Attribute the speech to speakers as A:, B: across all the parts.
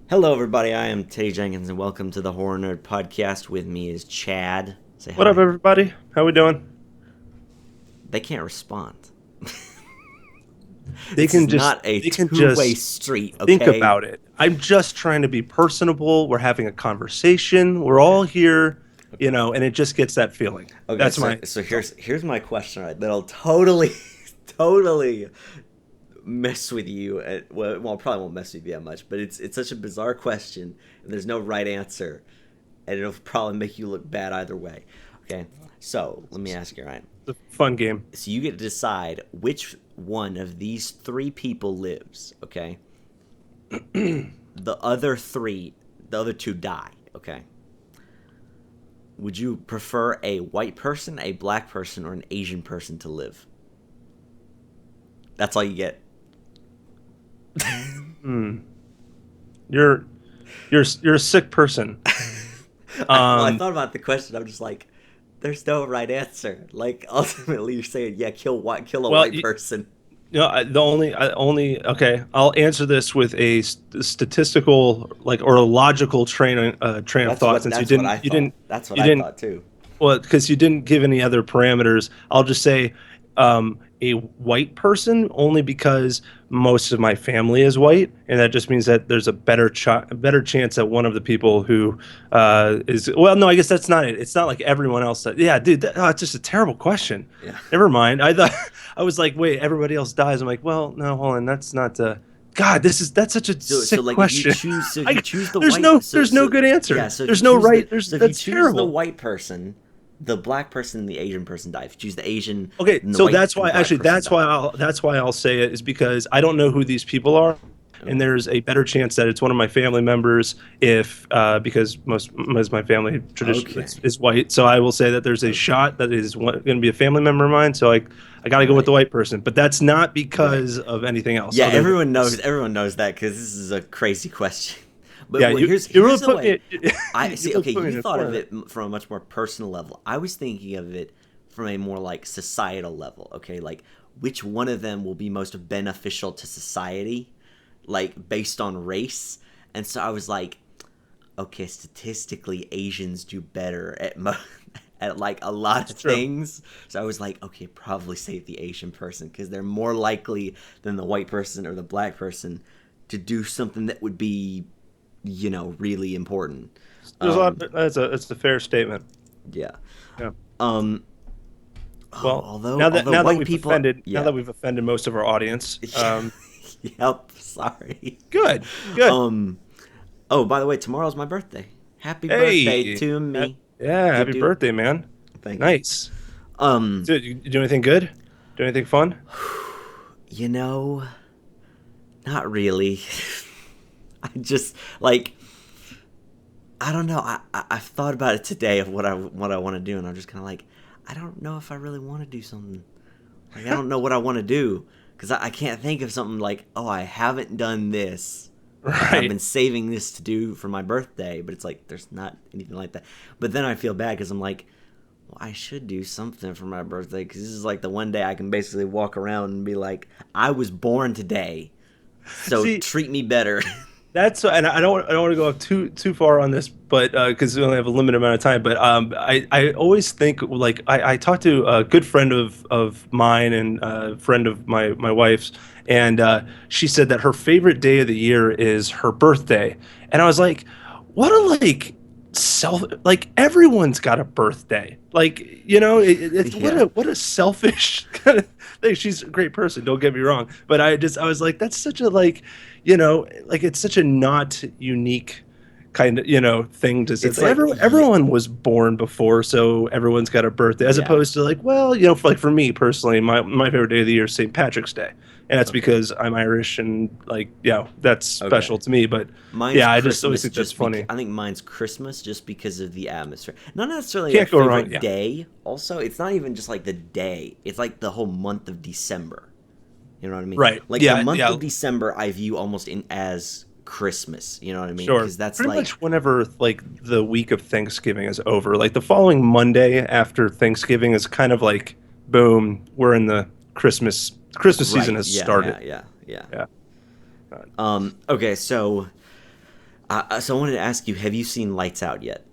A: Hello, everybody. I am Tay Jenkins, and welcome to the Horror Nerd Podcast. With me is Chad. Say
B: What up,
A: hi.
B: everybody? How we doing?
A: They can't respond.
B: They
A: This is
B: can just
A: not a
B: they can
A: two-way
B: just
A: street,
B: think
A: okay?
B: about it. I'm just trying to be personable. We're having a conversation. We're
A: Okay.
B: all here,
A: Okay.
B: and it just gets that feeling.
A: Okay.
B: That's
A: So,
B: my
A: so
B: that's all.
A: here's my question. Right, that'll totally, totally mess with you. Well, probably won't mess with you that much, but it's such a bizarre question, and there's no right answer, and it'll probably make you look bad either way. Okay. So let me ask you, Ryan.
B: It's a fun game.
A: So you get to decide which one of these three people lives, okay? The other three, the other two die, okay? Would you prefer a white person, a black person, or an Asian person to live? That's all you get.
B: Hmm. You're you're a sick person.
A: I
B: Um,
A: thought about the question. I'm just like, there's no right answer. Like ultimately, you're saying, yeah, kill a
B: well,
A: white person.
B: the only okay. I'll answer this with a statistical or a logical train of thought since
A: That's what I thought. That's what
B: you
A: I
B: didn't.
A: thought too.
B: Well, because you didn't give any other parameters, I'll just say a white person only because most of my family is white, and that just means that there's a better chance that one of the people who is well, no, I guess that's not it. It's not like everyone else. Yeah, dude, it's just a terrible question.
A: Yeah.
B: Never mind. I thought I was like, wait, everybody else dies. I'm like, well, no, hold on, that's not. God, that's such a
A: So
B: sick
A: like if you
B: question.
A: choose so if you choose the
B: There's
A: white
B: there's no good
A: yeah,
B: answer.
A: so if you
B: There's no
A: choose
B: right. There's
A: if you
B: That's
A: choose the
B: terrible.
A: white person, the black person and the Asian person die. If you choose the Asian,
B: Okay,
A: then the
B: so
A: white
B: that's
A: and the
B: why
A: black
B: actually
A: person die.
B: that's why I'll say it is because I don't know who these people are, and
A: Okay.
B: there's a better chance that it's one of my family members if because most of my family tradition
A: Okay.
B: is white. So I will say that there's a
A: Okay.
B: shot that is going to be a family member of mine. So I got to go with the
A: Right.
B: white person, but that's not
A: Right.
B: because of anything else
A: Yeah,
B: other than just
A: everyone knows that cuz this is a crazy question. But
B: yeah.
A: well,
B: You really
A: here's the
B: put
A: way
B: me
A: I
B: you
A: see.
B: really
A: Okay,
B: put me
A: you
B: in a
A: thought of
B: corner.
A: it from a much more personal level. I was thinking of it from a more like societal level. Okay, like which one of them will be most beneficial to society, like based on race. And so I was like, okay, statistically, Asians do better at at like a lot
B: It's
A: of
B: true.
A: things. So I was like, okay, probably save the Asian person because they're more likely than the white person or the black person to do something that would be, really important.
B: There's a lot.
A: Um,
B: It's a fair statement.
A: yeah.
B: Yeah.
A: Um. Oh,
B: Well,
A: although white people,
B: now
A: yeah.
B: that we've offended most of our audience,
A: Yep. Sorry.
B: good, good.
A: Um. Oh, by the way, tomorrow's my birthday. Happy birthday
B: Hey,
A: to me.
B: yeah,
A: Doop
B: happy
A: doop.
B: birthday, man.
A: Thank you.
B: Nice.
A: Um.
B: You do anything good? Do anything fun?
A: You know, not really. I just like I don't know. I've thought about it today of what I want to do, and I'm just kind of like I don't know if I really want to do something. Like I don't know what I want to do because I can't think of something like oh I haven't done this and I've
B: Right.
A: been saving this to do for my birthday, but it's like there's not anything like that. But then I feel bad because I'm like well, I should do something for my birthday because this is like the one day I can basically walk around and be like I was born today, so
B: See,
A: treat me better.
B: that's and I don't want to go up too far on this, but because we only have a limited amount of time. But I always think I talked to a good friend of mine and a friend of my wife's, and she said that her favorite day of the year is her birthday, and I was like, what a everyone's got a birthday, it's
A: Yeah.
B: what a selfish kind of thing. She's a great person, don't get me wrong, but I was like that's such a it's such a not unique kind of thing to say.
A: It's like yeah,
B: Everyone was born before, so everyone's got a birthday, as
A: yeah.
B: opposed to well, for me personally, my favorite day of the year is St. Patrick's Day, and that's
A: Okay.
B: because I'm Irish, and that's
A: Okay.
B: special to me. But
A: Mine's
B: yeah, I just always
A: Christmas
B: think that's
A: just because
B: funny.
A: I think mine's Christmas just because of the atmosphere. Not necessarily a
B: Can't go wrong.
A: favorite
B: Yeah,
A: day. Also, it's not even just like the day. It's like the whole month of December. You know what I mean?
B: right.
A: Like the
B: Yeah,
A: month
B: yeah.
A: of December I view almost in as Christmas, you know what I mean?
B: Sure.
A: Cuz that's
B: Pretty
A: like
B: much whenever the week of Thanksgiving is over, like the following Monday after Thanksgiving is kind of like boom, we're in the Christmas season
A: right.
B: has
A: Yeah, yeah,
B: started.
A: yeah, yeah.
B: Yeah. Uh,
A: Okay, so So I wanted to ask you, have you seen Lights Out yet?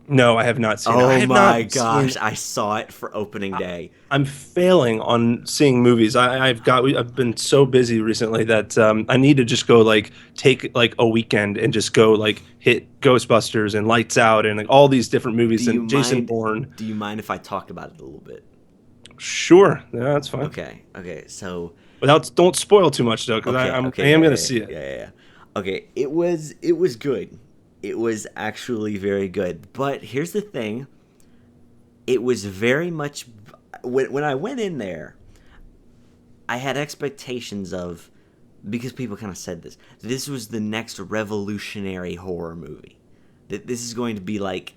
B: No, I have not seen it. I
A: Oh
B: have
A: my
B: not
A: gosh,
B: seen.
A: I saw it for opening day.
B: I'm failing on seeing movies. I've been so busy recently that I need to just go like take like a weekend and just go like hit Ghostbusters and Lights Out and like all these different
A: Do
B: movies
A: you
B: and Jason
A: mind?
B: Bourne.
A: Do you mind if I talk about it a little bit?
B: Sure, yeah, that's fine.
A: Okay, okay. So
B: Without don't spoil too much though, because
A: okay,
B: I
A: okay,
B: am
A: yeah,
B: gonna
A: yeah,
B: see
A: yeah,
B: it.
A: yeah, yeah. Okay, it was good. It was actually very good. But here's the thing. It was very much when I went in there, I had expectations of, because people kind of said this was the next revolutionary horror movie. That this is going to be like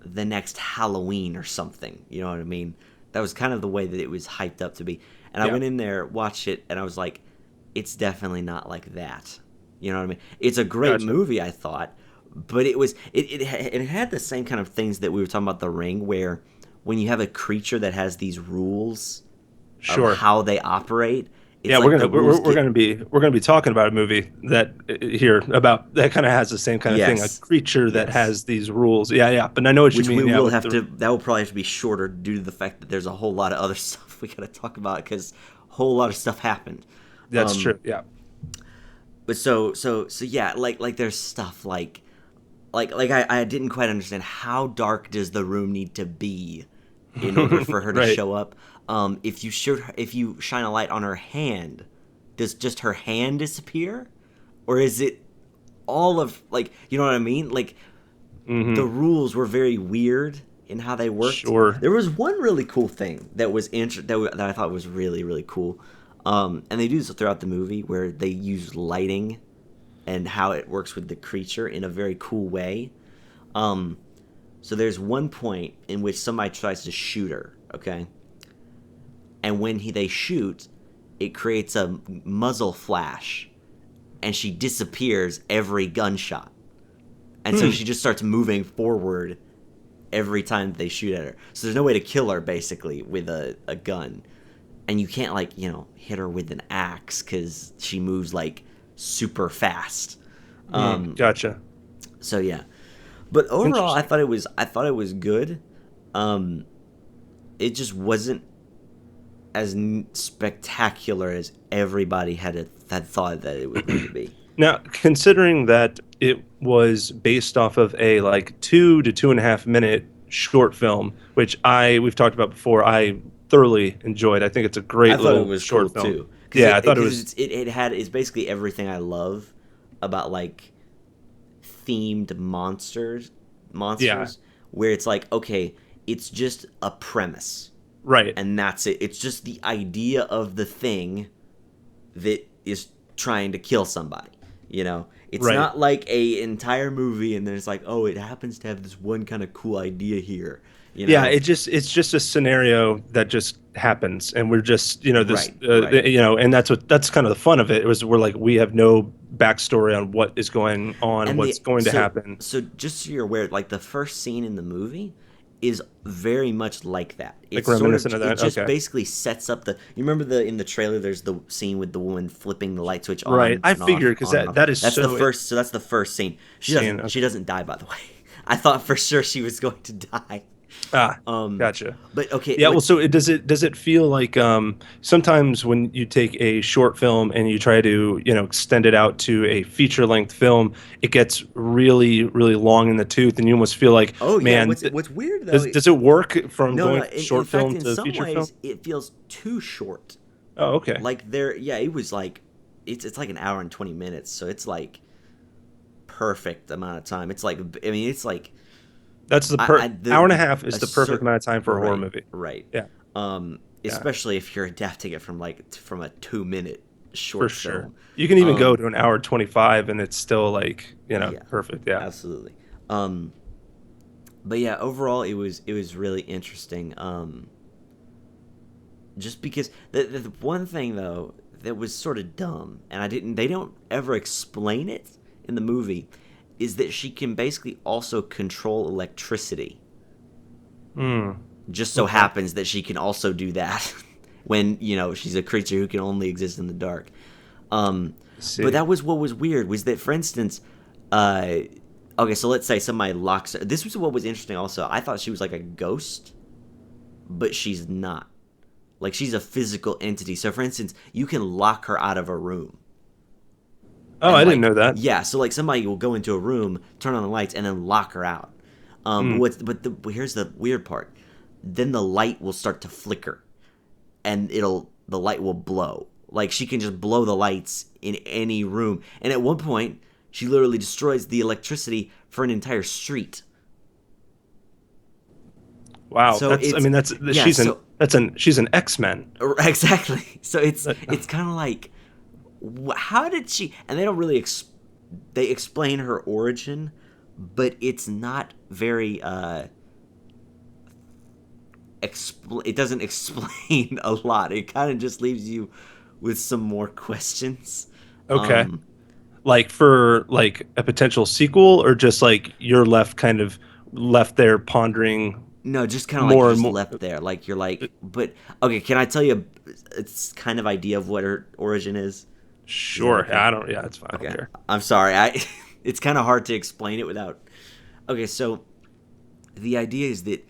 A: the next Halloween or something. You know what I mean? That was kind of the way that it was hyped up to be. And I
B: Yeah,
A: went in there, watched it, and I was like, it's definitely not like that. You know what I mean? It's a great
B: gotcha.
A: movie, I thought, but it had the same kind of things that we were talking about The Ring, where when you have a creature that has these rules of
B: Sure.
A: how they operate,
B: Yeah,
A: it's like the rules
B: we're
A: get
B: gonna be talking about a movie that here about that kind of has the same kind of thing. A
A: yes,
B: creature that
A: yes.
B: has these rules. Yeah, yeah. But I know what you
A: Which we
B: mean. Yeah,
A: will
B: with
A: have
B: the
A: to. That will probably have to be shorter due to the fact that there's a whole lot of other stuff we got to talk about because a whole lot of stuff happened.
B: that's true. Yeah.
A: But so yeah, like there's stuff like I didn't quite understand how dark does the room need to be in order for her to
B: Right.
A: show up. If you shine a light on her hand, does just her hand disappear, or is it all of, like, you know what I mean? Like, the
B: Hmm.
A: rules were very weird in how they worked.
B: Sure.
A: There was one really cool thing that was that I thought was really really cool, and they do this throughout the movie where they use lighting and how it works with the creature in a very cool way. Um, so there's one point in which somebody tries to shoot her, okay, and when they shoot, it creates a muzzle flash, and she disappears every gunshot, and so
B: Hmm.
A: she just starts moving forward every time they shoot at her. So there's no way to kill her basically with a gun. And you can't, like, hit her with an axe because she moves like super fast.
B: Mm,
A: Um,
B: gotcha.
A: so yeah, but overall,
B: Interesting.
A: I thought it was good. Um, it just wasn't as spectacular as everybody had thought that it was going to be.
B: Now, considering that it was based off of a like 2 to 2.5 minute short film, which we've talked about before, I thoroughly enjoyed. I think it's a
A: I
B: great
A: thought it
B: little
A: was cool
B: short film.
A: too because
B: Yeah, I thought it was.
A: it's basically everything I love about, like, themed
B: Yeah,
A: monsters, where it's like, okay, it's just a premise
B: right,
A: and that's it. It's just the idea of the thing that is trying to kill somebody. It's
B: right.
A: not like a entire movie and then it's like, oh, it happens to have this one kind of cool idea here. you
B: Yeah,
A: know
B: it's just a scenario that just happens, and we're just this
A: right, right.
B: and that's kind of the fun of it. It was we're like we have no backstory on what is going on,
A: And
B: what's
A: the
B: going to
A: so
B: happen.
A: so just so you're aware, like, the first scene in the movie is very much like that.
B: Like
A: It's sort of
B: reminiscent of
A: it
B: that.
A: just
B: Okay,
A: basically sets up the. You remember in the trailer, there's the scene with the woman flipping the light switch
B: right.
A: on
B: I
A: and off,
B: figured because
A: on and off.
B: that is
A: That's the
B: so
A: first. So that's the first scene. She
B: scene.
A: doesn't. She
B: Okay.
A: doesn't die, by the way. I thought for sure she was going to die.
B: Ah,
A: Um,
B: gotcha.
A: but okay,
B: Yeah, well, so does it feel like sometimes when you take a short film and you try to extend it out to a feature length film, it gets really really long in the tooth, and you almost feel like,
A: oh yeah.
B: man,
A: What's weird though?
B: does it work from
A: No,
B: going
A: no.
B: from
A: In
B: short
A: fact,
B: film
A: in
B: to
A: some
B: feature film?
A: ways, it feels too short.
B: Oh, okay.
A: Like, there, yeah, it was like it's like an hour and 20 minutes, so it's like perfect amount of time. It's like, I mean, it's like
B: That's the
A: I
B: hour and a
A: the
B: half is
A: a
B: the perfect
A: certain
B: amount of time for a horror
A: right,
B: movie.
A: right.
B: Yeah, yeah,
A: Especially if you're adapting it from a 2 minute
B: for
A: short
B: sure.
A: film.
B: You can even go
A: Um,
B: to an hour 25 and it's still like,
A: yeah,
B: perfect. Yeah.
A: absolutely. Um, but yeah, overall, it was really interesting. Just because the one thing though that was sort of dumb, and they don't ever explain it in the movie, is that she can basically also control electricity.
B: Hmm.
A: Just so
B: Okay.
A: happens that she can also do that when she's a creature who can only exist in the dark. Um,
B: I
A: but
B: see.
A: that was what was weird, was that, for instance, uh, okay, so let's say somebody locks her. This was what was interesting. Also, I thought she was like a ghost, but she's not. Like she's a physical entity. So, for instance, you can lock her out of a room,
B: Oh,
A: and
B: I didn't
A: like
B: know that.
A: yeah, so like somebody will go into a room, turn on the lights, and then lock her out.
B: Mm.
A: But here's the weird part. Then the light will start to flicker, and the light will blow. Like she can just blow the lights in any room. And at one point, she literally destroys the electricity for an entire street.
B: Wow,
A: So
B: that's I
A: it's
B: mean that's
A: yeah. So
B: she's an X-Men.
A: exactly. So it's
B: That-
A: it's kind of like how did she? And they don't really they explain her origin, but it's not very it doesn't explain a lot. It kind of just leaves you with some more questions.
B: Okay.
A: Um,
B: Like for like a potential sequel, or just like you're left kind of left there pondering
A: no, just kind of like you're
B: more and
A: just
B: more.
A: left there. Like you're like, but okay, can I tell you? It's kind of idea of what her origin is. Is that
B: Sure.
A: okay?
B: Yeah, I don't. Yeah, it's fine. I don't
A: Okay,
B: care.
A: I'm sorry. I it's kind of hard to explain it without. Okay, so the idea is that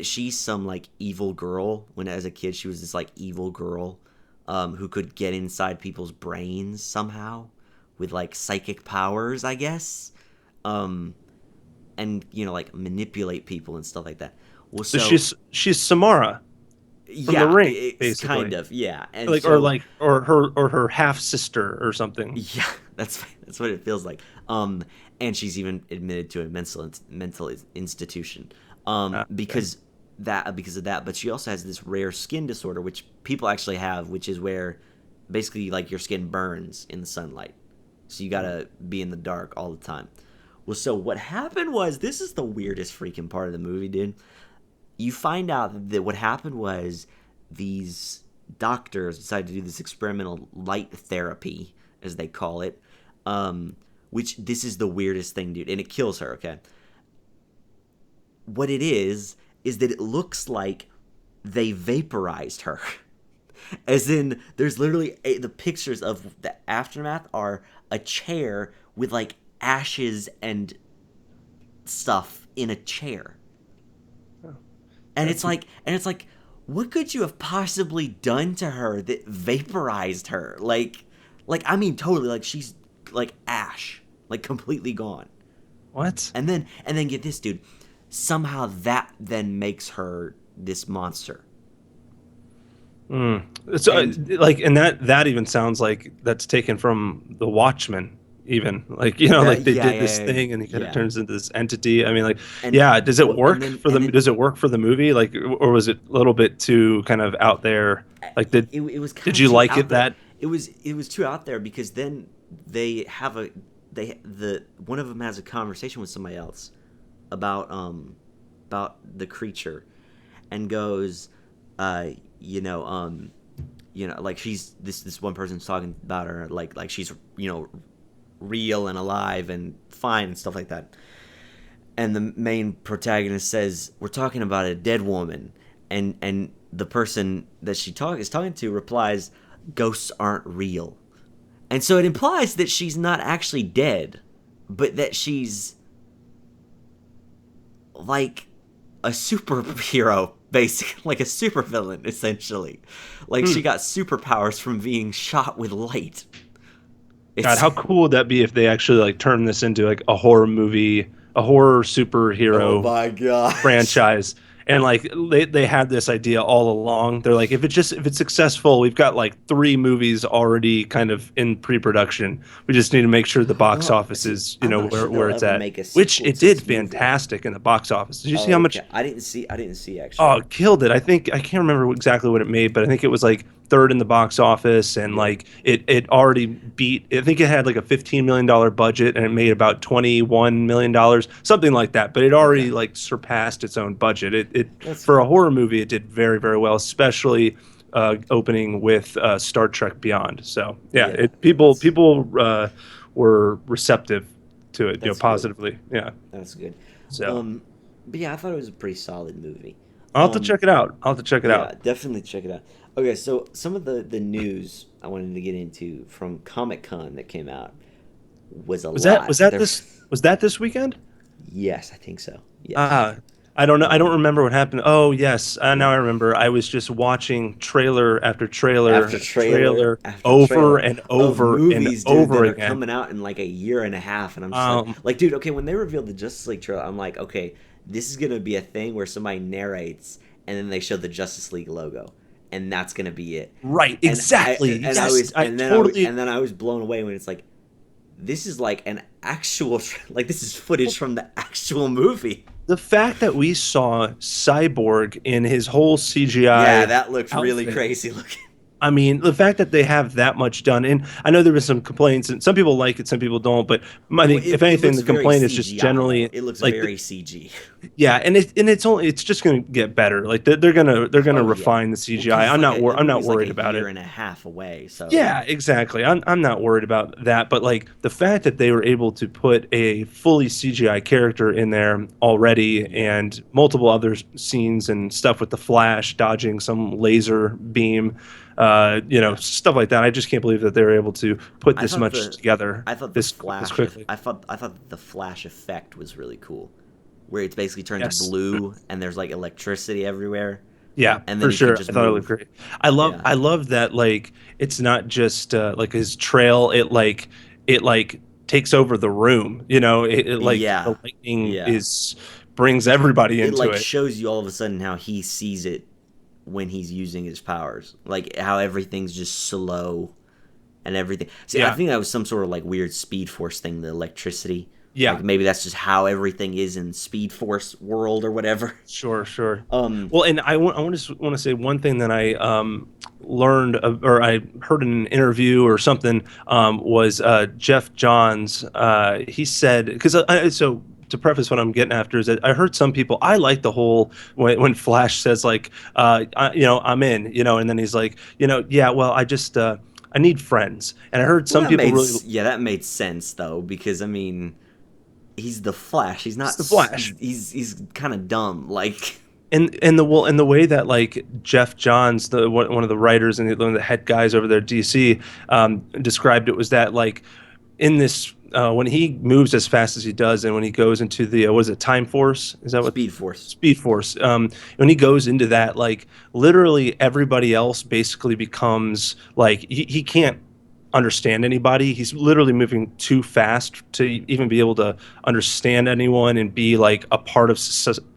A: she's some like evil girl. When as a kid she was this like evil girl, who could get inside people's brains somehow with like psychic powers, I guess, um, and like manipulate people and stuff like that. Well,
B: So
A: so
B: she's Samara from The
A: yeah,
B: Ring,
A: it's kind
B: basically.
A: of yeah, and
B: Like or
A: so
B: like or her half sister or something.
A: yeah, that's what it feels like. And she's even admitted to a mental institution.
B: Okay.
A: Because of that. But she also has this rare skin disorder, which people actually have, which is where basically like your skin burns in the sunlight, so you gotta be in the dark all the time. Well, so what happened was this is the weirdest freaking part of the movie, dude. You find out that what happened was these doctors decided to do this experimental light therapy, as they call it, which this is the weirdest thing, dude, and it kills her. Okay, what it is that it looks like they vaporized her. As in, there's literally the pictures of the aftermath are a chair with like ashes and stuff in a chair.
B: Oh,
A: And
B: that's
A: it's like, what could you have possibly done to her that vaporized her? I mean, totally. Like she's like ash, like completely gone.
B: what?
A: And then get this, dude. Somehow that then makes her this monster.
B: Mm. So,
A: And
B: like, and that even sounds like that's taken from The Watchmen. Even like like they
A: yeah,
B: did this
A: yeah, yeah,
B: thing, and he kind of
A: yeah.
B: turns into this entity. I mean, like,
A: And
B: yeah. Does it
A: well,
B: work for the?
A: and then
B: Does it work for the movie? Like, or was it a little bit too kind of out there? Like,
A: it was kind
B: did
A: of
B: you
A: too
B: like
A: out
B: it
A: there.
B: that?
A: It was too out there because then they have a they the one of them has a conversation with somebody else about the creature and goes, uh, you know, like she's this one person's talking about her like she's real and alive and fine and stuff like that. And the main protagonist says, "We're talking about a dead woman," and the person that is talking to replies, "Ghosts aren't real." And so it implies that she's not actually dead, but that she's like a superhero, basically, like a supervillain, essentially. Like
B: Hmm.
A: she got superpowers from being shot with light.
B: God,
A: It's
B: how cool would that be if they actually like turn this into like a horror movie, a horror
A: oh
B: superhero
A: my gosh.
B: franchise, and like they had this idea all along. They're like, if it's successful, we've got like three movies already kind of in pre-production. We just need to make sure the box
A: Well,
B: office
A: see,
B: is
A: I'm not sure
B: where
A: they'll
B: it's
A: ever
B: at,
A: make a
B: which
A: sequel
B: it
A: to
B: did
A: this movie.
B: fantastic in the box office. Did you see how
A: Oh,
B: much?
A: okay. I didn't see
B: Oh,
A: actually.
B: it killed it. I can't remember exactly what it made, but I think it was like third in the box office, and
A: Yeah.
B: like it already beat. I think it had like a $15 million budget, and it made about $21 million, something like that. But it already
A: Okay.
B: like surpassed its own budget. It
A: That's
B: for a
A: good.
B: horror movie, it did very very well, especially opening with Star Trek Beyond. So yeah,
A: Yeah.
B: people were receptive to it,
A: That's good.
B: positively. Yeah.
A: That's good.
B: So
A: Um, but yeah, I thought it was a pretty solid movie.
B: I'll have to check it out. I'll have to check it
A: Yeah,
B: out.
A: definitely check it out. Okay, so some of the news I wanted to get into from Comic Con that came out. was a
B: Was that
A: lot.
B: was that this was that this weekend?
A: Yes, I think so. Yes.
B: Ah, I don't know. I don't
A: Um,
B: remember what happened. Oh, yes. Now I
A: yeah.
B: remember. I was just watching trailer after trailer
A: After
B: after
A: trailer
B: trailer
A: after
B: over
A: trailer
B: and
A: of
B: over and
A: movies, dude,
B: over
A: that are
B: again.
A: coming out in like a year and a half, and I'm just
B: Um,
A: like, dude, okay, when they revealed the Justice League trailer, I'm like, okay, this is gonna be a thing where somebody narrates, and then they show the Justice League logo, and that's gonna be it.
B: right,
A: And
B: exactly. Yes, I
A: and
B: totally.
A: then I was blown away when it's like, this is like an actual, like this is footage from the actual movie.
B: The fact that we saw Cyborg in his whole
A: Yeah,
B: CGI
A: that looks really
B: outfit.
A: crazy looking.
B: I mean, the fact that they have that much done, and I know there was some complaints, and some people like it, some people don't. But I
A: Well,
B: think, if
A: it
B: anything,
A: looks
B: the
A: very
B: complaint is just
A: CGI though.
B: generally
A: It looks
B: like
A: very CG.
B: yeah, and it's just going to get better. Like they're gonna
A: Oh yeah.
B: refine the
A: Well,
B: CGI.
A: because the
B: I'm not
A: movie's like a
B: worried about
A: year
B: it.
A: and a half away, so
B: Yeah, exactly. I'm not worried about that. But like the fact that they were able to put a fully CGI character in there already,
A: yeah.
B: and multiple other scenes and stuff with the Flash dodging some laser beam,
A: Yeah.
B: stuff like that. I just can't believe that they were able to put
A: I
B: this
A: thought
B: much
A: the
B: together
A: I thought the
B: this
A: flash
B: quickly.
A: I thought the flash effect was really cool, where it basically turns
B: Yes.
A: blue and there's like electricity everywhere,
B: Yeah,
A: and then
B: for
A: he can
B: sure.
A: just
B: I thought it looked
A: move.
B: great. I love
A: Yeah.
B: I love that like it's not just like his trail, it like takes over the room, it like the
A: Yeah.
B: lightning
A: Yeah.
B: is brings everybody
A: It
B: into
A: like
B: it.
A: shows you all of a sudden how he sees it when he's using his powers, like how everything's just slow and everything. See, I
B: Yeah.
A: think that was some sort of like weird Speed Force thing, the electricity.
B: Yeah.
A: Like maybe that's just how everything is in Speed Force world or whatever.
B: Sure, sure.
A: Um,
B: Well, and I want to say one thing that I learned or I heard in an interview or something was Jeff Johns. He said because so to preface what I'm getting after is that I heard some people I like the whole when Flash says like I'm in and then he's like yeah well I need friends and I heard
A: well,
B: some people really
A: that made sense though because I mean he's the Flash. He's
B: it's
A: not.
B: the Flash.
A: He's kind of dumb. Like
B: And the way that like Jeff Johns, one of the writers and one of the head guys over there at DC, described it was that like in this when he moves as fast as he does, and when he goes into the what is it, Time Force? Is that what
A: Speed Force.
B: Speed Force? When he goes into that, like literally everybody else basically becomes like he can't understand anybody. He's literally moving too fast to even be able to understand anyone and be like a part of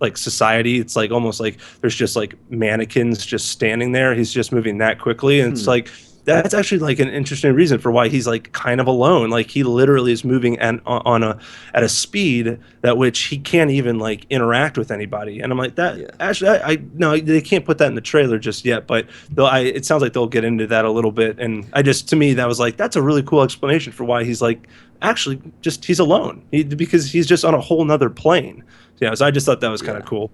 B: like society. It's like almost like there's just like mannequins just standing there. He's just moving that quickly, and it's
A: Hmm.
B: like that's actually like an interesting reason for why he's like kind of alone. Like he literally is moving on a at a speed that which he can't even like interact with anybody. And I'm like that
A: Yeah.
B: actually I no they can't put that in the trailer just yet, but it sounds like they'll get into that a little bit. And I just to me that was like that's a really cool explanation for why he's like actually just he's alone because he's just on a whole nother plane. Yeah, so I just thought that was kind of
A: Yeah.
B: cool.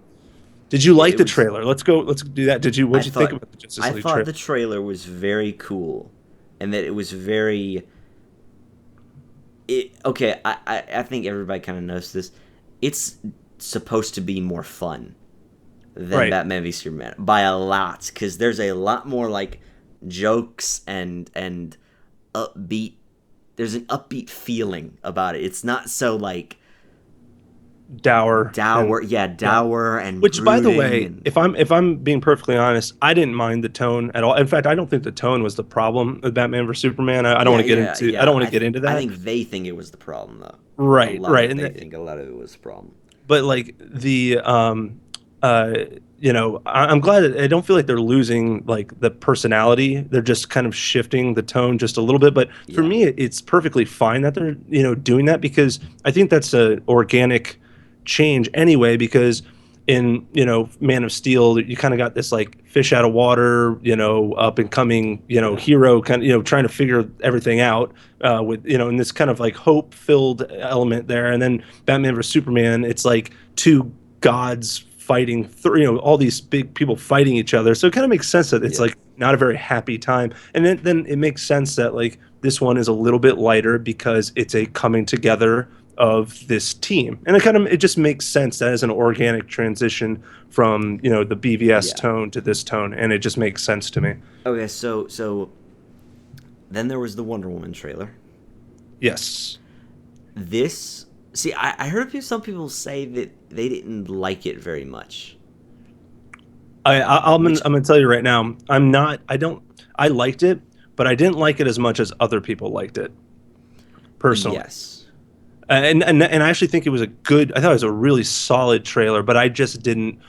B: Did you
A: Yeah.
B: like
A: It
B: the
A: was.
B: trailer? Let's go. Let's do that.
A: I
B: What'd you think
A: thought.
B: about the Justice
A: I
B: League
A: thought
B: trailer?
A: the trailer was very cool, and that it was very. Okay. I think everybody kind of knows this. It's supposed to be more fun than
B: Right.
A: Batman v Superman by a lot because there's a lot more like jokes and upbeat. There's an upbeat feeling about it. It's not so like
B: Dour and yeah.
A: dour and
B: Which, by the
A: brooding
B: way,
A: and
B: if I'm being perfectly honest, I didn't mind the tone at all. In fact, I don't think the tone was the problem with Batman vs Superman. I don't want to get into I don't want to get into
A: I
B: that.
A: think they think it was the problem though.
B: Right, right, and
A: They think a lot of it was the problem.
B: but like the I'm glad that I don't feel like they're losing like the personality. They're just kind of shifting the tone just a little bit. But for
A: Yeah.
B: me, it's perfectly fine that they're doing that because I think that's a organic change anyway. Because in Man of Steel, you kind of got this like fish out of water, up and coming,
A: Yeah.
B: hero kind of trying to figure everything out with in this kind of like hope filled element there, and then Batman vs Superman, it's like two gods fighting through all these big people fighting each other, so it kind of makes sense that it's
A: Yeah.
B: like not a very happy time. And then it makes sense that like this one is a little bit lighter because it's a coming together of this team, and it just makes sense that as an organic transition from the BVS
A: Yeah.
B: tone to this tone, and it just makes sense to me.
A: Okay, so then there was the Wonder Woman trailer.
B: Yes.
A: This see, I heard some people say that they didn't like it very much,
B: I'm
A: which
B: gonna tell you right now. I'm not. I don't. I liked it, but I didn't like it as much as other people liked it personally.
A: yes,
B: And I actually think it was a good. I thought it was a really solid trailer, but I just didn't.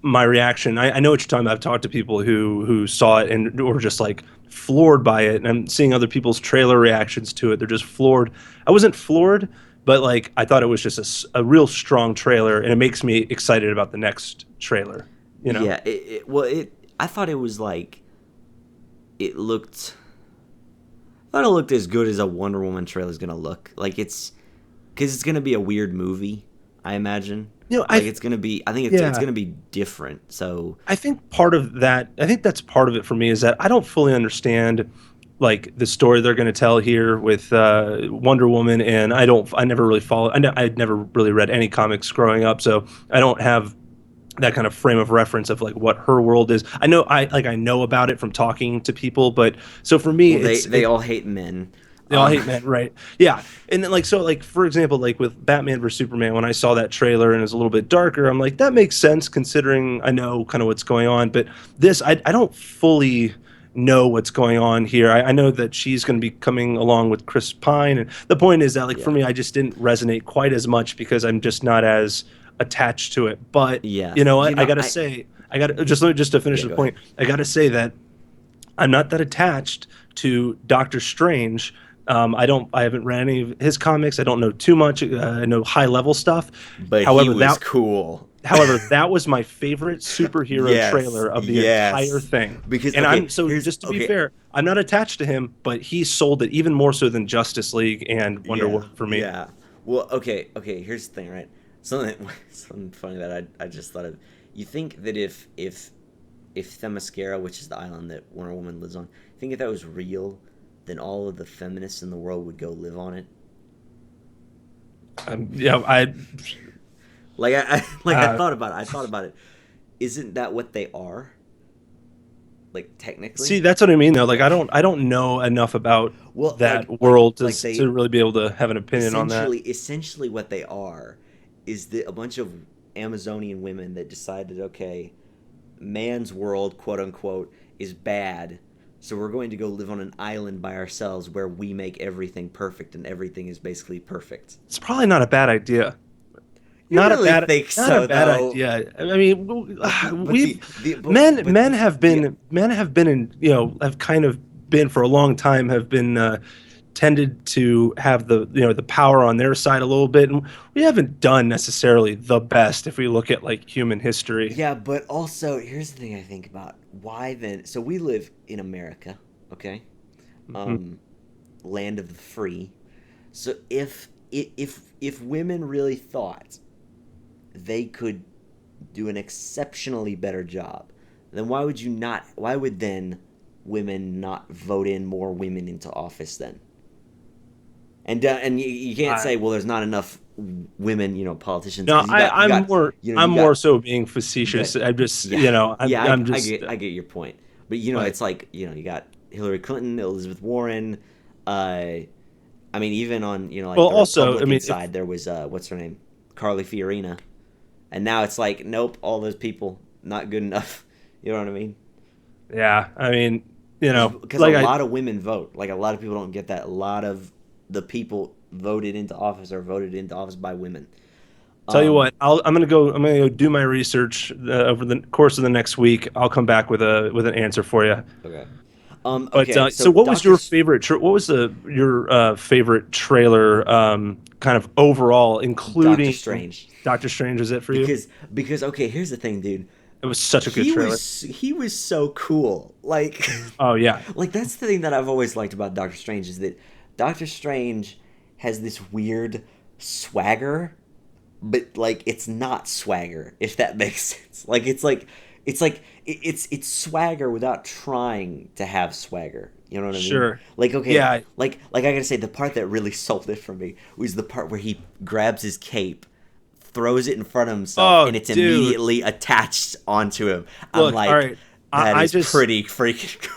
B: My reaction. I know what you're talking about. I've talked to people who saw it and were just like floored by it, and I'm seeing other people's trailer reactions to it. They're just floored. I wasn't floored, but like I thought it was just a real strong trailer, and it makes me excited about the next trailer. You know.
A: yeah. Well, it. I thought it was like it looked. I thought it looked as good as a Wonder Woman trailer is gonna look. Like it's because it's gonna be a weird movie. I imagine.
B: You know,
A: Like it's gonna be. I think it's
B: yeah.
A: gonna be different. So
B: I think part of that, I think that's part of it for me is that I don't fully understand like the story they're going to tell here with Wonder Woman, and I never really follow, I'd never really read any comics growing up, so I don't have that kind of frame of reference of like what her world is. I know about it from talking to people, but so for me,
A: well, they all hate men.
B: they all hate men, right? Yeah, and then like so, like for example, like with Batman vs Superman, when I saw that trailer and it was a little bit darker, I'm like, that makes sense considering I know kind of what's going on. But this, I don't fully know what's going on here. I know that she's going to be coming along with Chris Pine, and the point is that like for
A: Yeah,
B: me, I just didn't resonate quite as much because I'm just not as attached to it. But
A: yeah.
B: you know
A: You
B: what? I
A: know,
B: gotta say, I got to just to finish
A: yeah.
B: the
A: Go ahead.
B: point. I gotta say that I'm not that attached to Doctor Strange. I haven't read any of his comics. I don't know too much. I know high level stuff.
A: But he
B: However,
A: was
B: that
A: cool.
B: however that was my favorite superhero
A: Yes,
B: trailer of the entire
A: yes.
B: thing.
A: Because
B: And
A: okay,
B: I'm so
A: here's
B: just to be
A: okay.
B: fair, I'm not attached to him, but he sold it even more so than Justice League and Wonder
A: Yeah,
B: Woman for me.
A: yeah. Well, okay. Here's the thing, right? Something something funny that I just thought of. You think that if Themyscira, which is the island that Wonder Woman lives on, you think if that was real, then all of the feminists in the world would go live on it?
B: Yeah, I
A: Like I
B: uh,
A: thought about it. I thought about it. Isn't that what they are? Like
B: see
A: technically?
B: that's what I mean though. Like
A: Like
B: I don't know enough about
A: well,
B: that world
A: like
B: to
A: they
B: really be able to have an opinion on that.
A: essentially what they are is a bunch of Amazonian women that decided, okay, man's world, quote unquote, is bad, so we're going to go live on an island by ourselves where we make everything perfect and everything is basically perfect.
B: It's probably not a bad idea.
A: You
B: Not a
A: really
B: bad
A: think
B: not a
A: so,
B: bad
A: though?
B: idea. I mean,
A: But
B: we've
A: the but
B: men have been in, you know, have kind of been for a long time have been tended to have the, you know, the power on their side a little bit, and we haven't done necessarily the best if we look at like human history.
A: yeah, but also here's the thing I think about. Why then? So we live in America, okay?
B: Mhm.
A: Um, land of the free. So if women really thought they could do an exceptionally better job, then why would you not? Why would then women not vote in more women into office then? And you can't
B: I,
A: say, well, there's not enough women, politicians,
B: no,
A: because you got
B: I'm
A: you
B: more
A: got
B: so being
A: you got
B: facetious. I'm just,
A: yeah,
B: you know,
A: yeah.
B: I'm just
A: I get your point, but
B: but
A: it's like you got Hillary Clinton, Elizabeth Warren. I mean, even on
B: well
A: like the
B: also, I
A: Republican
B: mean, if
A: side, there was what's her name, Carly Fiorina, and now it's like nope, all those people not good enough. You know what I mean?
B: yeah, I mean, you know,
A: Because a
B: like I
A: lot of women vote. Like a lot of people don't get that. A lot of the people voted into office are voted into office by women.
B: tell you
A: Um,
B: what, I'm gonna go do my research over the course of the next week. I'll come back with an answer for you.
A: okay.
B: But
A: Okay.
B: so,
A: So
B: what was
A: Doctor
B: your favorite? What was your favorite trailer? Kind of overall,
A: Doctor
B: including
A: Strange.
B: Doctor Strange. Is it for you?
A: Because okay, here's the thing, dude.
B: It was such a good trailer.
A: He was so cool. Like
B: Oh yeah,
A: like that's the thing that I've always liked about Doctor Strange is that Doctor Strange has this weird swagger, but like it's not swagger, if that makes sense. It's swagger without trying to have swagger. You know what I mean?
B: sure.
A: Like okay,
B: Yeah.
A: like I gotta say the part that really sold it for me was the part where he grabs his cape, throws it in front of himself,
B: Oh,
A: and it's
B: dude.
A: immediately attached onto him. I'm
B: Look, all
A: like,
B: right.
A: that
B: I
A: is
B: just
A: pretty freaking cool.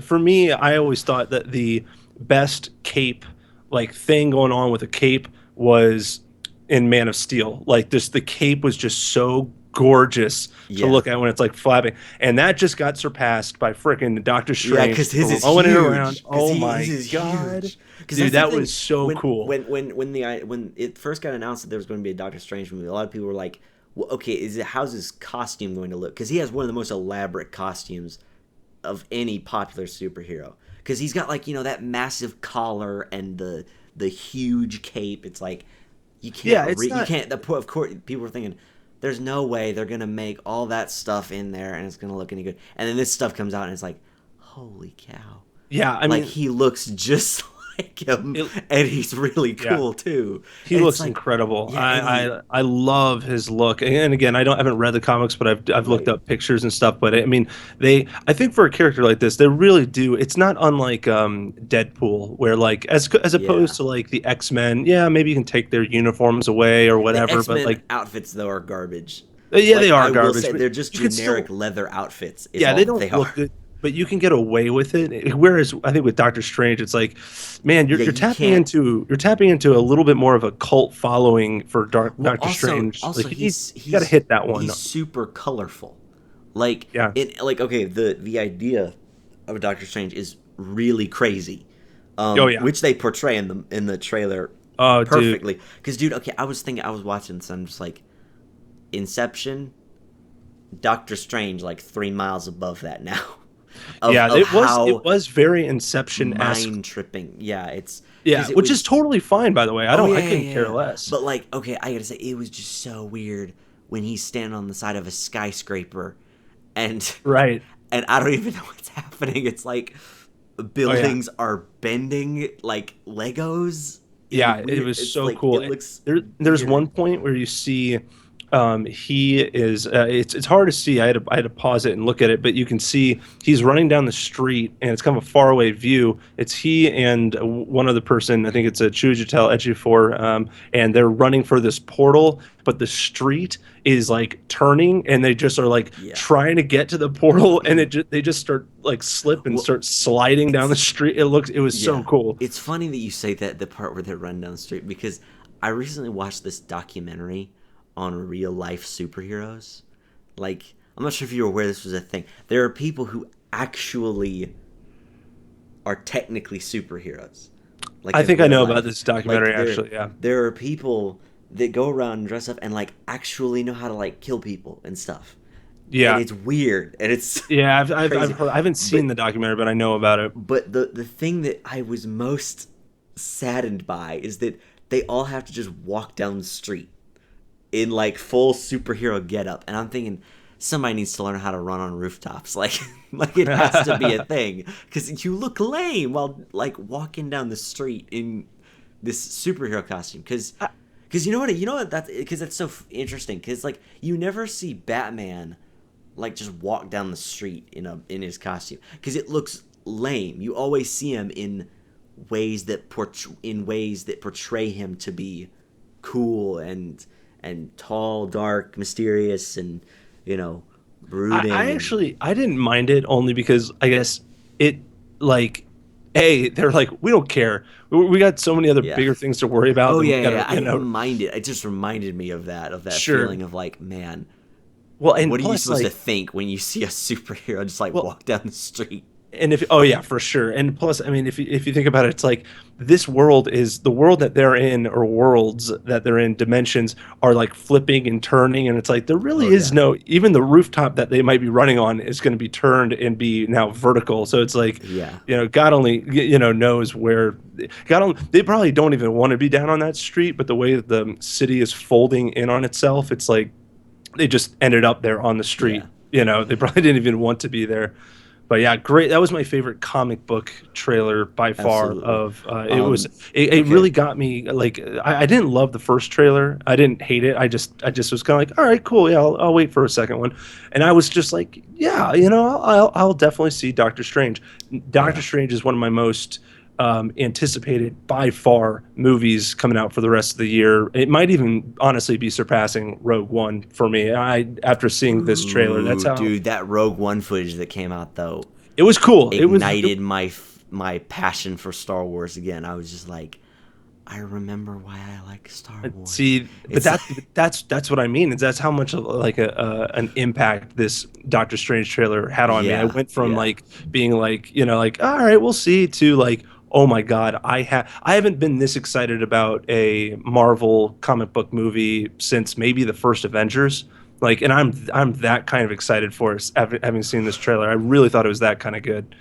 B: for me, I always thought that the best cape like thing going on with a cape was in Man of Steel. Like this, the cape was just so gorgeous to
A: Yeah.
B: look at when it's like flapping, and that just got surpassed by freaking Doctor
A: Yeah,
B: Strange
A: because his is
B: throwing it around.
A: huge. Because
B: Oh
A: his
B: my
A: is
B: god,
A: huge. Because
B: dude,
A: that's the
B: that
A: thing.
B: was so cool.
A: When it first got announced that there was going to be a Doctor Strange movie, a lot of people were like, "Well, okay, how's his costume going to look?" Because he has one of the most elaborate costumes of any popular superhero. Because he's got like that massive collar and the huge cape. It's like
B: Yeah, it's
A: you
B: not.
A: can't. Of course, people were thinking, there's no way they're gonna make all that stuff in there and it's gonna look any good. And then this stuff comes out and it's like, holy cow!
B: Yeah, I
A: Like
B: mean,
A: he looks just like him,
B: it,
A: and he's really
B: yeah.
A: cool too.
B: He
A: And it's
B: looks
A: like,
B: incredible.
A: yeah, and he
B: I love his look. And again, I haven't read the comics, but I've looked
A: right,
B: up pictures and stuff. But I mean, I think for a character like this, they really do. It's not unlike Deadpool, where like as opposed
A: yeah.
B: to like the X-Men, yeah, maybe you can take their uniforms away or
A: The
B: whatever.
A: X
B: But
A: Men
B: like,
A: outfits though are garbage.
B: yeah, they
A: Like
B: are
A: I will
B: garbage.
A: say,
B: But
A: they're just
B: you can
A: generic
B: still,
A: leather outfits. Is
B: yeah,
A: all
B: they
A: that they
B: don't look
A: are.
B: good, but you can get away with it. Whereas I think with Doctor Strange, it's like, man,
A: Yeah,
B: you're
A: you
B: tapping
A: can't.
B: into a little bit more of a cult following for
A: Well,
B: Doctor Strange.
A: also
B: Like
A: he's
B: you got to hit that one.
A: he's super colorful. Like
B: Yeah.
A: okay, the idea of Doctor Strange is really crazy,
B: Oh yeah.
A: which they portray in the trailer
B: Oh dude.
A: perfectly. Because dude, okay, I was watching this, and I'm just like, Inception, Doctor Strange, like 3 miles above that now,
B: Yeah,
A: of
B: it
A: how
B: was very Inception-esque.
A: mind tripping. Yeah, it's
B: Yeah,
A: because it
B: which is
A: was.
B: totally fine by the way.
A: Oh
B: I
A: yeah, yeah,
B: couldn't care
A: yeah.
B: less.
A: But like, okay, I gotta say, it was just so weird when he's standing on the side of a skyscraper, and
B: Right.
A: and I don't even know what's happening. It's like
B: Oh yeah.
A: buildings are bending like Legos. In
B: Yeah, it
A: weird.
B: was
A: It's
B: so
A: like
B: cool.
A: it looks
B: There's
A: weird.
B: one point where you see he is it's hard to see. I had to pause it and look at it, but you can see he's running down the street and it's kind of a faraway view. It's he and one other person, I think it's a Chujitel Ejiofor, and they're running for this portal, but the street is like turning and they just are like
A: Yeah.
B: trying to get to the portal and they just start like slip and
A: Well,
B: start sliding down the
A: it's
B: street. It was so
A: yeah.
B: cool.
A: It's funny that you say that, the part where they run down the street, because I recently watched this documentary on real life superheroes. Like, I'm not sure if you were aware this was a thing. There are people who actually are technically superheroes, like
B: I
A: in
B: think I
A: real
B: know about
A: life.
B: this
A: Like
B: documentary actually. Yeah.
A: there are people that go around and dress up and like actually know how to like kill people and stuff. And
B: Yeah.
A: it's weird and it's
B: Yeah, I've
A: crazy.
B: heard, I haven't
A: But
B: seen the documentary, but I know about it.
A: the thing that I was most saddened by is that they all have to just walk down the street in like full superhero getup, and I'm thinking somebody needs to learn how to run on rooftops. Like like it has to be a thing, because you look lame while like walking down the street in this superhero costume. Because you know what that's because that's so interesting. Because like you never see Batman like just walk down the street in his costume, because it looks lame. You always see him in ways that portray him to be cool and tall, dark, mysterious, and
B: I
A: brooding. And
B: actually I didn't mind it only because I guess it like hey they're like we don't care. We got so many other
A: yeah.
B: bigger things to worry about
A: Oh
B: than we
A: yeah, yeah,
B: gotta
A: yeah. I didn't mind it. It just reminded me of that
B: sure.
A: feeling of like, man,
B: Well, and
A: what are you
B: plus
A: supposed to
B: like
A: think when you see a superhero just like
B: well
A: walk down the street?
B: and if oh yeah for sure and plus I mean if you think about it it's like this world is the world that they're in or worlds that they're in dimensions are like flipping and turning and it's like there really
A: Oh
B: is
A: yeah,
B: no even the rooftop that they might be running on is going to be turned and be now vertical so it's like
A: yeah,
B: God only knows where they probably don't even want to be down on that street but the way that the city is folding in on itself it's like they just ended up there on the
A: yeah.
B: street they probably didn't even want to be there but yeah, great. That was my favorite comic book trailer by far.
A: Absolutely.
B: Of
A: Um,
B: it
A: okay.
B: really got me. Like I didn't love the first trailer. I didn't hate it. I just was kind of like, all right, cool. Yeah, I'll wait for a second one. And I was just like, yeah, I'll definitely see Doctor Strange. Doctor
A: Yeah.
B: Strange is one of my most anticipated by far movies coming out for the rest of the year. It might even honestly be surpassing Rogue One for me. I after seeing this trailer, that's
A: Ooh,
B: how
A: dude, that Rogue One footage that came out though
B: it was cool. It was
A: ignited my passion for Star Wars again. I was just like, I remember why I like Star Wars.
B: See, but
A: It's like,
B: that's what I mean. Is that's how much of like an impact this Doctor Strange trailer had on me. I
A: yeah,
B: went from
A: yeah,
B: like being like, like all right, we'll see, to like, oh my God, I haven't been this excited about a Marvel comic book movie since maybe the first Avengers. Like, and I'm that kind of excited for it, having seen this trailer. I really thought it was that kind of good.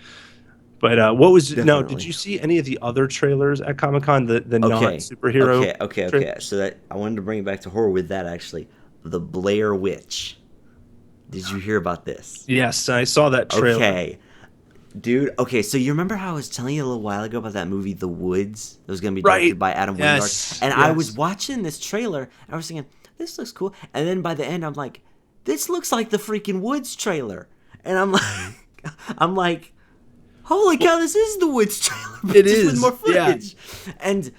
B: But what was now? Did
A: definitely.
B: you see any of the other trailers at Comic Con? The non
A: Okay,
B: superhero
A: okay.
B: trailers?
A: So that I wanted to bring it back to horror with that actually. The Blair Witch. Did you hear about this?
B: Yes, I saw that trailer.
A: Okay, dude. Okay, so you remember how I was telling you a little while ago about that movie, The Woods, that was going to be directed
B: Right.
A: by Adam Wingard?
B: Yes.
A: And I was
B: Yes.
A: watching this trailer, and I was thinking, this looks cool. And then by the end, I'm like, this looks like the freaking Woods trailer. And I'm like, I'm like, holy
B: Well,
A: cow, this is the Woods trailer, but
B: it
A: just with more
B: is. Yeah.
A: footage. And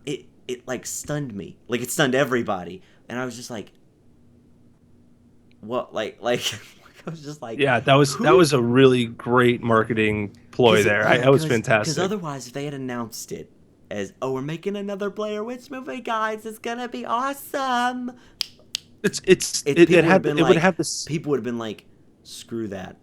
A: it like stunned me, like it stunned everybody, and I was just like, what, like I was just like,
B: Yeah, that
A: who?
B: was a really great marketing ploy there. That was
A: Because
B: fantastic.
A: otherwise, if they had announced it as, oh, we're making another Blair Witch movie, guys, it's gonna be awesome,
B: It
A: people would have
B: had
A: been
B: it would
A: like,
B: have this
A: people would have been like, screw that,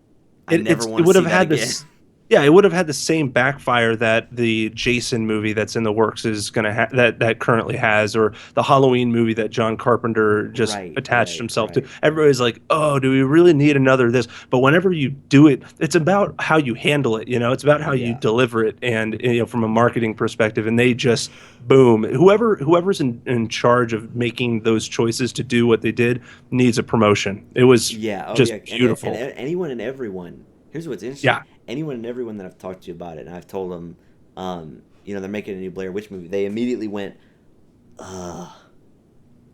A: I never
B: it
A: want to
B: would have
A: see that
B: had
A: again.
B: this yeah, it would have had the same backfire that the Jason movie that's in the works is going to that currently has, or the Halloween movie that John Carpenter just
A: Right,
B: attached
A: right,
B: himself to.
A: right.
B: Everybody's like, "Oh, do we really need another of this?" But whenever you do it, it's about how you handle it, It's about how you
A: Yeah,
B: deliver it, and from a marketing perspective, and they just boom. Whoever's in charge of making those choices to do what they did needs a promotion. It was
A: yeah, oh
B: just
A: yeah, and
B: beautiful.
A: anyone and everyone. Here's what's interesting:
B: Yeah.
A: anyone and everyone that I've talked to about it, and I've told them, they're making a new Blair Witch movie. They immediately went, "Ugh."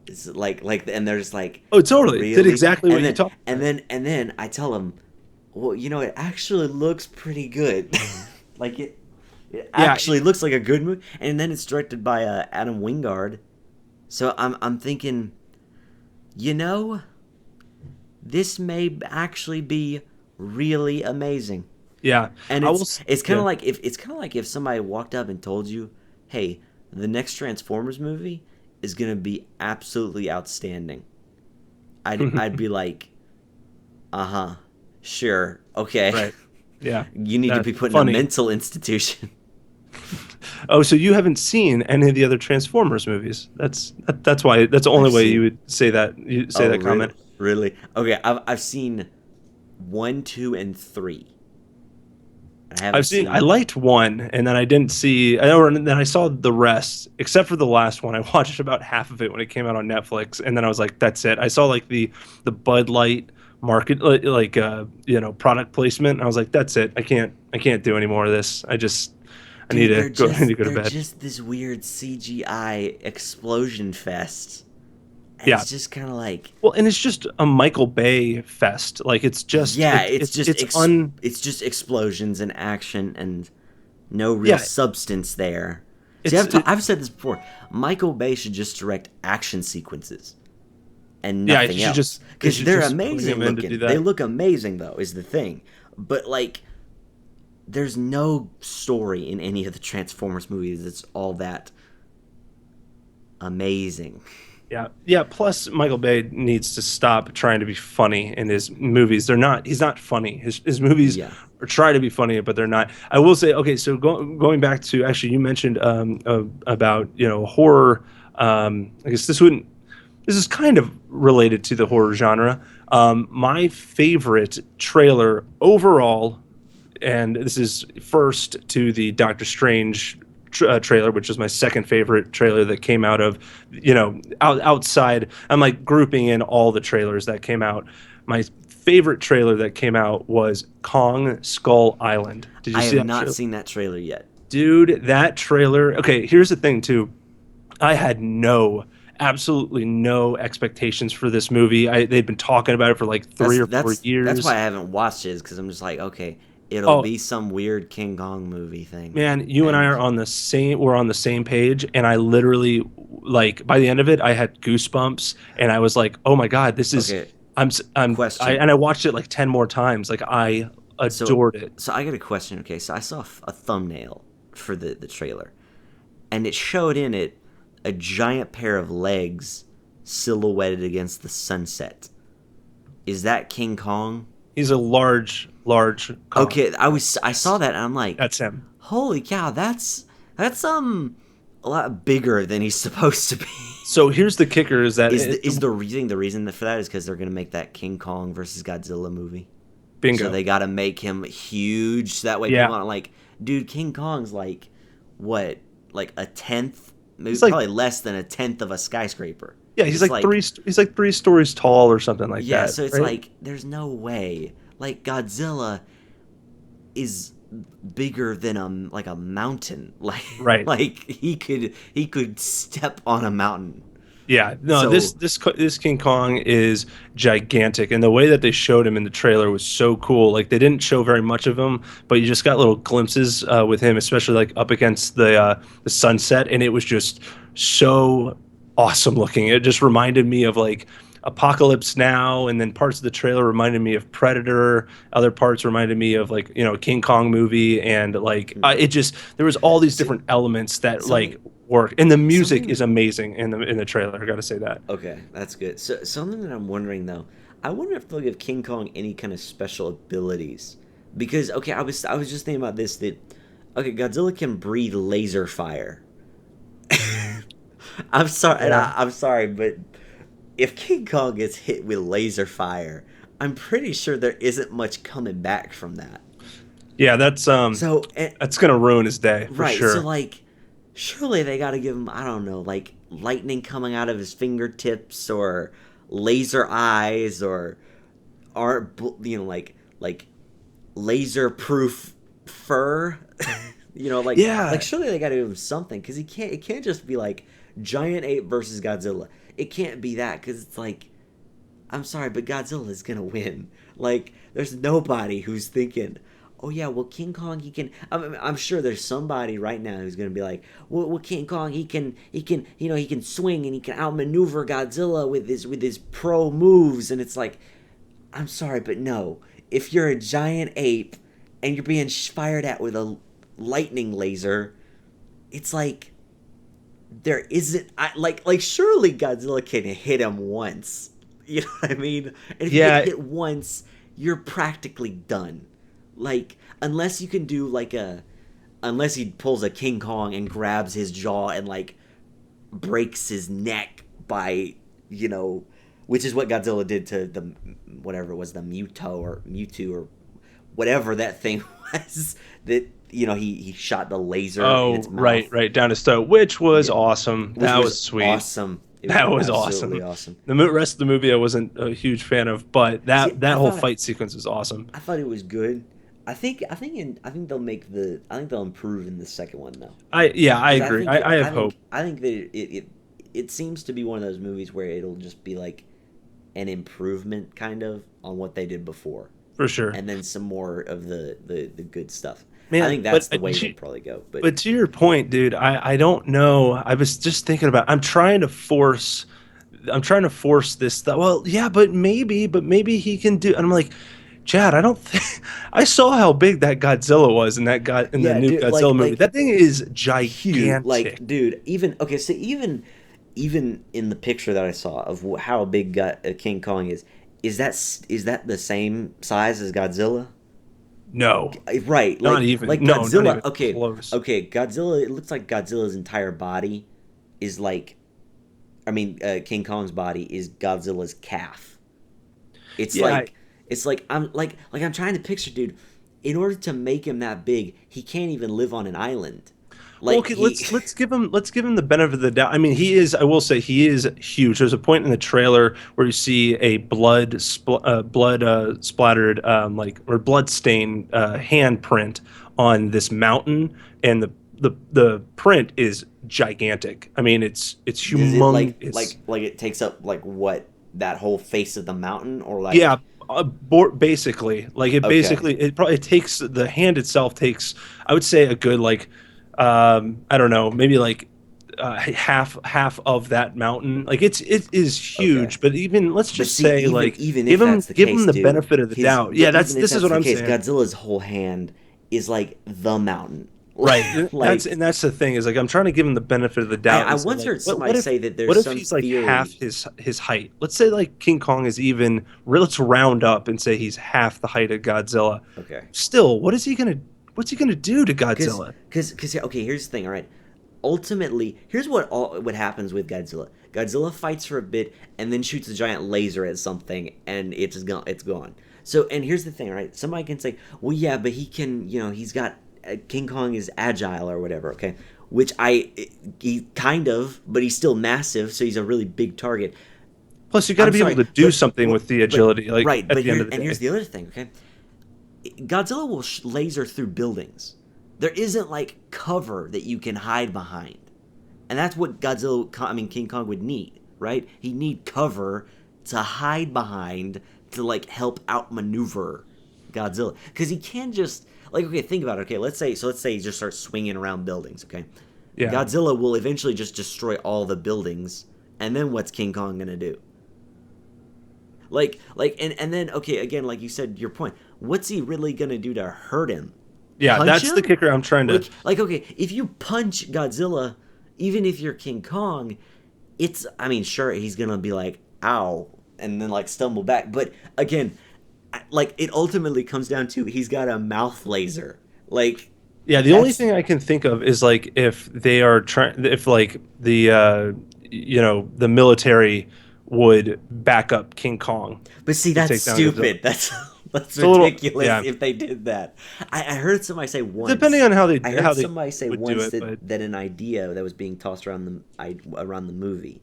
A: It's like, and they're just like,
B: Oh, totally. Did
A: really?
B: exactly what you talked
A: And
B: about.
A: then I tell them, well, it actually looks pretty good. Like it
B: Yeah,
A: actually looks like a good movie. And then it's directed by Adam Wingard. So I'm thinking, you know, this may actually be really amazing.
B: yeah.
A: And
B: I will.
A: it's kind
B: Yeah.
A: of like if somebody walked up and told you, "Hey, the next Transformers movie is going to be absolutely outstanding." I'd be like, "Uh-huh. Sure. Okay."
B: Right. Yeah.
A: You need to
B: That's
A: be put in a
B: funny.
A: mental institution.
B: Oh, so you haven't seen any of the other Transformers movies? That's why. That's the only
A: I've
B: way you
A: seen
B: would say that. You say
A: Oh,
B: that
A: really?
B: comment.
A: Really? Okay, I've seen 1, 2 and 3. I haven't
B: I've seen. I
A: seen
B: liked one, and then I didn't see. And then I saw the rest, except for the last one. I watched about half of it when it came out on Netflix, and then I was like, "That's it." I saw like the Bud Light market, product placement. And I was like, "That's it. I can't do any more of this. I need
A: Dude,
B: to go. I need to go to
A: they're
B: bed."
A: just this weird CGI explosion fest. And
B: Yeah.
A: it's just kind of like,
B: Well, and it's just a Michael Bay fest. Like it's just
A: yeah, it's just
B: it's un
A: it's just explosions and action and no real
B: yeah,
A: substance there. See,
B: it's it,
A: I've said this before. Michael Bay should just direct action sequences and
B: yeah,
A: nothing else
B: they
A: because
B: should
A: they're
B: just bring
A: amazing
B: him in to do
A: looking. They
B: that.
A: look amazing though, is the thing. But like, there's no story in any of the Transformers movies that's all that amazing.
B: Yeah. Yeah, plus Michael Bay needs to stop trying to be funny in his movies. They're not He's not funny. His movies
A: Yeah.
B: are try to be funny, but they're not. I will say, okay, so going back to, actually, you mentioned about, horror. I guess this is kind of related to the horror genre. My favorite trailer overall, and this is first to the Doctor Strange trailer, which is my second favorite trailer that came out of, outside. I'm like grouping in all the trailers that came out. My favorite trailer that came out was Kong Skull Island. Did you
A: I
B: see
A: have
B: that
A: not
B: trailer?
A: seen that trailer yet.
B: Dude, that trailer. Okay, here's the thing too. I had absolutely no expectations for this movie. They'd been talking about it for like
A: That's
B: 3 or 4 years.
A: why I haven't watched it, is because I'm just like, okay, it'll
B: Oh,
A: be some weird King Kong movie thing,
B: man, you and I
A: and
B: are on the same. We're on the same page, and I literally, like, by the end of it, I had goosebumps, and I was like, "Oh my God, this is."
A: okay,
B: And
A: question.
B: I watched it like 10 more times. Like, I
A: So
B: adored it.
A: so I got a question. Okay, so I saw a thumbnail for the trailer, and it showed in it a giant pair of legs silhouetted against the sunset. Is that King Kong?
B: He's a large Kong.
A: Okay, I saw that and I'm like,
B: That's him.
A: holy cow, that's a lot bigger than he's supposed to be.
B: So here's the kicker: is that
A: Is the reason for that is because they're gonna make that King Kong versus Godzilla movie.
B: bingo.
A: So they got to make him huge. So that way
B: Yeah.
A: people aren't like, dude, King Kong's like what, like a tenth, maybe
B: It's like-
A: probably less than a tenth of a skyscraper.
B: Yeah, he's
A: It's
B: like three. He's like 3 stories tall or something like
A: yeah,
B: that.
A: so it's
B: right?
A: like there's no way. Like Godzilla is bigger than a mountain. Like
B: Right.
A: like he could step on a mountain.
B: Yeah, no,
A: So-
B: this King Kong is gigantic, and the way that they showed him in the trailer was so cool. Like they didn't show very much of him, but you just got little glimpses with him, especially like up against the sunset, and it was just so awesome looking. It just reminded me of like Apocalypse Now, and then parts of the trailer reminded me of Predator. Other parts reminded me of like a King Kong movie, and like it just there was all these different elements that like work, and the music is amazing in the trailer. I got to say that.
A: Okay, that's good. So something that I'm wondering though, I wonder if they'll give King Kong any kind of special abilities. Because okay, I was just thinking about this that okay, Godzilla can breathe laser fire. I'm sorry, and I'm sorry, but if King Kong gets hit with laser fire, I'm pretty sure there isn't much coming back from that.
B: Yeah, that's
A: So
B: that's gonna ruin his day for
A: right,
B: sure.
A: so like, surely they got to give him, I don't know, like lightning coming out of his fingertips or laser eyes or like laser proof fur. Like
B: Yeah.
A: like surely they got to give him something because it can't just be like giant ape versus Godzilla. It can't be that because it's like, I'm sorry, but Godzilla is gonna win. Like there's nobody who's thinking, oh yeah, well King Kong he can. I'm sure there's somebody right now who's gonna be like, well King Kong he can he can swing and he can outmaneuver Godzilla with his pro moves, and it's like, I'm sorry, but no. If you're a giant ape and you're being fired at with a lightning laser, it's like there isn't like surely Godzilla can hit him once. You know what I mean? And if you get hit once, you're practically done. Like unless you can do unless he pulls a King Kong and grabs his jaw and like breaks his neck by which is what Godzilla did to the whatever it was, the Mewtwo or whatever that thing was that he shot the laser in its mouth.
B: right down his throat, which was awesome. That was sweet.
A: Awesome.
B: That was
A: absolutely
B: awesome. The rest of the movie I wasn't a huge fan of, but that whole fight sequence was awesome.
A: I thought it was good. I think they'll improve in the second one though.
B: I agree. I have hope.
A: I think that it seems to be one of those movies where it'll just be like an improvement kind of on what they did before.
B: For sure.
A: And then some more of the good stuff.
B: Man,
A: I think that's the way they'll probably go.
B: But to your point, dude, I don't know. I was just thinking about I'm trying to force this stuff. Well, yeah, but maybe he can do, and I'm like, Chad, I don't think I saw how big that Godzilla was in the new Godzilla movie. That thing is gigantic.
A: Huge. Like, dude, even in the picture that I saw of how big King Kong is that the same size as Godzilla?
B: No,
A: right.
B: Not even.
A: Like
B: No,
A: Godzilla.
B: not even
A: okay,
B: close.
A: okay. Godzilla. It looks like Godzilla's entire body is like, King Kong's body is Godzilla's calf. It's I'm trying to picture, dude. In order to make him that big, he can't even live on an island. Like,
B: okay, let's give him the benefit of the doubt. I mean, I will say he is huge. There's a point in the trailer where you see a blood splattered or blood stained handprint on this mountain, and the print is gigantic. I mean, it's humongous.
A: Like it takes up like what, that whole face of the mountain, or like
B: basically it probably takes, the hand itself takes, I would say, a good I don't know, maybe like half of that mountain. Like it is huge, but even let's just say
A: even
B: give him the
A: dude,
B: benefit of the doubt. Yeah, this is what I'm saying.
A: Godzilla's whole hand is like the mountain.
B: Right.
A: Like,
B: That's the thing is like I'm trying to give him the benefit of the doubt
A: I
B: and say
A: once
B: like
A: heard somebody say that
B: what
A: there's
B: if
A: some
B: he's like half
A: theory.
B: his height? Let's say like King Kong is even let's round up and say he's half the height of Godzilla.
A: Okay.
B: Still, what's he gonna do to
A: Because,
B: Godzilla?
A: okay, here's the thing. All right, ultimately, here's what happens with Godzilla. Godzilla fights for a bit and then shoots a giant laser at something, and it's gone. It's gone. So, and here's the thing. All right, somebody can say, well, yeah, but he can. He's got King Kong is agile or whatever. Okay, which he kind of, but he's still massive, so he's a really big target.
B: Plus, you got to
A: I'm
B: be able
A: sorry,
B: to do something with the
A: but
B: agility, like
A: right,
B: at
A: but
B: the end
A: here
B: of the
A: and here's
B: day.
A: the other thing. Okay, Godzilla will laser through buildings. There isn't like cover that you can hide behind, and that's what King Kong would need, right? He'd need cover to hide behind to like help outmaneuver Godzilla, because he can't just like, okay, think about it. Okay, let's say he just starts swinging around buildings. Okay,
B: Yeah.
A: Godzilla will eventually just destroy all the buildings, and then what's King Kong gonna do? And then okay, again, like you said, your point. What's he really gonna do to hurt him?
B: Yeah,
A: Punch
B: that's the
A: him?
B: kicker I'm trying to.
A: Okay, if you punch Godzilla, even if you're King Kong, I mean, sure, he's gonna be like, ow, and then like stumble back. But again, like it ultimately comes down to he's got a mouth laser. Like
B: Yeah, the only
A: that's
B: thing I can think of is like if they are trying, if like the military would back up King Kong
A: But see,
B: to
A: that's
B: take down Godzilla.
A: stupid. That's
B: It's a little,
A: ridiculous
B: yeah.
A: if they did that. I heard somebody say
B: Depending
A: once.
B: on
A: I heard
B: how they
A: somebody say
B: would do
A: once
B: it, but
A: that an idea that was being tossed around the movie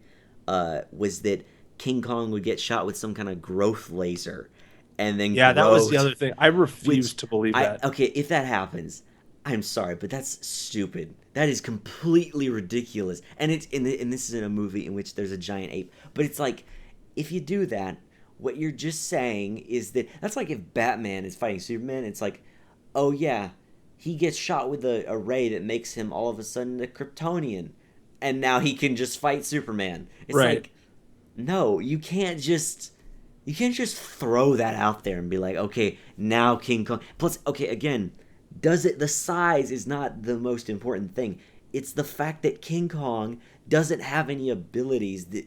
A: was that King Kong would get shot with some kind of growth laser, and then
B: yeah, that was
A: grow.
B: the other thing. I refuse
A: Which
B: to believe
A: I
B: that.
A: okay, if that happens, I'm sorry, but that's stupid. That is completely ridiculous. And and this is in a movie in which there's a giant ape. But it's like, if you do that, what you're just saying is that's like if Batman is fighting Superman, it's like, oh yeah, he gets shot with a ray that makes him all of a sudden a Kryptonian, and now he can just fight Superman. It's
B: Right.
A: like, no, you can't just throw that out there and be like, okay, now King Kong. Plus, okay, again, the size is not the most important thing. It's the fact that King Kong doesn't have any abilities that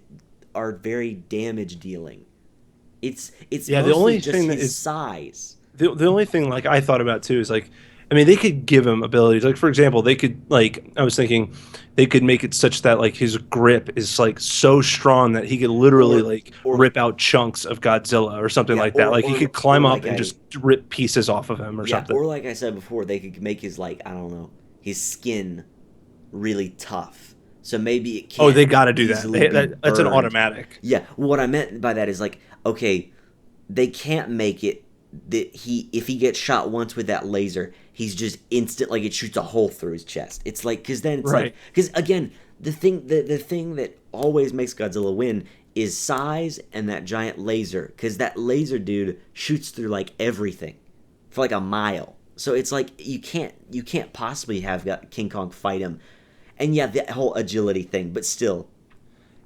A: are very damage dealing. It's
B: Yeah, the
A: mostly
B: only
A: just
B: thing that
A: his
B: is
A: size.
B: the only thing like I thought about too is like I mean they could give him abilities like for example they could like I was thinking they could make it such that like his grip is like so strong that he could literally
A: Or
B: like
A: or
B: rip out chunks of Godzilla or something
A: yeah,
B: like that like he could
A: or
B: climb up
A: like
B: and
A: I
B: just rip pieces off of him or
A: yeah,
B: something.
A: or like I said before, they could make his, like, I don't know, his skin really tough. So maybe it
B: Oh,
A: can't
B: they got to do that.
A: easily be
B: That's an
A: burned.
B: automatic.
A: Yeah, what I meant by that is like, okay, they can't make it that if he gets shot once with that laser, he's just instant, like it shoots a hole through his chest. It's like, because then it's like,
B: Right.
A: because again, the thing that always makes Godzilla win is size and that giant laser, because that laser dude shoots through like everything for like a mile. So it's like you can't possibly have got King Kong fight him. And yeah, the whole agility thing, but still,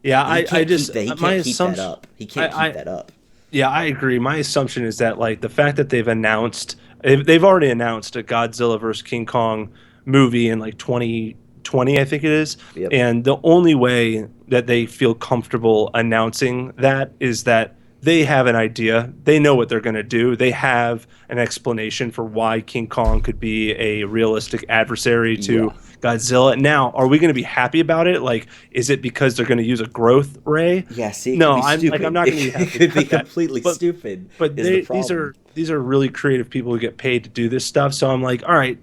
B: Yeah,
A: he
B: I
A: can't
B: just
A: keep that. He
B: my
A: can't keep that
B: assumption
A: up. He can't keep
B: I
A: that up.
B: Yeah, I agree. My assumption is that like the fact that they've already announced a Godzilla versus King Kong movie in like 2020, I think it is.
A: Yep.
B: And the only way that they feel comfortable announcing that is that they have an idea. They know what they're going to do. They have an explanation for why King Kong could be a realistic adversary to
A: Yeah.
B: Godzilla. Now, are we going to be happy about it? Like, is it because they're going to use a growth ray?
A: Yeah, see, it could
B: No,
A: be
B: I'm
A: stupid.
B: not going to be
A: It
B: happy
A: could be
B: about that.
A: completely
B: But
A: stupid,
B: but
A: is the
B: these
A: problem.
B: are really creative people who get paid to do this stuff. So I'm like, all right,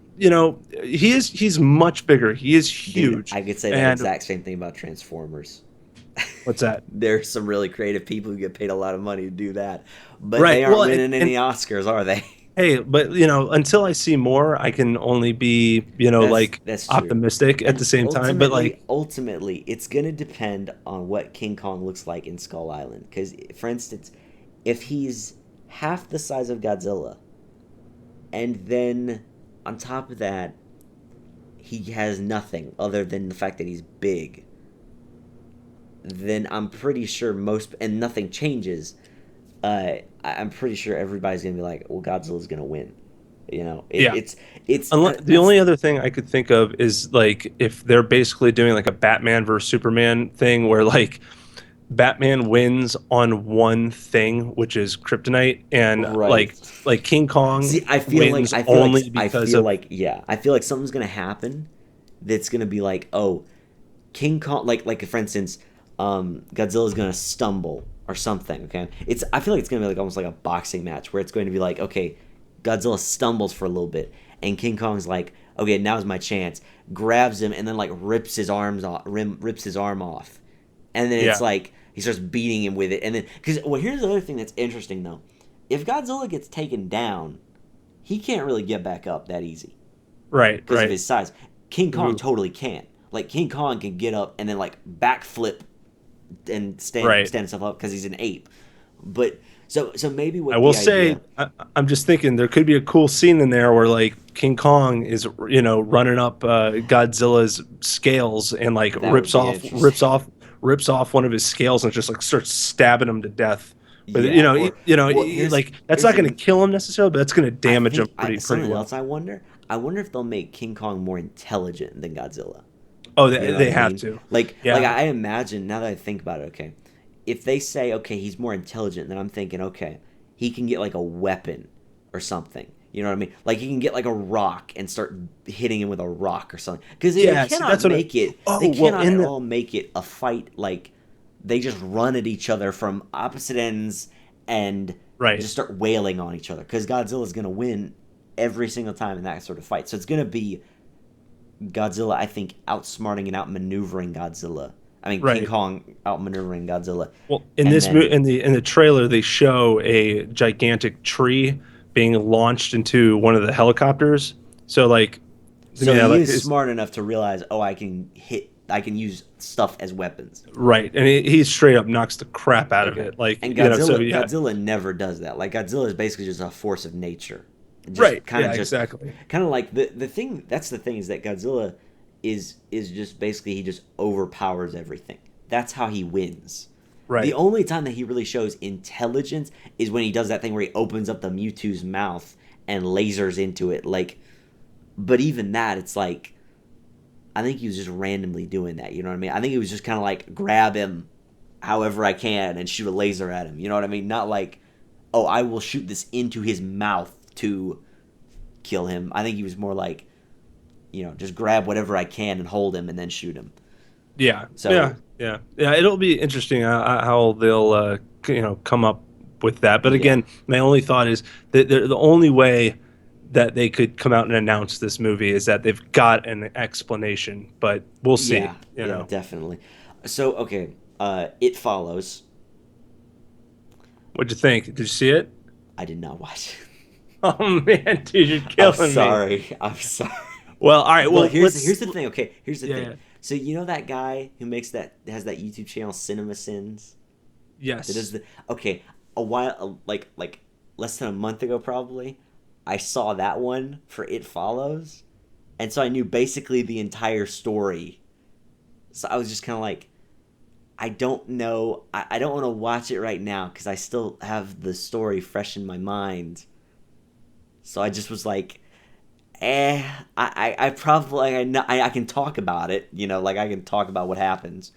B: he's much bigger. He is
A: Dude,
B: huge.
A: I could say that
B: And
A: exact same thing about Transformers.
B: what's that?
A: There's some really creative people who get paid a lot of money to do that, but
B: Right.
A: they aren't
B: Well,
A: winning
B: and
A: any Oscars, are they?
B: hey, but until I see more, I can only be,
A: That's
B: like
A: that's true.
B: optimistic at
A: And
B: the same time. But like,
A: ultimately, it's gonna depend on what King Kong looks like in Skull Island. Because, for instance, if he's half the size of Godzilla, and then on top of that, he has nothing other than the fact that he's big, then I'm pretty sure and nothing changes. I'm pretty sure everybody's gonna be like, well, Godzilla's gonna win.
B: Yeah.
A: It's
B: The
A: that's
B: only other thing I could think of is like if they're basically doing like a Batman versus Superman thing where like Batman wins on one thing, which is kryptonite, and
A: right.
B: like King Kong
A: See,
B: wins only
A: I
B: because
A: feel
B: of
A: like yeah, I feel like something's gonna happen that's gonna be like, oh, King Kong, like for instance, Godzilla's gonna stumble or something. Okay, I feel like it's gonna be like almost like a boxing match where it's going to be like, okay, Godzilla stumbles for a little bit, and King Kong's like, okay, now's my chance, grabs him and then like rips his arm off, and then it's
B: yeah,
A: like he starts beating him with it, and then because well, here's the other thing that's interesting though, if Godzilla gets taken down, he can't really get back up that easy
B: right,
A: because of
B: right.
A: his size. King Kong
B: Mhm.
A: totally can't. Like King Kong can get up and then like backflip and stand
B: Right.
A: himself up because he's an ape. But so maybe
B: I
A: what
B: will
A: the
B: say,
A: idea.
B: I'm just thinking there could be a cool scene in there where like King Kong is, running up Godzilla's scales and like
A: That would be interesting.
B: rips off one of his scales and just like starts stabbing him to death. But
A: Yeah. Or well,
B: like that's
A: here's
B: not
A: the
B: going to
A: thing.
B: kill him necessarily, but that's going to
A: I
B: damage him
A: think
B: pretty
A: something
B: well.
A: else I wonder. I wonder if they'll make King Kong more intelligent than Godzilla.
B: Oh,
A: You know what
B: they
A: I
B: have
A: mean?
B: to.
A: Like
B: Yeah.
A: I imagine now that I think about it. Okay, if they say okay he's more intelligent, then I'm thinking okay he can get like a weapon or something. You know what I mean? Like he can get like a rock and start hitting him with a rock or something. Because they
B: Yeah, see,
A: cannot
B: that's what.
A: make it. They
B: Oh, well,
A: cannot
B: in
A: at
B: the
A: all make it a fight like they just run at each other from opposite ends and
B: right,
A: just start wailing on each other. Because Godzilla's gonna win every single time in that sort of fight. So it's gonna be Godzilla, I think, outsmarting and outmaneuvering Godzilla. I mean, King
B: right.
A: Kong outmaneuvering Godzilla,
B: Well, in
A: and
B: this mo-
A: then
B: in the trailer, they show a gigantic tree being launched into one of the helicopters. So like,
A: so
B: yeah,
A: he
B: like
A: is
B: it's
A: smart enough to realize, oh, I can use stuff as weapons.
B: right, and he straight up knocks the crap out of
A: Okay,
B: it. Like,
A: and
B: so
A: Godzilla,
B: yeah,
A: Godzilla never does that. Like Godzilla is basically just a force of nature,
B: right, yeah, exactly,
A: kind of like the thing. That's the thing is that Godzilla is just basically he just overpowers everything. That's how he wins. The
B: right,
A: only time that he really shows intelligence is when he does that thing where he opens up the Mewtwo's mouth and lasers into it. Like, but even that, it's like I think he was just randomly doing that. You know what I mean? I think he was just kind of like grab him, however I can, and shoot a laser at him. You know what I mean? Not like, oh, I will shoot this into his mouth to kill him. I think he was more like, just grab whatever I can and hold him and then shoot him.
B: yeah, yeah,
A: So
B: yeah, yeah. It'll be interesting how they'll come up with that. But
A: yeah,
B: again, my only thought is that the only way that they could come out and announce this movie is that they've got an explanation, but we'll see.
A: yeah, yeah, definitely. So okay, It Follows.
B: What'd you think? Did you see it?
A: I did not watch.
B: Oh man, dude, you're
A: I'm
B: killing me.
A: sorry. I'm sorry.
B: Well, all right.
A: Well,
B: Well,
A: here's
B: let's.
A: the thing. Okay, here's the
B: Yeah,
A: thing.
B: yeah.
A: So you know that guy who has that YouTube channel Cinema Sins that does
B: Yes.
A: the okay a while like less than a month ago probably I saw that one for It Follows, and so I knew basically the entire story. So I was just kind of like, I don't know. I don't want to watch it right now because I still have the story fresh in my mind. So I just was like, I probably I know I can talk about it. Like I can talk about what happens.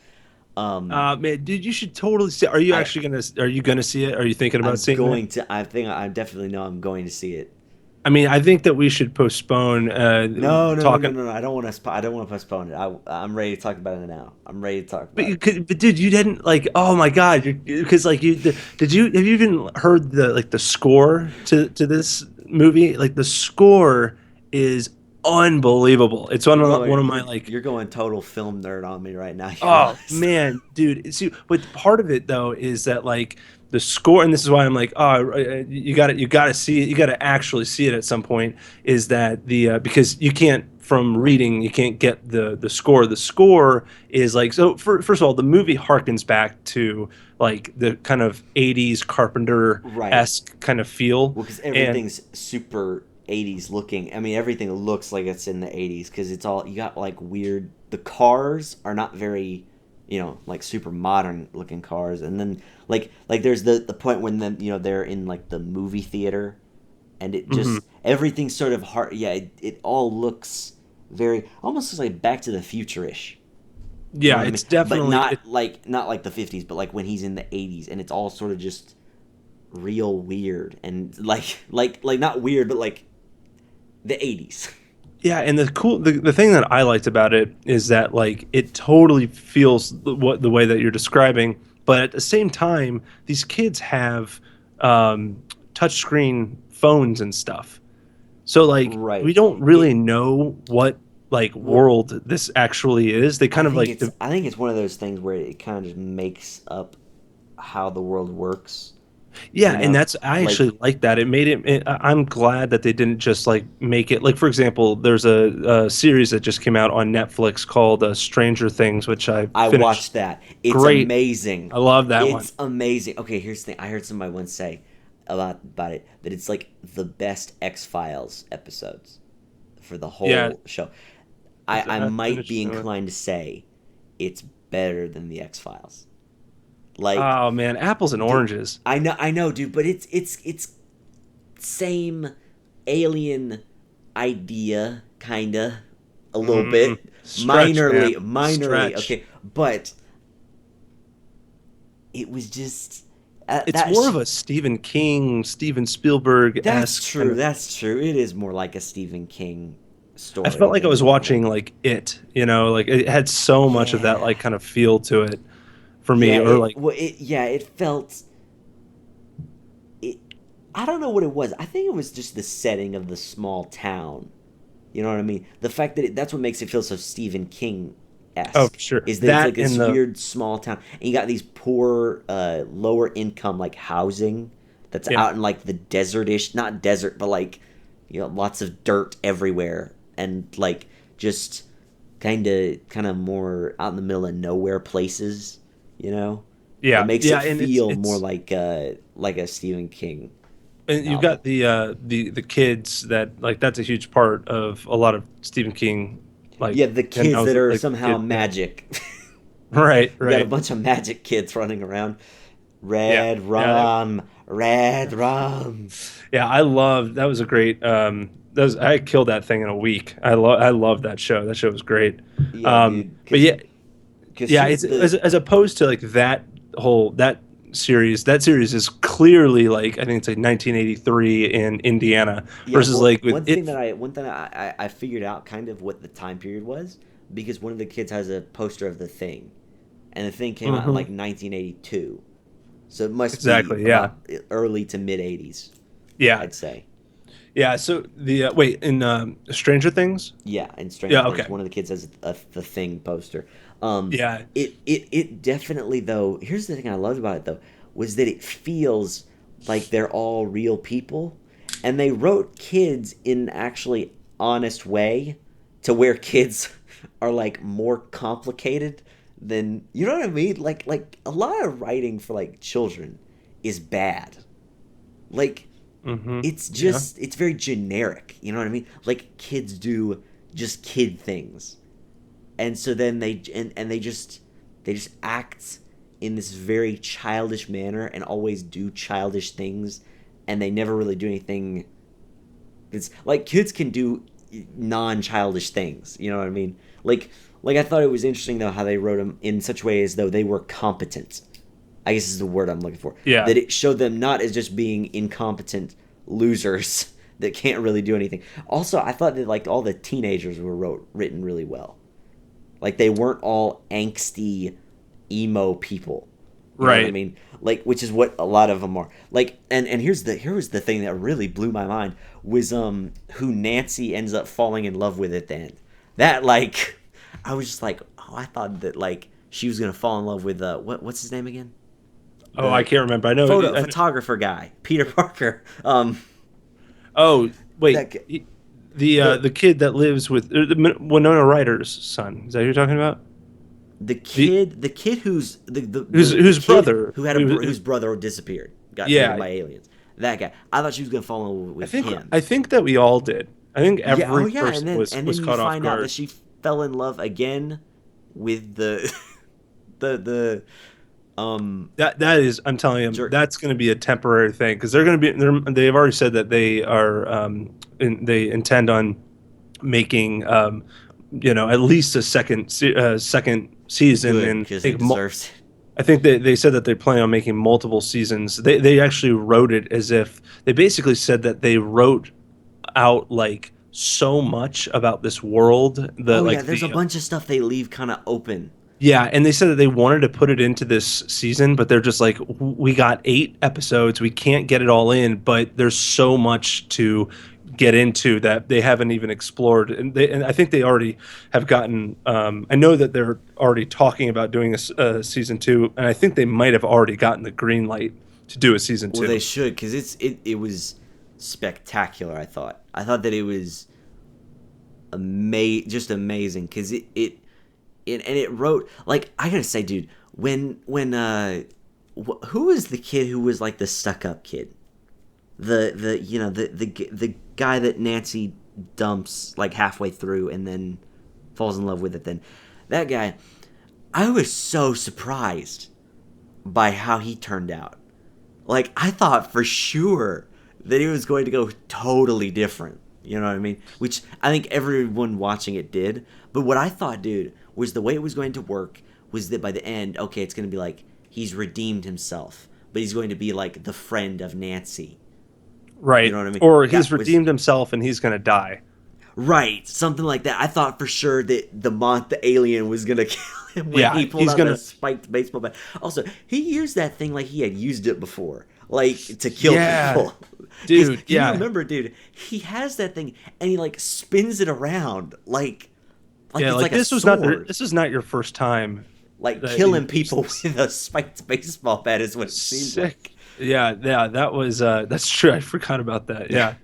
A: Um,
B: Man, dude, you should totally see. Are you
A: I
B: actually gonna? Are you gonna see it? Are you thinking about
A: I'm
B: seeing it?
A: going to. I think I definitely know I'm going to see it.
B: I mean, I think that we should postpone
A: No, no, no, no,
B: talking.
A: no, no. I don't want to. I don't want to postpone it. I'm ready to talk about it now. I'm ready to talk
B: But
A: about it.
B: but dude, you didn't like. Oh my God, because like did you have you even heard the score to this movie? Like the score is unbelievable. It's one of my like.
A: You're going total film nerd on me right now. You
B: Oh
A: realize?
B: man, dude. See, but part of it though is that like the score, and this is why I'm like, oh, you got to see it. You got to actually see it at some point. Is that the because you can't from reading, you can't get the score. The score is like so. First of all, the movie harkens back to like the kind of '80s Carpenter
A: Right.
B: esque kind of feel,
A: Well, because
B: and
A: everything's super 80s looking. I mean, everything looks like it's in the 80s because it's all you got like weird. The cars are not very, like super modern looking cars. And then like there's the point when they're in like the movie theater, and it
B: mhm,
A: just everything's sort of hard. Yeah, it all looks very almost looks like Back to the Future-ish. You know
B: Yeah,
A: what I mean?
B: it's
A: But
B: definitely
A: not like the 50s, but like when he's in the 80s, and it's all sort of just real weird and like not weird, but like the 80s.
B: yeah, and the thing that I liked about it is that like it totally feels the way that you're describing, but at the same time, these kids have touchscreen phones and stuff. So like we
A: Right.
B: don't really
A: It
B: know what like
A: well,
B: world this actually is. They kind of like
A: I think it's one of those things where it kind of just makes up how the world works.
B: yeah,
A: You
B: and
A: know,
B: that's I
A: like
B: actually like that. It made I'm glad that they didn't just like make it like for example, there's a series that just came out on Netflix called Stranger Things, which I
A: I
B: finished.
A: watched that. It's
B: Great,
A: amazing.
B: I love that one.
A: It's amazing. Okay, here's the thing. I heard somebody once say about it that it's like the best X Files episodes for the
B: Yeah,
A: whole show. I
B: I
A: might be
B: finished it.
A: inclined to say it's better than the X Files. Like,
B: Oh man, apples and
A: dude,
B: oranges.
A: I know, dude, but it's same alien idea, kinda, a little
B: Mm,
A: bit,
B: stretch, man,
A: minorly,
B: stretch.
A: okay, but it was just
B: It's
A: that.
B: more of a Stephen King, Steven Spielberg
A: That's
B: esque kind
A: true.
B: of.
A: That's true. It is more like a Stephen King
B: I felt
A: story
B: like I
A: than
B: was
A: anything.
B: watching like it, like it had so much of that like
A: Yeah,
B: kind of feel to it for me,
A: yeah.
B: or
A: It
B: like
A: well, it yeah. It felt it. I don't know what it was. I think it was just the setting of the small town. You know what I mean? The fact that that's what makes it feel so Stephen King
B: oh
A: esque
B: for sure
A: is that it's
B: that
A: like
B: and
A: this
B: the
A: weird small town, and you got these poor, lower income like housing that's
B: yeah
A: out in like the desertish, not desert, but like lots of dirt everywhere, and like just kind of more out in the middle of nowhere places. You know, it
B: yeah
A: makes
B: yeah
A: it
B: and it's
A: feel more
B: it's
A: like a Stephen King
B: and you've got
A: novel.
B: the kids that like that's a huge part of a lot of Stephen King like
A: Yeah, the
B: and
A: kids
B: I was
A: that are
B: like
A: somehow
B: kid yeah
A: magic.
B: right
A: You got a
B: right
A: bunch of magic kids running around.
B: yeah yeah
A: Red rum.
B: yeah I loved that was a great that was I killed that thing in a week I love that show was great
A: Yeah, dude.
B: but
A: Cause,
B: yeah
A: cause
B: yeah,
A: here's
B: it's
A: the
B: as opposed to like that series. That series is clearly like I think it's like 1983 in Indiana
A: yeah.
B: versus
A: Well,
B: like with it.
A: one thing I figured out kind of what the time period was because one of the kids has a poster of the thing, and the thing came out in
B: Hmm.
A: like 1982, so it must be
B: Exactly. Yeah.
A: about early to mid 80s,
B: Yeah.
A: I'd say.
B: Yeah. So the wait in Stranger Things.
A: Yeah, in Stranger
B: Yeah.
A: Things,
B: Okay.
A: one of the kids has the thing poster.
B: Yeah.
A: It definitely though. Here's the thing I loved about it though was that it feels like they're all real people, and they wrote kids in an actually honest way to where kids are like more complicated than you know what I mean. Like a lot of writing for like children is bad. Like
B: Hmm.
A: it's
B: Yeah.
A: just it's very generic, you know what I mean, like kids do just kid things, and so then and they just act in this very childish manner and always do childish things, and they never really do anything. It's like kids can do non-childish things, you know what I mean, like I thought it was interesting though how they wrote them in such a way as though they were competent. I guess is the word I'm looking for.
B: Yeah.
A: That it showed them not as just being incompetent losers that can't really do anything. Also, I thought that like all the teenagers were written really well. Like they weren't all angsty emo people. You know what I
B: Right.
A: mean? Like which is what a lot of them are. Like and here was the thing that really blew my mind was who Nancy ends up falling in love with at the end. That like I was just like, "Oh, I thought that like she was going to fall in love with what's his name again?"
B: Oh, I
A: The
B: can't remember. I know.
A: photographer guy, Peter Parker.
B: Oh, wait.
A: That g-
B: The
A: the
B: the kid that lives with Winona Ryder's son. Is that who you're talking about? The
A: the kid who's the
B: whose
A: kid
B: brother?
A: who had whose brother disappeared, got taken
B: Yeah,
A: by aliens. That guy. I thought she was gonna fall in love
B: I
A: with
B: think
A: him.
B: I think that we all did. I think
A: Yeah. Oh
B: every
A: yeah.
B: person
A: And
B: was
A: then you
B: caught off
A: find out that
B: guard.
A: she fell in love again with the the
B: That is, I'm telling you,
A: Jer-
B: that's going to be a temporary thing because they're going to be. They've already said that they are. They intend on making, at least a second season,
A: Good,
B: and
A: because he deserves it.
B: I think they said that they plan on making multiple seasons. They actually wrote it as if they basically said that they wrote out like so much about this world, the
A: Oh yeah,
B: like
A: there's a
B: the
A: bunch of stuff they leave kind of open.
B: yeah, and they said that they wanted to put it into this season, but they're just like, we got 8 episodes, we can't get it all in, but there's so much to get into that they haven't even explored, and I think they already have gotten. I know that they're already talking about doing a season two, and I think they might have already gotten the green light to do a season
A: Well, they
B: two.
A: should, because it was spectacular. I thought that it was just amazing, because it wrote, like, I gotta say, dude, when who was the kid who was like the stuck up kid, the guy that Nancy dumps like halfway through and then falls in love with it, then that guy, I was so surprised by how he turned out. Like, I thought for sure that he was going to go totally different. You know what I mean? Which I think everyone watching it did. But what I thought, dude, was the way it was going to work was that by the end, okay, it's going to be like he's redeemed himself, but he's going to be like the friend of Nancy. You
B: Right,
A: know what I mean?
B: or he's
A: That was
B: redeemed himself and he's gonna die.
A: right, something like that. I thought for sure that the alien was gonna kill him when
B: Yeah,
A: he pulled
B: he's
A: out
B: gonna.
A: that spiked baseball bat. Also, he used that thing like he had used it before, like to kill
B: Yeah,
A: people. Because
B: dude.
A: do you
B: Yeah,
A: remember, dude? He has that thing and he like spins it around like
B: yeah.
A: it's
B: Like
A: like a
B: this was not
A: sword.
B: this is not your first time
A: Like
B: that you
A: killing
B: used
A: people
B: this.
A: with a spiked baseball bat is what it seemed
B: Sick.
A: like.
B: Yeah, yeah. That was that's true. I forgot about that. Yeah.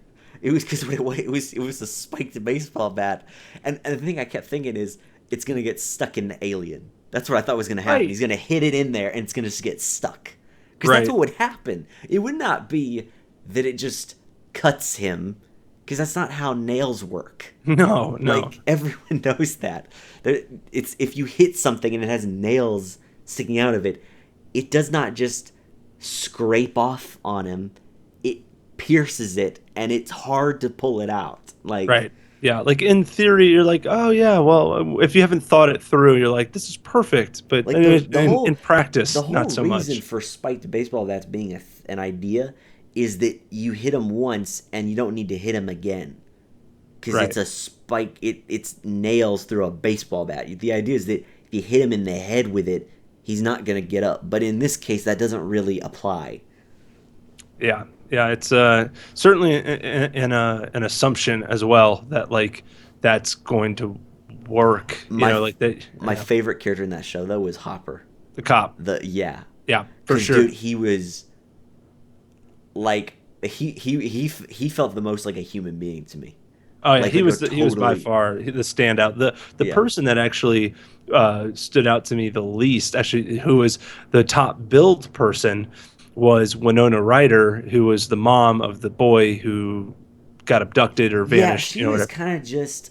A: It was because it was a spiked baseball bat, and the thing I kept thinking is it's gonna get stuck in the alien. That's what I thought was gonna happen.
B: Right.
A: He's gonna hit it in there, and it's gonna just get stuck. Because that's
B: Right.
A: what would happen. It would not be that it just cuts him, because that's not how nails work.
B: No, no.
A: Like everyone knows that. It's if you hit something and it has nails sticking out of it, it does not just scrape off on him. It pierces it, and it's hard to pull it out. Like,
B: Right. Yeah. Like in theory, you're like, oh yeah. Well, if you haven't thought it through, you're like, this is perfect. But
A: like the
B: in
A: whole the
B: practice,
A: whole
B: not so
A: reason
B: much.
A: for spiked baseball bats being an idea is that you hit them once and you don't need to hit them again, because
B: Right.
A: it's a spike. It's nails through a baseball bat. The idea is that if you hit him in the head with it, he's not gonna get up. But in this case, that doesn't really apply.
B: Yeah. Yeah. It's certainly an assumption as well that like that's going to work.
A: My
B: Like that.
A: my favorite character in that show though was Hopper.
B: The cop.
A: Yeah,
B: Yeah, for
A: because
B: sure.
A: dude, he was like he felt the most like a human being to me.
B: Oh yeah,
A: Like
B: he was by
A: totally,
B: far the standout. The
A: yeah.
B: person that actually stood out to me the least, actually, who was the top billed person, was Winona Ryder, who was the mom of the boy who got abducted or
A: Yeah,
B: vanished.
A: she was
B: Whatever.
A: kind of just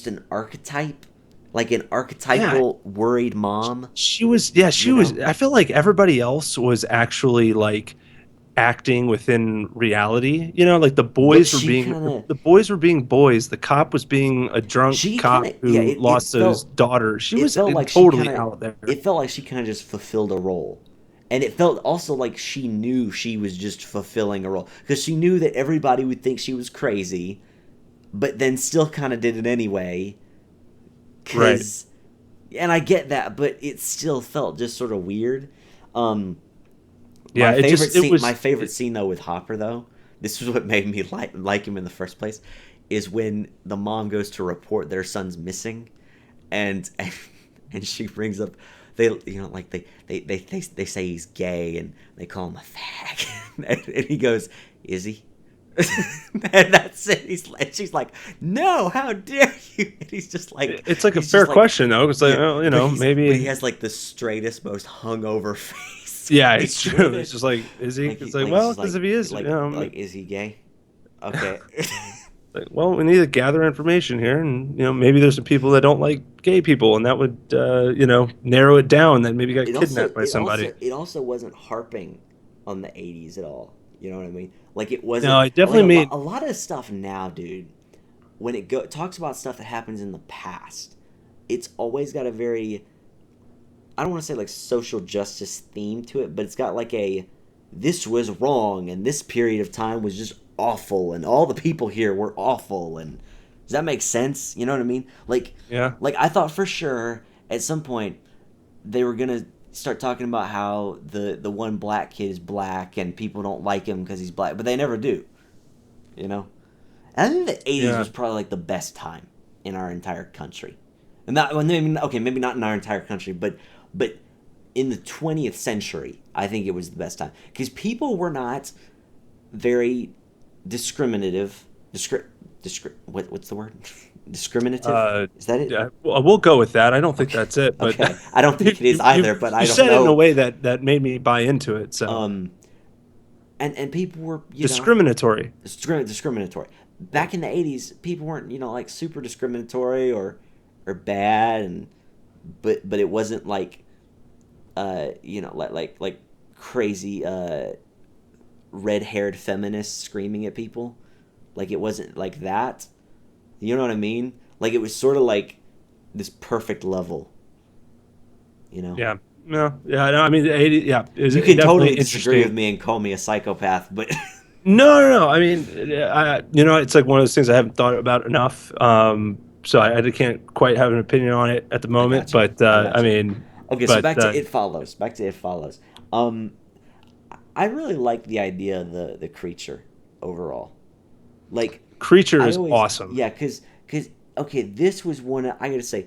A: an archetype, like an
B: Yeah,
A: archetypal worried mom.
B: she was. Yeah, she
A: You
B: was.
A: know,
B: I feel like everybody else was actually like acting within reality. Like
A: but she kind of
B: the boys were being boys. The cop was being a drunk
A: she kind
B: cop
A: of yeah.
B: who lost his daughter. She
A: It
B: was
A: felt like she kind
B: totally
A: of
B: out there.
A: it felt like she kind of just fulfilled a role. And it felt also like she knew she was just fulfilling a role, because she knew that everybody would think she was crazy, but then still kind of did it anyway.
B: Right.
A: Cause, and I get that, but it still felt just sort of weird. Um,
B: Yeah,
A: my favorite scene though with Hopper though, this was what made me like him in the first place, is when the mom goes to report their son's missing, and and she brings up like they say he's gay and they call him a fag, and he goes, is he? And that's it. She's like, no, how dare you? And he's just like,
B: it's like a
A: he's
B: fair
A: just like,
B: question though. It's like,
A: yeah,
B: well,
A: but he
B: maybe.
A: has like the straightest, most hungover face
B: Yeah,
A: when
B: it's
A: he's
B: true.
A: doing
B: It's
A: it.
B: just like, is he?
A: Like,
B: It's like,
A: he's
B: well,
A: just
B: because
A: like,
B: if he is,
A: is he gay? Okay.
B: Like, well, we need to gather information here, and maybe there's some people that don't like gay people, and that would narrow it down. That maybe got
A: it also
B: kidnapped by
A: it
B: somebody.
A: also it also wasn't harping on the 80s at all. You know what I mean? Like it
B: No,
A: wasn't
B: it
A: like
B: definitely
A: a
B: made.
A: lot of stuff now, dude. When talks about stuff that happens in the past, it's always got a very, I don't want to say like social justice theme to it, but it's got like a, this was wrong and this period of time was just awful and all the people here were awful. And does that make sense? You know what I mean?
B: Yeah,
A: Like I thought for sure at some point they were gonna start talking about how the one black kid is black and people don't like him because he's black, but they never do. You know? And I think the 80s
B: yeah.
A: was probably like the best time in our entire country. And not, well, maybe, okay, maybe not in our entire country, but in the 20th century, I think it was the best time. Because people were not very discriminative. What's the word? Discriminative?
B: Uh,
A: Is that it?
B: yeah, we'll go with that. I don't think
A: Okay.
B: that's it, but
A: Okay. I don't
B: you
A: think it is
B: you
A: either, but
B: you
A: I don't
B: said it in a
A: know.
B: way that made me buy into it. So
A: Um, and people were,
B: discriminatory.
A: discriminatory.
B: Yeah.
A: Back in the 80s, people weren't, like super discriminatory or bad, and but it wasn't like like crazy red-haired feminists screaming at people. Like it wasn't like that. You know what I mean? Like it was sort of like this perfect level, you know.
B: Yeah. No. Yeah. No, I mean, the 80, yeah, is
A: You can
B: definitely
A: totally disagree with
B: interesting.
A: me and call me a psychopath, but
B: No, no, no. I mean, it's like one of those things I haven't thought about enough. So I can't quite have an opinion on it at the
A: I
B: moment.
A: got you.
B: But
A: I
B: I
A: got you.
B: mean,
A: Okay, so
B: but
A: back to It Follows. Um, I really like the idea of the creature overall. Like,
B: Creature
A: I
B: is
A: always,
B: awesome.
A: yeah, because okay, this was one I gotta say,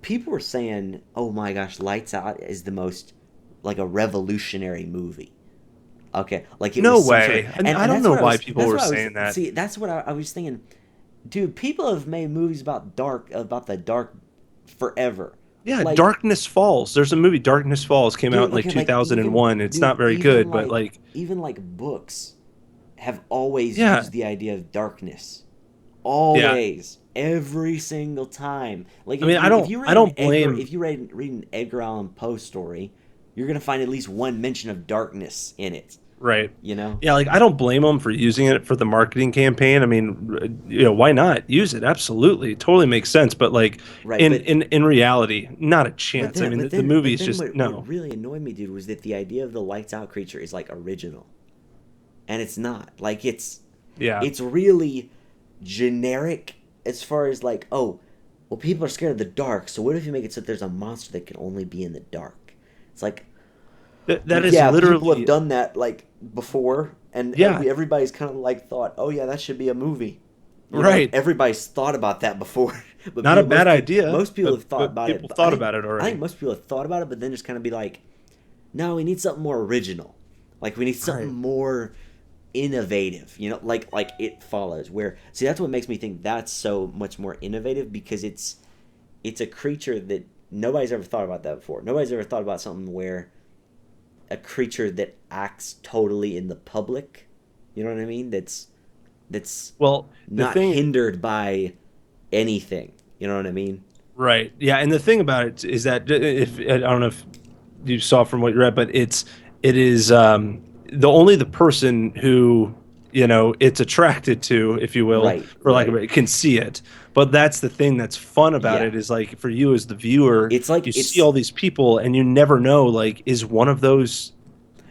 A: people were saying, oh my gosh, Lights Out is the most like a revolutionary movie. Okay, like it
B: No
A: was some sort of,
B: way. And I
A: and
B: don't know why people were saying that.
A: that's what I was thinking, dude. People have made movies about the dark forever,
B: Yeah,
A: like
B: Darkness Falls. There's a movie, Darkness Falls, came out
A: dude.
B: in like
A: Okay, like even
B: 2001. It's
A: dude,
B: not very good, but like,
A: even like books have always
B: yeah,
A: used the idea of darkness.
B: yeah.
A: Always, every single time. Like
B: I mean, I don't blame.
A: if you read an Edgar Allan Poe story, you're gonna find at least one mention of darkness in it.
B: Right.
A: You know,
B: Yeah, like I don't blame them for using it for the marketing campaign. I mean, why not use it? Absolutely, totally makes sense. But like
A: right?
B: in reality, not a chance. I mean, the movie
A: But
B: is
A: then
B: just
A: what
B: no.
A: really annoyed me, dude, was that the idea of the lights out creature is like original, and it's not. Like
B: Yeah,
A: it's really generic as far as like, oh, well, people are scared of the dark, so what if you make it so that there's a monster that can only be in the dark? It's like,
B: that
A: well,
B: is
A: yeah, people have
B: literally
A: done that like before, and
B: yeah,
A: everybody's kind of like thought, oh yeah, that should be a movie. Like
B: right.
A: everybody's thought about that before, but
B: Not a bad idea,
A: most people have thought
B: but
A: about it.
B: people
A: But
B: thought about it
A: I think
B: already.
A: most people have thought about it, but then just kind of be like, no, we need something more original. Like we need something
B: Right.
A: more innovative. Like It Follows. Where see that's what makes me think that's so much more innovative because it's a creature that nobody's ever thought about that before. Nobody's ever thought about something where a creature that acts totally in the public. You know what I mean? That's
B: Well, the
A: not
B: thing,
A: hindered by anything. You know what I mean?
B: right? Yeah, and the thing about it is that if I don't know if you saw from what you read, but it is the only the person who it's attracted to, if you will,
A: Right,
B: for like
A: right.
B: can see it. But that's the thing that's fun about
A: Yeah.
B: it is like for you as the viewer,
A: It's like
B: you see
A: it's
B: all these people and you never know like is one of those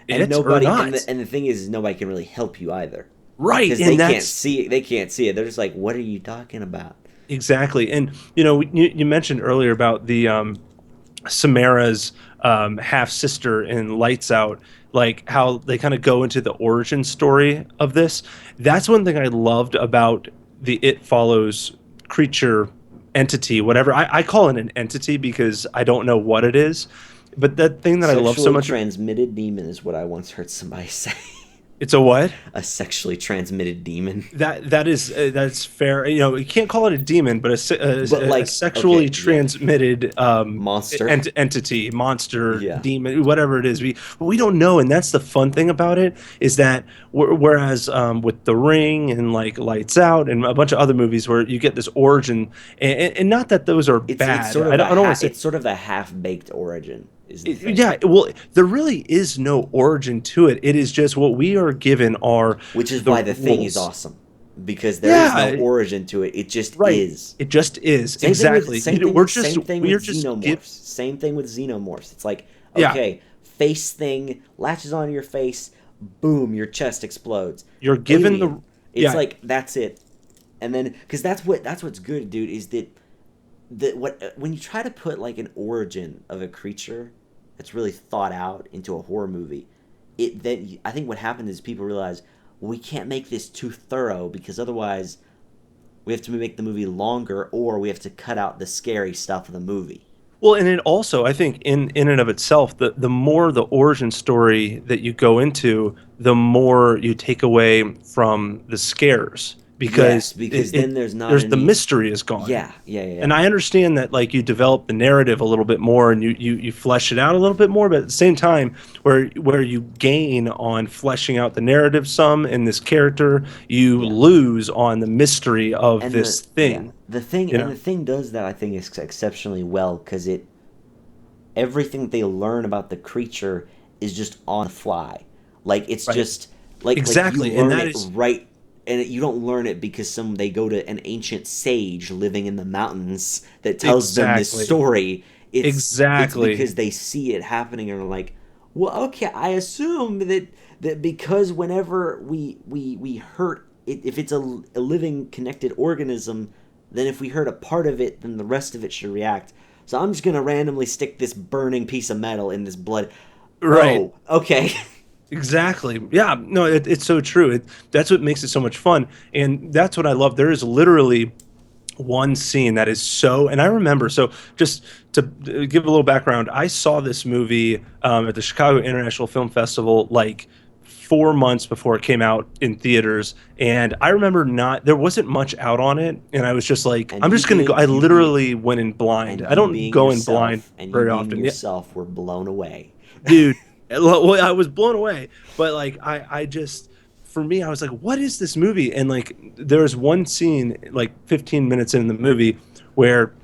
A: and
B: it or
A: nobody
B: not.
A: and the thing is nobody can really help you either
B: Right,
A: because
B: and that's
A: they can't see it. They're just like, what are you talking about?
B: exactly. And you mentioned earlier about the Samara's half sister in Lights Out, like how they kind of go into the origin story of this. That's one thing I loved about the It Follows creature entity, whatever. I call it an entity because I don't know what it is. But that thing that I love so
A: Sexually
B: much,
A: transmitted demon is what I once heard somebody say.
B: It's a what?
A: A sexually transmitted demon.
B: That's fair. You know, you can't call it a demon, but
A: But
B: a
A: like, okay,
B: sexually
A: yeah,
B: transmitted
A: monster.
B: entity, monster,
A: Yeah,
B: demon, whatever it is. We don't know, and that's the fun thing about it is that whereas with The Ring and like Lights Out and a bunch of other movies where you get this origin, and not that those are
A: it's
B: bad.
A: sort of
B: I don't want to say
A: it's sort of a half baked origin is the thing,
B: yeah, well, there really is no origin to it. It is just what we are given are
A: which is
B: the
A: why the thing is
B: rules.
A: awesome because there is no
B: Yeah,
A: origin to it. It just
B: right.
A: is.
B: It just is.
A: Same thing with
B: Exactly. We're just
A: same thing
B: we
A: with
B: are just give
A: xenomorphs. Same thing with xenomorphs. It's like,
B: yeah,
A: okay, face thing latches onto your face, boom, your chest explodes.
B: you're given
A: Alien.
B: the
A: It's
B: yeah,
A: like that's it. And then because that's what's good, dude, is that what when you try to put like an origin of a creature that's really thought out into a horror movie, it then I think what happens is people realize we can't make this too thorough because otherwise we have to make the movie longer or we have to cut out the scary stuff of the movie.
B: well, and it also, I think, in and of itself, the more the origin story that you go into, the more you take away from the scares
A: Yes,
B: because
A: because then there's not
B: there's the
A: any.
B: mystery is gone.
A: Yeah, yeah, yeah,
B: And
A: yeah.
B: I understand that like you develop the narrative a little bit more and you flesh it out a little bit more, but at the same time, where you gain on fleshing out the narrative some in this character, you
A: Yeah.
B: lose on the mystery of
A: And
B: this
A: yeah,
B: thing.
A: the
B: You know,
A: thing does that I think is exceptionally well because it everything they learn about the creature is just on the fly. Like it's
B: right?
A: just like you
B: Exactly, and
A: learn
B: that
A: it
B: is
A: right, and you don't learn it because they go to an ancient sage living in the mountains that tells them this
B: exactly,
A: story. It's
B: exactly.
A: because they see it happening and are like, well, okay, I assume that because whenever we hurt it, if it's a living connected organism, then if we hurt a part of it, then the rest of it should react. So I'm just gonna randomly stick this burning piece of metal in this blood.
B: Right.
A: Oh, okay.
B: Exactly. Yeah. No, it's so true. That's what makes it so much fun, and that's what I love. There is literally one scene that is so, and I remember. So just to give a little background, I saw this movie at the Chicago International Film Festival like 4 months before it came out in theaters, and I remember not there wasn't much out on it, and I was just like,
A: and
B: I'm just gonna go. I literally went in blind. I don't go in blind
A: you
B: very
A: being
B: often. Yeah,
A: yourself were blown away.
B: dude, well, I was blown away, but like I just for me I was like, what is this movie? And like there's one scene like 15 minutes in the movie where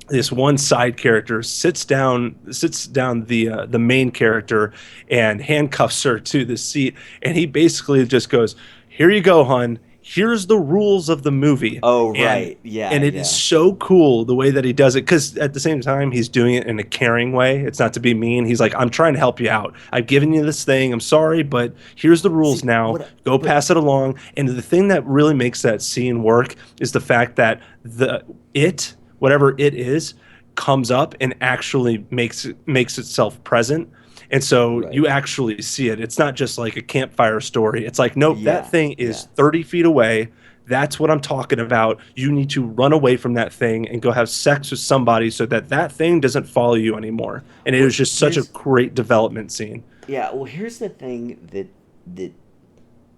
B: this one side character sits down the main character and handcuffs her to the seat, and he basically just goes, here you go, hun, here's the rules of the movie.
A: Oh
B: and
A: right, yeah,
B: and it is
A: yeah.
B: so cool the way that he does it, because at the same time he's doing it in a caring way. It's not to be mean. He's like, I'm trying to help you out. I've given you this thing, I'm sorry, but here's the rules
A: See
B: now,
A: what?
B: go
A: But
B: pass it along. And the thing that really makes that scene work is the fact that the it whatever it is comes up and actually makes itself present, and so
A: right,
B: you actually see it. It's not just like a campfire story. It's like, nope, that
A: yeah,
B: thing
A: yeah.
B: is 30 feet away. That's what I'm talking about. You need to run away from that thing and go have sex with somebody so that that thing doesn't follow you anymore. And it
A: Well,
B: was just such a
A: here's
B: great development scene.
A: yeah. Well, here's the thing that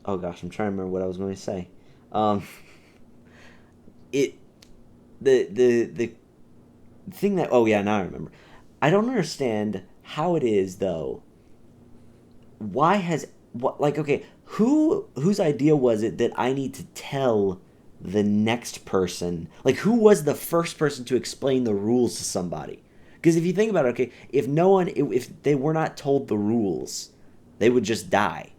A: oh gosh, I'm trying to remember what I was going to say. Um, it the thing that oh yeah, now I remember. I don't understand how it is though. Why has what like okay, whose idea was it that I need to tell the next person? Like who was the first person to explain the rules to somebody? Because if you think about it, okay, if no one if they were not told the rules, they would just die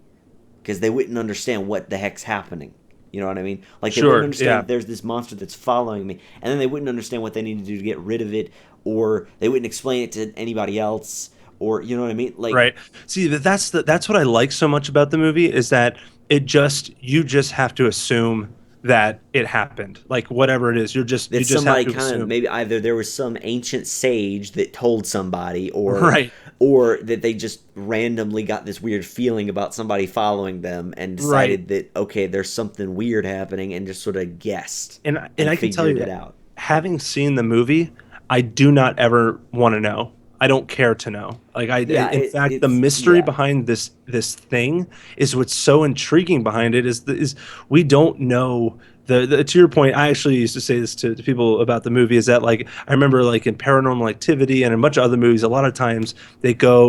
A: because they wouldn't understand what the heck's happening. You know what I mean? Like they wouldn't
B: Sure,
A: understand
B: yeah.
A: that there's this monster that's following me, and then they wouldn't understand what they need to do to get rid of it, or they wouldn't explain it to anybody else, or you know what I mean? Like,
B: Right. See, that's what I like so much about the movie is that you just have to assume that it happened. Like whatever it is, you
A: that
B: just have
A: somebody
B: to
A: kind of
B: assume.
A: maybe either there was some ancient sage that told somebody,
B: Right.
A: or that they just randomly got this weird feeling about somebody following them and
B: Right.
A: decided that okay, there's something weird happening, and just sort of guessed
B: And
A: and
B: I can tell
A: figured
B: you
A: it
B: that
A: out.
B: having seen the movie, I do not ever want to know. I don't care to know.
A: Yeah,
B: In fact, the mystery
A: yeah.
B: behind this thing is what's so intriguing behind it is we don't know to your point. I actually used to say this to people about the movie is that like I remember like in Paranormal Activity and a bunch of other movies, a lot of times they go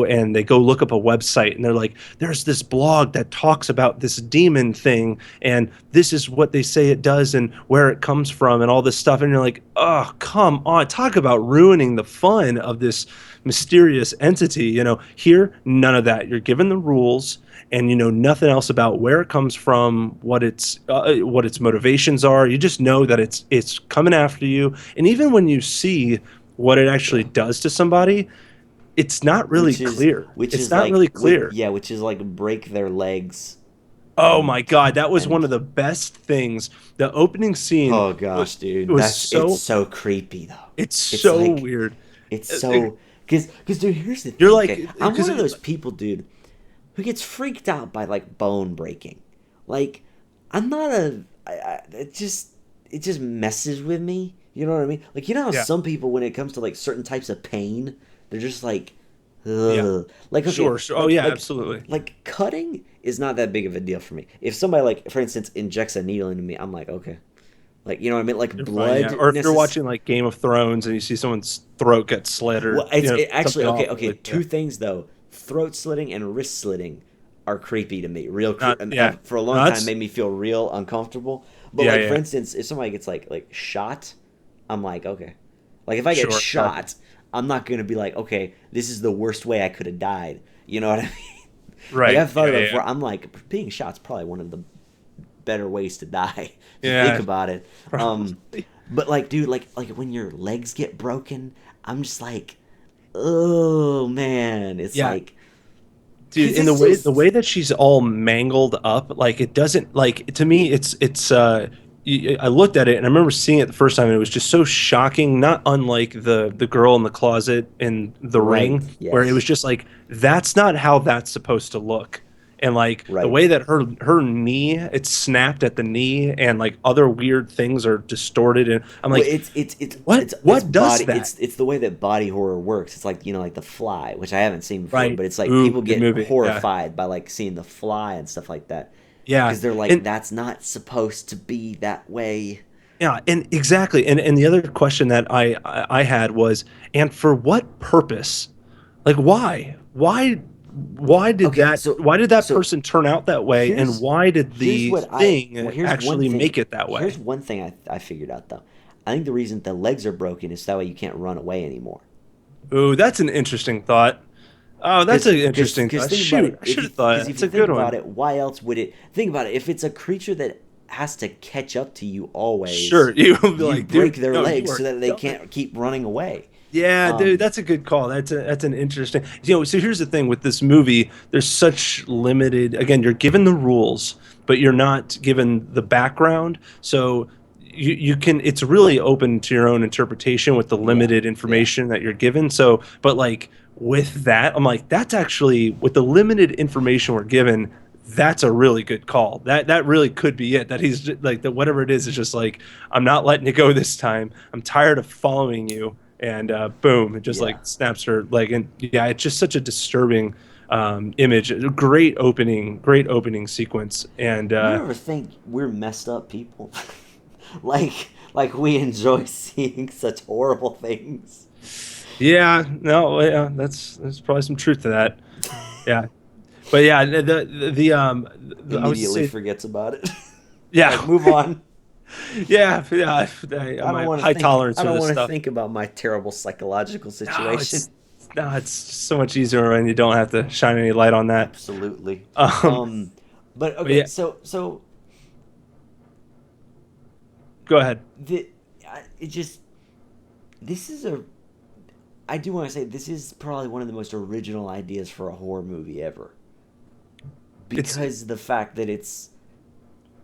B: look up a website and they're like, there's this blog that talks about this demon thing and this is what they say it does and where it comes from and all this stuff, and you're like, oh come on, talk about ruining the fun of this mysterious entity. Here, none of that. You're given the rules, and you know nothing else about where it comes from, what its motivations are. You just know that it's coming after you. And even when you see what it actually does to somebody, it's not really
A: which is
B: clear.
A: which
B: It's
A: is
B: not
A: like
B: really clear.
A: yeah, which is like break their legs
B: Oh
A: and
B: my God, that was one
A: and
B: of the best things. The opening scene
A: oh gosh,
B: it
A: dude,
B: was
A: it's
B: so
A: so creepy though.
B: it's
A: It's
B: so
A: like
B: weird.
A: it's
B: Uh,
A: so because dude, here's the
B: You're
A: thing.
B: like,
A: Okay, I'm one
B: because
A: of those people, dude, who gets freaked out by like bone breaking. Like I'm not a it just messes with me. You know what I mean? Like you know how
B: yeah,
A: some people when it comes to like certain types of pain, they're just like
B: yeah,
A: ugh. Like okay,
B: sure, sure. Oh yeah, absolutely.
A: like cutting is not that big of a deal for me. If somebody like for instance injects a needle into me, I'm like okay. Like you know what I mean? Like
B: You're fine, yeah.
A: blood
B: Or if you're watching like Game of Thrones and you see someone's throat get slit or
A: well, actually
B: something
A: okay.
B: awful,
A: Okay,
B: like, yeah,
A: two things though: throat slitting and wrist slitting are creepy to me. Real,
B: not
A: and
B: yeah,
A: for a
B: no,
A: long time
B: that's
A: made me feel real uncomfortable. But
B: yeah,
A: like for
B: yeah,
A: instance, if somebody gets like shot, I'm like okay. Like if I get
B: sure, gotcha.
A: shot, I'm not gonna be like okay, this is the worst way I could have died. You know what I mean? Like
B: Right,
A: I've thought
B: yeah,
A: about it
B: yeah,
A: before. I'm like being shot's probably one of the better ways to die if you think
B: yeah,
A: about it. Um,
B: probably.
A: but like, dude, like when your legs get broken, I'm just like, oh man, it's
B: Yeah,
A: like,
B: dude,
A: cause
B: in
A: it's
B: the way
A: just
B: that she's all mangled up, like it doesn't like to me I looked at it and I remember seeing it the first time and it was just so shocking, not unlike the girl in the closet in The
A: right,
B: Ring, where it was
A: yes,
B: just like that's not how that's supposed to look. And like the way
A: right.
B: that her knee, it's snapped at the knee and like other weird things are distorted and I'm
A: Well,
B: like,
A: it's
B: what does
A: body.
B: that?
A: It's the way that body horror works. It's like you know, like The Fly, which I haven't seen before,
B: Right.
A: but it's like
B: Ooh,
A: people
B: good
A: get
B: movie. Yeah.
A: horrified by like seeing The Fly and stuff like that
B: Yeah.
A: because they're like,
B: And
A: that's not supposed to be that way.
B: yeah, and exactly. And the other question that I had was, and for what purpose? Like
A: Okay, so
B: why did that
A: so
B: person turn out that way and
A: here's
B: why did
A: here's
B: the
A: what I
B: thing
A: well here's one
B: actually
A: thing
B: make it that
A: here's
B: way?
A: one thing I figured out though. I think the reason the legs are broken is that way you can't run away anymore.
B: Ooh, that's an interesting thought. Oh, that's
A: Because
B: an interesting
A: because
B: thought.
A: think about
B: Shoot,
A: it
B: I should have thought
A: if
B: that's
A: you
B: a
A: think
B: good
A: about
B: one.
A: it, why else would it think about it if it's a creature that has to catch up to you always,
B: Sure, you will be
A: you'd
B: like,
A: break
B: dude,
A: their
B: no, you
A: legs
B: are
A: so that they
B: done.
A: can't keep running away.
B: Yeah, dude,
A: Um,
B: that's a good call. That's an interesting. So here's the thing with this movie, there's such limited, again, you're given the rules, but you're not given the background. So you can it's really open to your own interpretation with the
A: yeah,
B: limited
A: yeah,
B: information that you're given. So, but like with that, I'm like that's actually with the limited information we're given, that's a really good call. That really could be it. That he's like that whatever it is just like I'm not letting you go this time. I'm tired of following you and boom, it just like
A: yeah.
B: snaps her leg. And yeah, it's just such a disturbing image. Great opening sequence. And
A: You ever think we're messed up people? like we enjoy seeing such horrible things.
B: yeah, no, yeah, that's probably some truth to that. Yeah, but yeah, I was
A: Immediately
B: say,
A: forgets about it. Like
B: yeah,
A: move on.
B: yeah,
A: I
B: my
A: don't want to
B: high
A: think.
B: tolerance
A: I
B: for
A: don't
B: this
A: want to
B: stuff.
A: think about my terrible psychological
B: No,
A: situation.
B: it's so much easier when you don't have to shine any light on that.
A: Absolutely.
B: Um,
A: But
B: but
A: okay,
B: yeah,
A: so
B: go ahead.
A: it just this is a. I do want to say this is probably one of the most original ideas for a horror movie ever
B: It's
A: because the fact that it's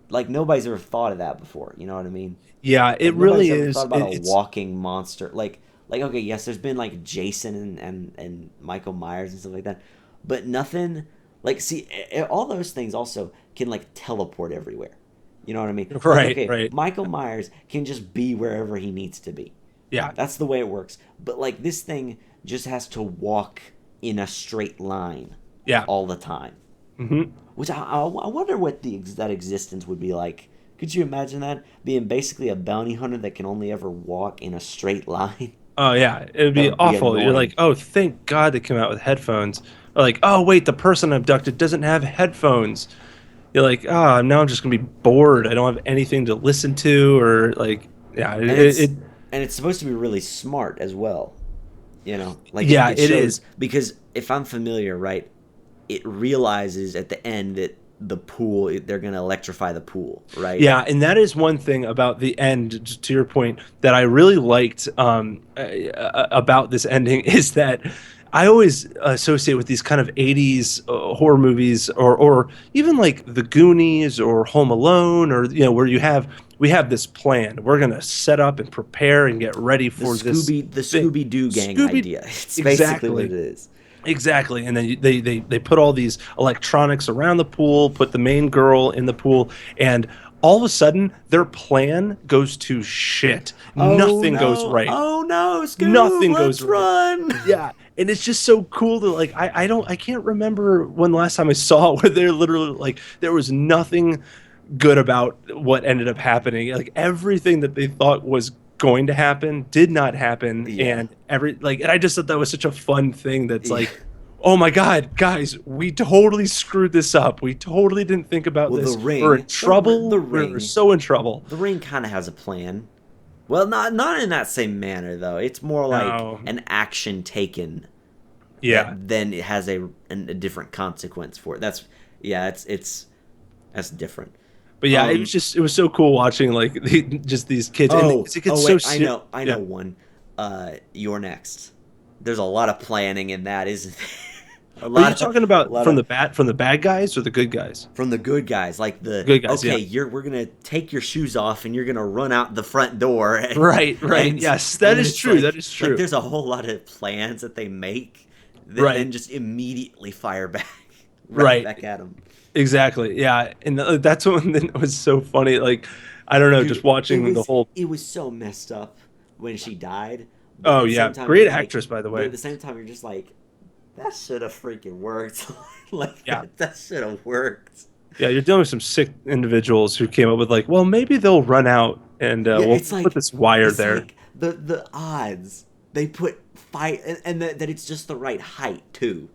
A: like nobody's ever thought of that before. You know what I mean?
B: yeah, it
A: Like nobody's
B: really
A: ever thought
B: is.
A: about a walking monster. Like okay, yes, there's been like Jason and Michael Myers and stuff like that, but nothing like see all those things also can like teleport everywhere. You know what I mean? Like
B: Right,
A: okay,
B: right.
A: Michael Myers can just be wherever he needs to be.
B: Yeah,
A: That's the way it works. But like this thing just has to walk in a straight line
B: Yeah.
A: all the time.
B: Hmm.
A: Which I wonder what that existence would be like. Could you imagine that being basically a bounty hunter that can only ever walk in a straight line?
B: Oh yeah, it would
A: That
B: be
A: would be
B: awful. You're like,
A: annoying.
B: oh, thank God they came out with headphones. Or like, oh wait, the person abducted doesn't have headphones. You're like, ah, now I'm just gonna be bored. I don't have anything to listen to, or like, yeah,
A: And it's supposed to be really smart as well. Like
B: yeah,
A: it
B: it is.
A: shows because if I'm familiar, right, it realizes at the end that the pool they're gonna electrify the pool, right?
B: Yeah, and that is one thing about the end, to your point, that I really liked about this ending is that I always associate with these kind of 80s horror movies or even like The Goonies or Home Alone or where we have this plan. We're going to set up and prepare and get ready for this
A: The
B: thing.
A: Scooby Doo gang
B: Scooby
A: idea. It's basically what it
B: exactly.
A: is.
B: Exactly, and then they put all these electronics around the pool, put the main girl in the pool, and all of a sudden their plan goes to shit.
A: Oh
B: Nothing goes
A: no!
B: right.
A: Oh no, Scoob!
B: Nothing goes
A: Let's
B: right.
A: run!
B: Yeah, and it's just so cool to like I can't remember when the last time I saw it where they're literally like there was nothing good about what ended up happening. Like everything that they thought was going to happen did not happen,
A: Yeah,
B: and and I just thought that was such a fun thing. That's
A: yeah.
B: like, oh my god, guys, we totally screwed this up. We totally didn't think about
A: Well,
B: this. We're in
A: the
B: trouble. We're
A: ring,
B: so in trouble.
A: the ring kind of has a plan. Well, not in that same manner though. It's more like
B: No,
A: an action taken
B: yeah.
A: that then it has a different consequence for it. That's yeah, it's that's different.
B: But yeah,
A: Um.
B: it was so cool watching like just these kids, and
A: Oh.
B: it
A: Oh
B: gets so
A: wait. I
B: yeah.
A: know one. You're next. There's a lot of planning in that, isn't there?
B: Are you talking
A: A
B: about
A: lot of
B: from the bad guys or the good guys?
A: from the good guys, like
B: Good guys,
A: okay,
B: yeah.
A: we're gonna take your shoes off and you're gonna run out the front door,
B: Right, right.
A: and
B: Yes,
A: and
B: that
A: then
B: is
A: it's
B: true. That is
A: like
B: true.
A: there's a whole lot of plans that they make that
B: Right,
A: then just immediately fire back right
B: right.
A: back at them.
B: Exactly. Yeah, and that's one that was so funny. Like, I don't know, just
A: Dude,
B: watching the whole.
A: it was so messed up when she died, but
B: Oh
A: at the
B: yeah,
A: same time
B: great
A: you're like,
B: actress by the
A: but
B: way.
A: at the same time you're just like, that should have freaking worked. Like
B: Yeah,
A: that should have worked.
B: yeah. You're dealing with some sick individuals who came up with like, well, maybe they'll run out, and
A: Yeah,
B: we'll put this wire
A: it's
B: there.
A: like the odds they put fight and that it's just the right height too.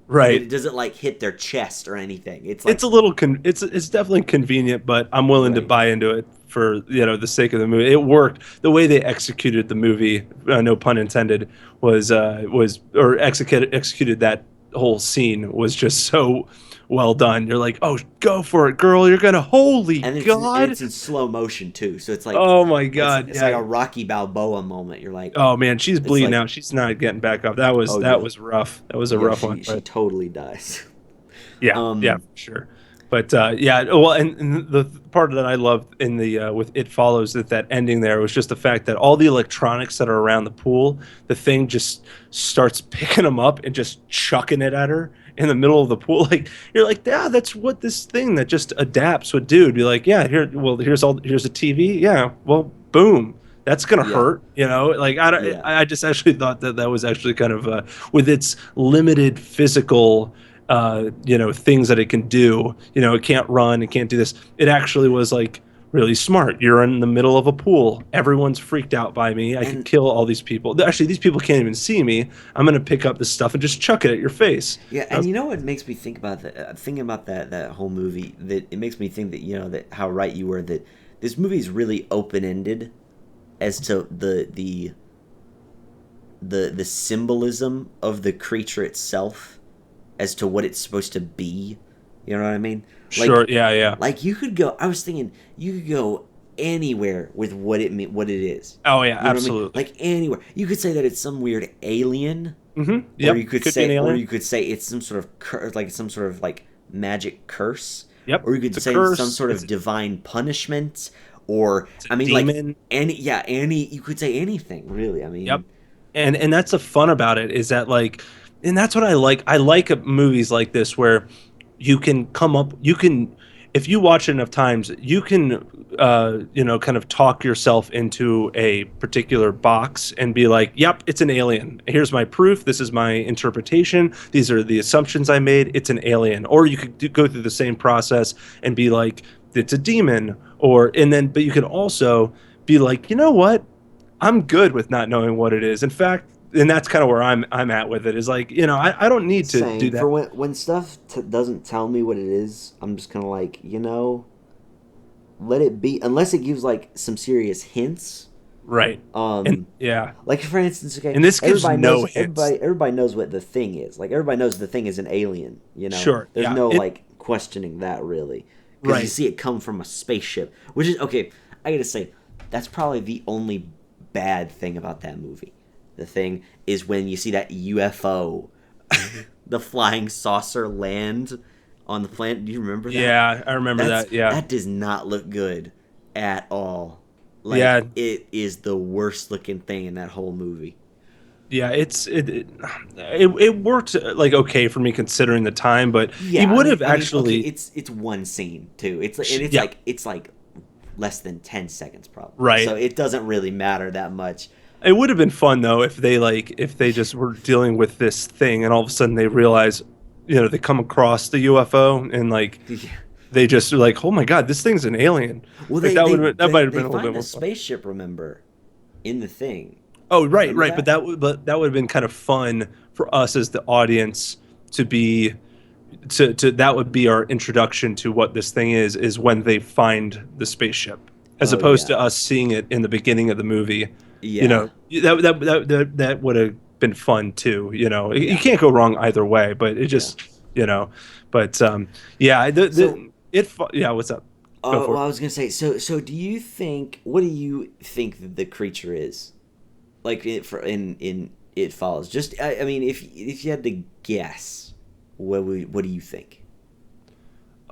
A: That
B: Right.
A: it doesn't like hit their chest or anything. It's
B: It's
A: like
B: a little it's definitely convenient, but I'm willing to
A: right.
B: buy into it for the sake of the movie. It worked. The way they executed the movie, no pun intended, was or executed that whole scene was just so well done. You're like, oh, go for it, girl. You're gonna. Holy
A: And
B: God.
A: it's in slow motion too. So it's like
B: Oh my God.
A: it's like
B: Yeah.
A: a Rocky Balboa moment. You're like
B: Oh man, she's
A: it's
B: bleeding
A: like
B: out. She's not getting back up.
A: oh
B: That
A: yeah.
B: was rough. That was a
A: Yeah,
B: rough one.
A: she
B: But
A: totally dies.
B: yeah, yeah,
A: Um
B: for sure. But yeah, well, and the part that I loved in the with It Follows that ending there was just the fact that all the electronics that are around the pool, the thing just starts picking them up and just chucking it at her in the middle of the pool. Like you're like, yeah, that's what this thing that just adapts would do. Be like, yeah, here's a TV. Yeah, well, boom. That's gonna
A: yeah.
B: hurt, Like I don't,
A: Yeah.
B: I just actually thought that was actually kind of with its limited physical things that it can do. It can't run, it can't do this. It actually was like really smart. You're in the middle of a pool. Everyone's freaked out by me. I could
A: And
B: kill all these people. Actually, these people can't even see me. I'm gonna pick up this stuff and just chuck it at your face.
A: yeah,
B: I
A: and
B: was-
A: you know what makes me think about thinking about that whole movie, that it makes me think that that how right you were, that this movie is really open-ended as to the symbolism of the creature itself, as to what it's supposed to be. You know what I mean?
B: Sure. Yeah. Yeah.
A: Like you could go. I was thinking you could go anywhere with what it is.
B: Oh yeah.
A: You know what I mean?
B: Absolutely.
A: Like anywhere. You could say that it's some weird alien,
B: Mm-hmm. Yep.
A: or you could say it's some sort of like some sort of like magic curse,
B: Yep.
A: or you could
B: It's a
A: say
B: curse.
A: some sort
B: It's
A: of divine punishment, or
B: a
A: I mean, like
B: demon.
A: any you could say anything really. I mean,
B: Yep. And that's the fun about it is that like, and that's what I like. I like movies like this where you can come up, you can if you watch it enough times, you can, kind of talk yourself into a particular box and be like, "Yep, it's an alien. Here's my proof. This is my interpretation. These are the assumptions I made. It's an alien." Or you could go through the same process and be like, "It's a demon." But you can also be like, "You know what? I'm good with not knowing what it is." In fact, and that's kind of where I'm at with it. Is like, I don't need to do
A: Same.
B: that.
A: For when stuff doesn't tell me what it is, I'm just kind of like, let it be. Unless it gives like some serious hints.
B: Right. And yeah.
A: Like for instance, okay,
B: And this gives
A: everybody
B: no
A: knows
B: hints.
A: everybody knows what the thing is. Like everybody knows the thing is an alien.
B: Sure.
A: There's
B: Yeah.
A: no like questioning that really, because you
B: Right.
A: see it come from a spaceship, which is okay. I gotta say, that's probably the only bad thing about that movie. The thing is when you see that UFO, the flying saucer land on the planet. Do you remember that?
B: Yeah, I remember that. Yeah.
A: That does not look good at all. Like
B: Yeah.
A: it is the worst looking thing in that whole movie.
B: Yeah, it worked like okay for me considering the time, but it
A: Yeah,
B: would have
A: okay,
B: actually
A: it's one scene too. It's
B: yeah,
A: like less than 10 seconds probably.
B: right.
A: So it doesn't really matter that much.
B: It would have been fun though if they just were dealing with this thing and all of a sudden they realize, they come across the UFO and like they just are like, "Oh my God, this thing's an alien."
A: Well,
B: Like that might have been a little bit
A: find a
B: more fun.
A: spaceship, remember, in the thing.
B: Oh, right,
A: Remember
B: right.
A: that?
B: But that would have been kind of fun for us as the audience to be to that would be our introduction to what this thing is when they find the spaceship, as
A: Oh
B: opposed
A: yeah,
B: to us seeing it in the beginning of the movie.
A: yeah,
B: That would have been fun too. You
A: yeah,
B: can't go wrong either way. But it
A: yeah.
B: just you know, but yeah,
A: So,
B: yeah. What's up? Go for
A: well,
B: it.
A: I was gonna say, so do you think? What do you think the creature is? Like in It Follows. Just I mean, if you had to guess, what do you think?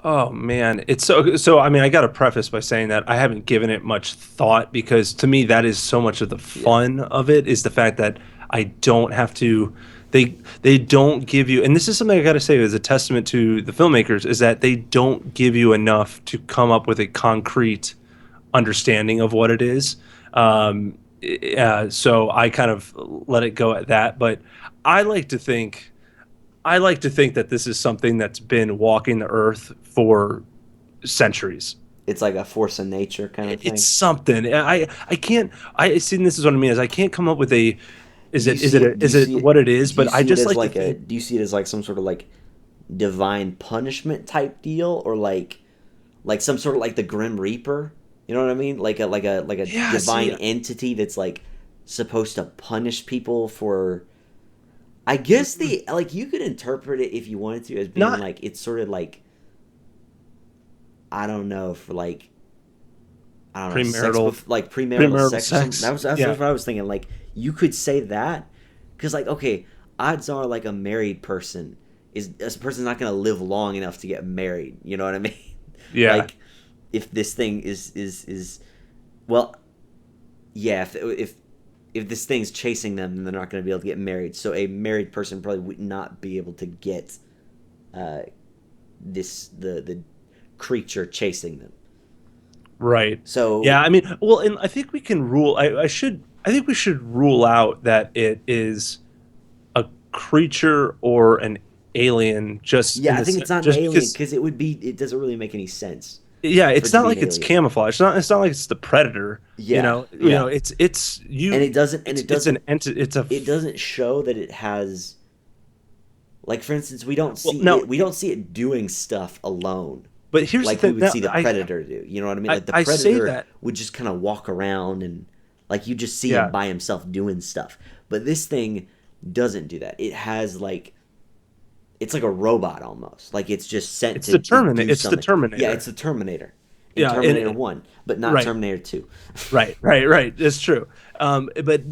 B: Oh man, it's so. I mean, I got to preface by saying that I haven't given it much thought because to me that is so much of the
A: Yeah.
B: fun of it is the fact that I don't have to. They don't give you, and this is something I got to say as a testament to the filmmakers is that they don't give you enough to come up with a concrete understanding of what it is. So I kind of let it go at that, but I like to think. I like to think that this is something that's been walking the earth for centuries.
A: It's like a force of nature kind of
B: It's
A: thing.
B: something. I can't. I see. This is what I mean. Is I can't come up with a.
A: Do you see it? Do you
B: Is it
A: see it?
B: what it is?
A: Do you
B: But I
A: see it
B: just
A: as
B: like to
A: like a?
B: think.
A: Do you see it as like some sort of like divine punishment type deal, or like some sort of like the Grim Reaper? You know what I mean? Like a
B: Yeah.
A: divine
B: See.
A: entity that's like supposed to punish people for. I guess the like you could interpret it if you wanted to as being
B: Not
A: like it's sort of like I don't know for like I don't know
B: premarital.
A: like premarital
B: Premarital
A: sex or something.
B: sex.
A: That's
B: Yeah.
A: what I was thinking. Like you could say that because like okay, odds are like a married person is this person's not gonna live long enough to get married. You know what I mean?
B: Yeah.
A: Like if this thing is well, yeah. If this thing's chasing them, then they're not going to be able to get married. So a married person probably would not be able to get uh, the creature chasing them.
B: Right.
A: So
B: Yeah. I mean, well, and I think we can rule. I should. I think we should rule out that it is a creature or an alien. Just
A: yeah,
B: in
A: I
B: this.
A: think it's not an
B: Just
A: alien
B: because.
A: because it doesn't really make any sense
B: Yeah,
A: for
B: it's
A: it to
B: not
A: be an
B: like it's
A: alien.
B: camouflage. It's not like it's the predator.
A: Yeah, yeah,
B: It's
A: and
B: you.
A: it
B: It's an
A: doesn't
B: entity. It's a
A: it doesn't show that it has like for instance
B: well. No,
A: we don't see it doing stuff alone.
B: but here's the
A: Like we
B: thing.
A: would
B: Now,
A: see the predator do. You know what I mean? Like the
B: I say
A: predator
B: that.
A: would just kind of walk around and like you just see him
B: Yeah,
A: by himself doing stuff. But this thing doesn't do that. It has like it's like a robot almost. Like it's just sent
B: it's the
A: to do
B: It's the
A: something. Yeah,
B: Terminator.
A: it's the Terminator in
B: Yeah,
A: Terminator 1, but not
B: right.
A: Terminator 2.
B: Right. That's true. But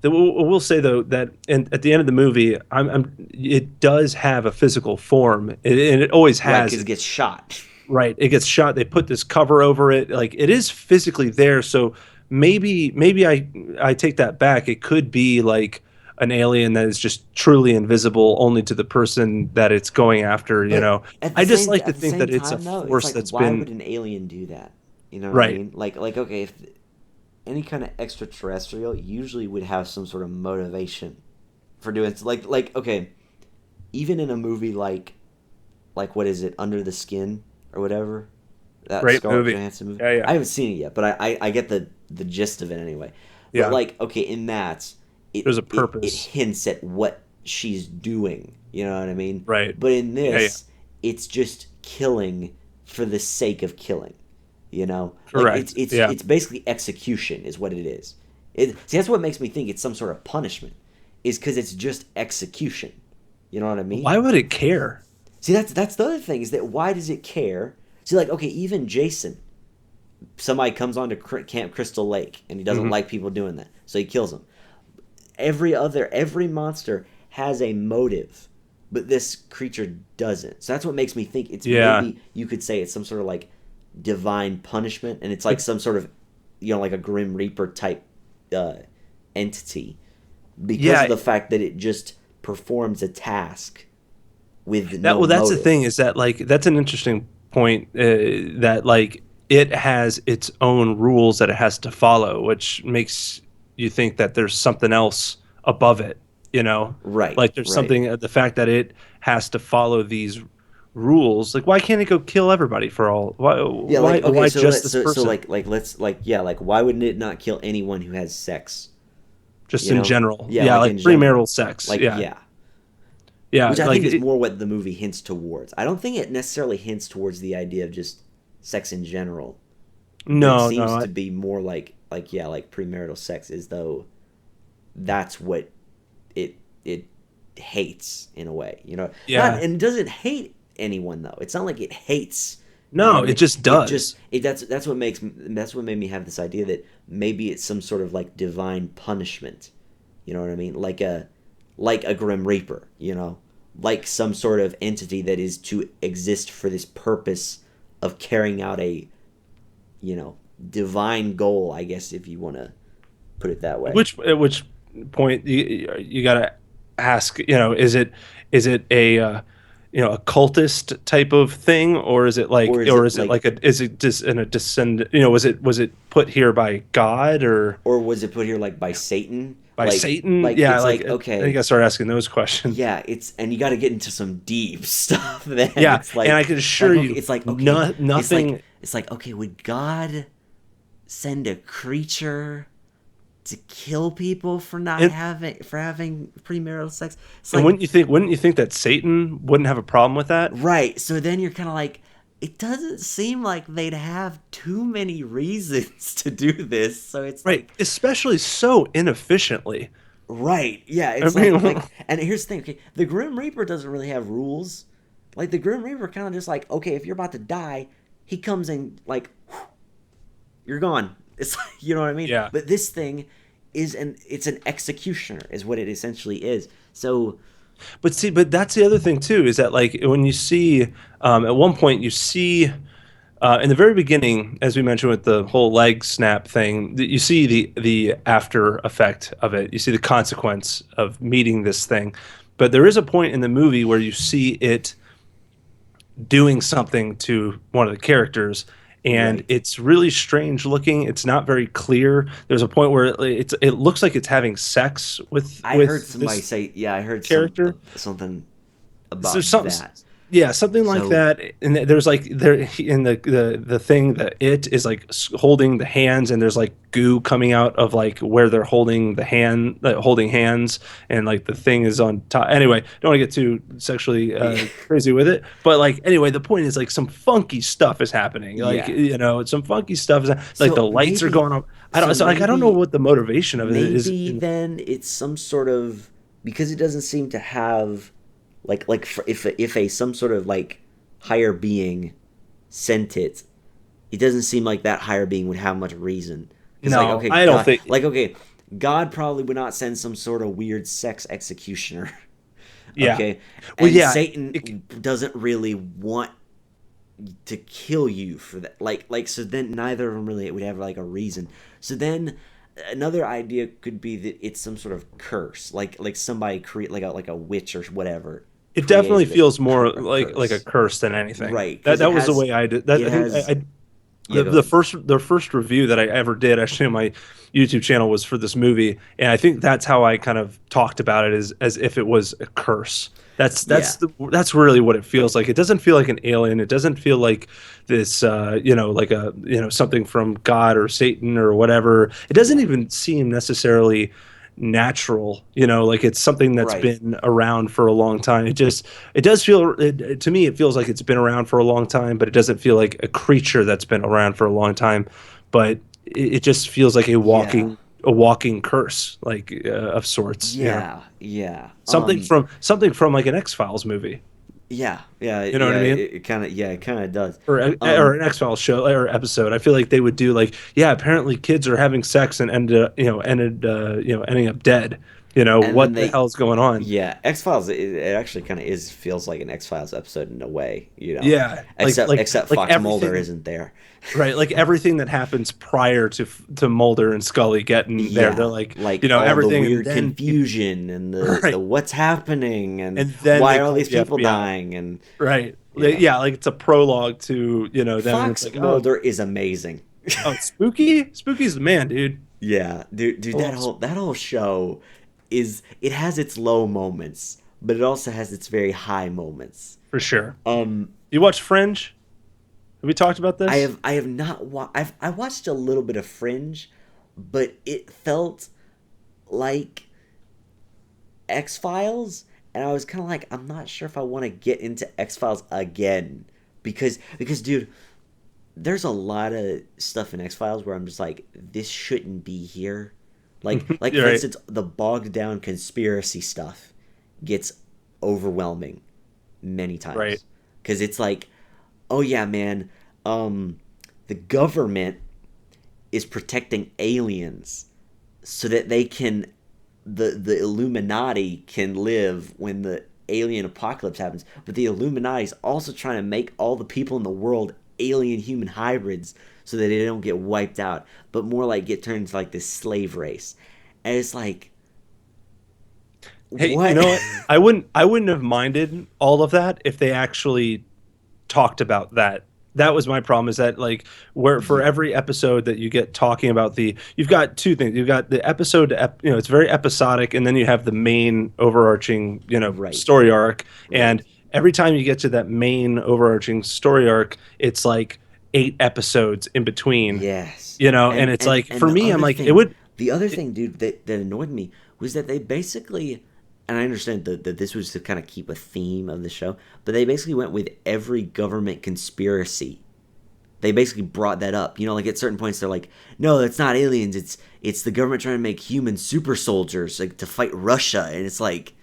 B: we'll say though that at the end of the movie, it does have a physical form, and it always
A: Right,
B: has.
A: cuz it gets shot.
B: Right, it gets shot. They put this cover over it, like it is physically there. So maybe I take that back. It could be like an alien that is just truly invisible only to the person that it's going after, you
A: But
B: know. I just like to
A: at the
B: think
A: same
B: that it's a
A: time though, it's
B: force
A: like
B: that's
A: why would
B: been
A: an alien do that? You know what I
B: right.
A: mean? Okay, if any kind of extraterrestrial usually would have some sort of motivation for doing it. Okay, even in a movie like what is it, Under the Skin or whatever, that
B: Great
A: Scarlett
B: movie.
A: Johansson movie.
B: Yeah, yeah.
A: I haven't seen it yet, but I get the gist of it anyway. But
B: Yeah.
A: okay, in that
B: There's a
A: it
B: purpose.
A: hints at what she's doing. You know what I mean?
B: Right.
A: But in
B: Yeah, yeah.
A: this, it's just killing for the sake of killing. You know, like
B: Correct. Yeah.
A: it's basically execution is what it is. See, that's what makes me think it's some sort of punishment, is because it's just execution. You know what I mean?
B: Why would it care?
A: See, that's the other thing, is that why does it care? See, like, okay, even Jason, somebody comes on to Camp Crystal Lake and he doesn't
B: Hmm.
A: like people doing that, so he kills them. Every monster has a motive, but this creature doesn't. So that's what makes me think it's,
B: Yeah.
A: maybe you could say it's some sort of like divine punishment, and it's like
B: But
A: some sort of, like a Grim Reaper type uh, entity, because of
B: yeah,
A: the fact that it just performs a task with
B: that
A: no
B: well, that's the thing
A: motive.
B: is that like that's an interesting point that like it has its own rules that it has to follow, which makes you think that there's something else above it, you know?
A: Right,
B: Like there's
A: right.
B: something the fact that it has to follow these rules. Like why can't it go kill everybody for all? Why
A: Yeah, like, okay,
B: why
A: so
B: just
A: let's
B: this
A: so
B: person?
A: let's, yeah, like, why wouldn't it not kill anyone who has sex?
B: Just
A: You
B: in
A: know?
B: general.
A: Yeah,
B: Yeah,
A: like
B: like
A: in general.
B: premarital sex.
A: Like,
B: Yeah.
A: yeah.
B: Yeah,
A: Which I
B: like
A: think is
B: it,
A: more what the movie hints towards. I don't think it necessarily hints towards the idea of just sex in general, but it
B: no,
A: seems
B: no.
A: to be more like, yeah, like premarital sex, as though that's what it hates in a way, you know. Not,
B: Yeah.
A: and it doesn't hate anyone though. It's not like it hates. You know
B: No,
A: what I
B: it
A: mean?
B: just
A: It just
B: does.
A: that's what made me have this idea that maybe it's some sort of like divine punishment. You know what I mean? Like a Grim Reaper. You know, like some sort of entity that is to exist for this purpose of carrying out a, divine goal. I guess, if you want to put it that way.
B: At which point you got to ask, is it a a cultist type of thing,
A: Or is
B: or
A: it
B: is it
A: like
B: like a is it just in a descendant? You know, was it put here by God or
A: or was it put here like by Satan?
B: by Satan? Yeah,
A: It's
B: like
A: like,
B: then you
A: okay,
B: got to start asking those questions.
A: yeah, and you got to get into some deep stuff. Then
B: Yeah,
A: it's
B: and I can assure
A: okay,
B: you, nothing.
A: it's like, okay, would God send a creature to kill people for not
B: And
A: having premarital sex? It's
B: and
A: like,
B: wouldn't you think that Satan wouldn't have a problem with that?
A: right. So then you're kind of like, it doesn't seem like they'd have too many reasons to do this. So it's
B: Right,
A: like,
B: especially so inefficiently.
A: right, yeah,
B: I
A: it's
B: mean,
A: and here's the thing, okay, the Grim Reaper doesn't really have rules. Like, the Grim Reaper kind of just like, okay, if you're about to die, he comes in like, you're gone. It's like, you know what I mean?
B: yeah.
A: But this thing it's an executioner, is what it essentially is. So,
B: But see, but that's the other thing too, is that like when you see, at one point you see, in the very beginning, as we mentioned with the whole leg snap thing, that you see the after effect of it. You see the consequence of meeting this thing. But there is a point in the movie where you see it doing something to one of the characters, and
A: right.
B: it's really strange looking. It's not very clear. There's a point where it looks like it's having sex
A: I heard
B: with
A: somebody
B: this
A: say, yeah, I heard
B: character.
A: something
B: So
A: about
B: some
A: that.
B: yeah, something like
A: So,
B: that. And there's like there in the thing that it is like holding the hands, and there's like goo coming out of like where they're holding the hand, holding hands, and like the thing is on top. Anyway, don't want to get too sexually
A: yeah,
B: crazy with it, but like anyway, the point is like some funky stuff is happening. Like
A: yeah.
B: some funky stuff is like the
A: So
B: lights are
A: maybe,
B: going up. I
A: so
B: don't so like I don't know
A: maybe,
B: what the motivation of it is.
A: maybe then it's some sort of, because it doesn't seem to have, if a some sort of like higher being sent it, it doesn't seem like that higher being would have much reason. Because, like,
B: No,
A: okay,
B: I don't
A: God,
B: think.
A: God probably would not send some sort of weird sex executioner.
B: Yeah.
A: Okay,
B: Well,
A: and
B: yeah.
A: Satan doesn't really want to kill you for that. So then neither of them really would have like a reason. So then another idea could be that it's some sort of curse, like somebody create like a witch or whatever
B: It definitely
A: created
B: feels more
A: a
B: like a
A: curse,
B: curse than anything.
A: right?
B: That
A: Because it
B: that was the
A: has
B: way I did that.
A: it
B: I think
A: has
B: I
A: yeah. Go ahead.
B: the first review that I ever did actually on my YouTube channel was for this movie, and I think that's how I kind of talked about it as if it was a curse.
A: Yeah,
B: That's really what it feels like. It doesn't feel like an alien. It doesn't feel like this like a something from God or Satan or whatever. It doesn't
A: yeah,
B: even seem necessarily natural, like it's something that's
A: right.
B: been around for a long time. It does feel to me it feels like it's been around for a long time, but it doesn't feel like a creature that's been around for a long time, but it just feels like
A: Yeah,
B: a walking curse, like of sorts,
A: yeah, yeah.
B: something from like an X-Files movie.
A: Yeah, yeah,
B: You know what
A: yeah.
B: I mean?
A: It kind of, yeah, it kind of does.
B: Or an X-Files show or episode. I feel like they would do like, yeah, apparently kids are having sex and ending up dead.
A: And then
B: What the hell's going on?
A: yeah, X Files. It actually kind of is feels like an X Files episode in a way,
B: Yeah,
A: Except
B: like
A: Fox Mulder
B: everything,
A: isn't there.
B: right? Like everything that happens prior to Mulder and Scully getting there, they're
A: Yeah,
B: like,
A: like all the
B: everything, and
A: weird
B: then
A: confusion and the
B: right,
A: what's happening and
B: and then
A: why
B: they
A: are all
B: call
A: these
B: the
A: people
B: FBI,
A: dying and
B: right?
A: yeah.
B: Yeah, like it's a prologue to them, and it's
A: Fox
B: like, oh,
A: Mulder is amazing.
B: oh, Spooky's the man, dude.
A: Yeah, dude,
B: I love
A: that whole show it has its low moments, but it also has its very high moments.
B: for sure.
A: Um,
B: You watch Fringe? Have we talked about this?
A: I have not I watched a little bit of Fringe, but it felt like X Files, and I was kind of like, I'm not sure if I want to get into X Files again because dude, there's a lot of stuff in X Files where I'm just like, this shouldn't be here. Like
B: You're
A: for
B: right.
A: instance, the bogged down conspiracy stuff gets overwhelming many
B: Right.
A: times because it's like, oh yeah, man, um, the government is protecting aliens so that they can the Illuminati can live when the alien apocalypse happens. But the Illuminati is also trying to make all the people in the world alien human hybrids so that they don't get wiped out, but more like get turned into like this slave race. And it's like,
B: Hey, you
A: what?
B: know what? I wouldn't have minded all of that if they actually talked about that. That was my problem, is that like where for
A: Yeah,
B: every episode that you get talking about you've got two things. You've got the episode, it's very episodic, and then you have the main overarching,
A: right,
B: story arc. And
A: right.
B: every time you get to that main overarching story arc, it's like 8 episodes in between,
A: Yes.
B: and it's like
A: And
B: for me, I'm like, it would,
A: the other
B: it,
A: thing, dude, that annoyed me was that they basically, and I understand that this was to kind of keep a theme of the show, but they basically went with every government conspiracy. They basically brought that up. Like at certain points they're like, "No, it's not aliens. It's the government trying to make human super soldiers like to fight Russia." And it's like,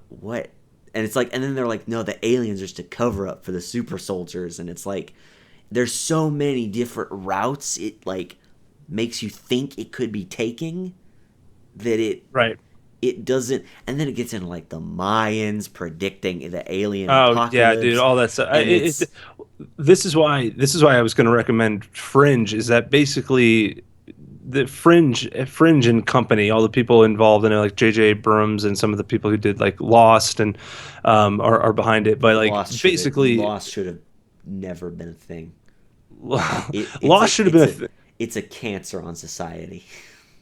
A: what? And it's like, and then they're like, "No, the aliens are just a cover up for the super soldiers." And it's like, there's so many different routes it like makes you think it could be taking that
B: right.
A: it doesn't. And then it gets into like the Mayans predicting the alien
B: Oh yeah, dude,
A: apocalypse,
B: all that stuff.
A: and it's
B: This is why I was going to recommend Fringe. Is that basically the Fringe and company, all the people involved in it, like J.J. Abrams and some of the people who did like Lost and are behind it. But like basically,
A: Lost should have never been a thing.
B: Lost should have been
A: It's a cancer on society.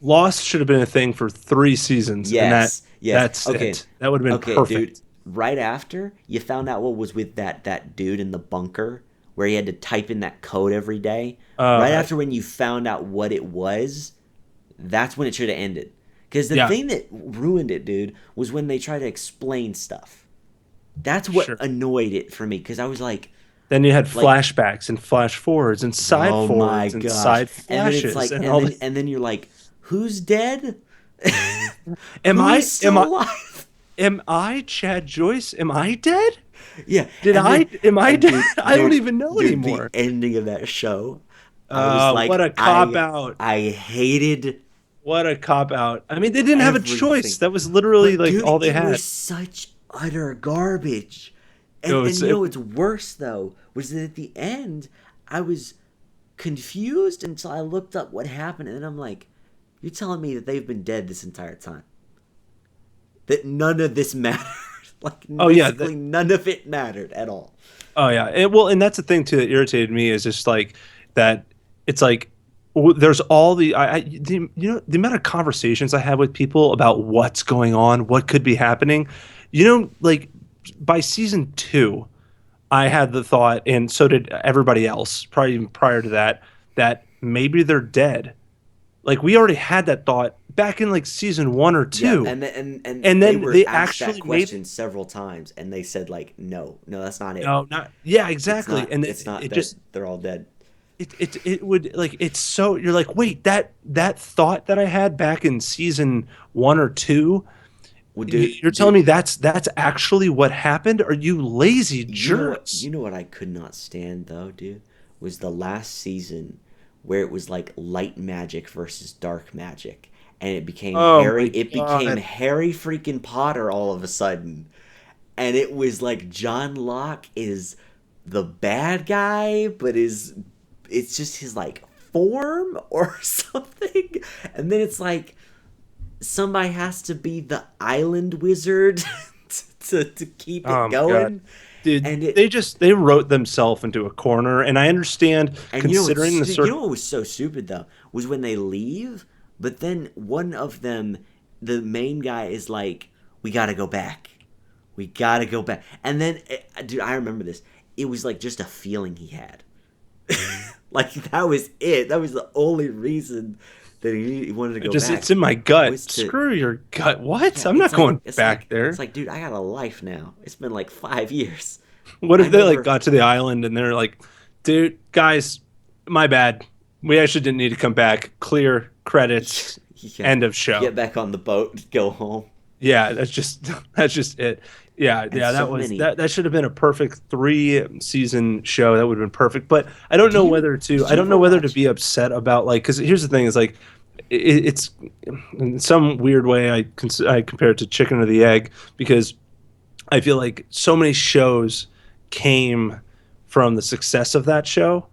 B: Lost should have been a thing for 3 seasons, and
A: Yes, yes.
B: that's
A: Okay,
B: it. That would have been
A: okay, dude.
B: perfect.
A: Right after you found out what was with that dude in the bunker where he had to type in that code every day. Right
B: Uh,
A: after when you found out what it was, that's when it should have ended. Because the
B: yeah,
A: thing that ruined it, dude, was when they try to explain stuff. That's what
B: sure.
A: annoyed it for me. Because I was
B: Then you had
A: like,
B: flashbacks and flash forwards and side
A: oh my
B: forwards and
A: gosh.
B: side
A: And then it's
B: flashes
A: like,
B: and all this.
A: and then you're like, who's dead?
B: Am
A: Who's
B: I
A: still alive?
B: am I Chad Joyce? Am I dead?
A: Yeah,
B: Did
A: and
B: I
A: then
B: am I
A: and
B: dead? I don't even know
A: dude, the
B: anymore.
A: ending of that show, I was
B: What
A: like,
B: a cop out.
A: I hated
B: What a cop out. I mean, they didn't have a choice.
A: everything.
B: That was literally
A: But
B: like
A: dude,
B: all they
A: it was
B: had.
A: such utter garbage.
B: It
A: And
B: was
A: you
B: it,
A: know what's worse though was that at the end I was confused until I looked up what happened, and then I'm like, You're telling me that they've been dead this entire time? That none of this mattered? Like,
B: Oh yeah,
A: basically none of it mattered at all.
B: oh yeah. Well, and that's the thing too that irritated me is just like that. It's like there's all the amount of conversations I had with people about what's going on, what could be happening. Like by season two, I had the thought, and so did everybody else, probably even prior to that, that maybe they're dead. Like we already had that thought back in like season one or
A: Yeah,
B: two,
A: and
B: and
A: they
B: then
A: were
B: they
A: asked that
B: actually made
A: question several times, and they said like, no, no, that's not it.
B: no, not yeah,
A: It's
B: exactly,
A: not.
B: and
A: It's not
B: it
A: that
B: just
A: they're all dead.
B: it would like it's so you're like wait that thought that I had back in season one or two,
A: Well,
B: you're telling
A: dude,
B: me that's actually what happened? Are you lazy
A: you know what?
B: jerks?
A: You know what I could not stand though, dude, was the last season where it was like light magic versus dark magic, and it became
B: Oh
A: Harry.
B: my
A: It became
B: god,
A: Harry freaking Potter all of a sudden, and it was like John Locke is the bad guy, but it's just his like form or something, and then it's like somebody has to be the island wizard to keep it
B: oh my god.
A: going,
B: Dude,
A: and it
B: they wrote themselves into a corner, and I understand
A: and
B: considering the
A: you know what was so stupid though was when they leave, but then one of them, the main guy, is like, "We gotta go back, we gotta go back," and then dude, I remember this. It was like just a feeling he had. Like that was it. That was the only reason that he wanted to go
B: just
A: back
B: it's in my gut.
A: was to
B: Screw your gut. What?
A: yeah.
B: I'm not going back
A: It's
B: there.
A: like, dude, I got a life now. It's been like 5 years.
B: What
A: I
B: if they like
A: never.
B: got to the island and they're like, dude, guys, my bad. We actually didn't need to come back. Clear credits.
A: Yeah,
B: End of show.
A: get back on the boat, go home.
B: Yeah, that's just that's just it. Yeah,
A: And
B: yeah,
A: so
B: that was
A: many.
B: that should have been a perfect 3 season show. That would have been perfect. But I don't
A: Do
B: know
A: you?
B: whether to
A: Did
B: I
A: you
B: don't
A: ever
B: know whether to
A: watch?
B: be upset about like because here's the thing is like it's in some weird way I compare it to chicken or the egg because I feel like so many shows came from the success of that show.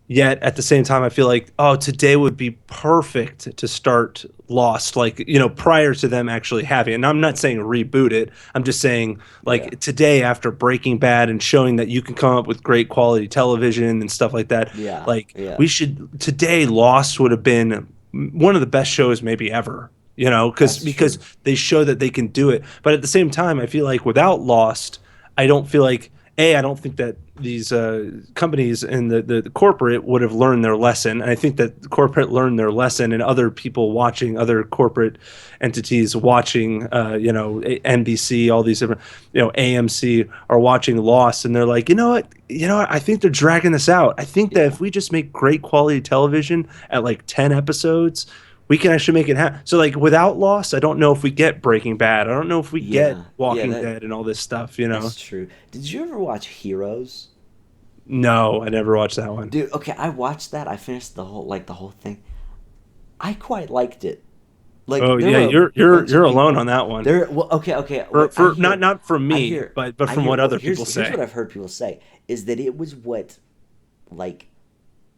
B: Yet at the same time, I feel like, oh, today would be perfect to start Lost, like, prior to them actually having it. And I'm not saying reboot it. I'm just saying,
A: Yeah,
B: like, today after Breaking Bad and showing that you can come up with great quality television and stuff like that,
A: yeah,
B: like,
A: yeah.
B: today, Lost would have been one of the best shows maybe ever,
A: That's
B: because
A: true.
B: they show that they can do it. But at the same time, I feel like without Lost, I don't feel like I don't think that these companies and the corporate would have learned their lesson. And I think that the corporate learned their lesson, and other people watching, other corporate entities watching, NBC, all these different, AMC are watching Lost, and they're like, you know what? I think they're dragging this out. I think that
A: Yeah,
B: if we just make great quality television at like 10 episodes, we can actually make it happen. So like without Lost, I don't know if we get Breaking Bad. I don't know if we get
A: yeah, yeah.
B: Walking Dead and all this stuff.
A: That's true. Did you ever watch Heroes?
B: No, I never watched that one.
A: Dude, okay, I watched that. I finished the whole thing. I quite liked it. Like
B: Oh
A: there
B: yeah,
A: were a
B: you're
A: bunch of
B: you're alone
A: people.
B: on that one.
A: There, well, okay.
B: For
A: What I
B: not
A: hear,
B: not from
A: I
B: me,
A: hear,
B: but
A: I
B: from
A: hear.
B: what
A: Well,
B: other
A: here's
B: people
A: here's what
B: say.
A: I've heard people say is that it was what, like,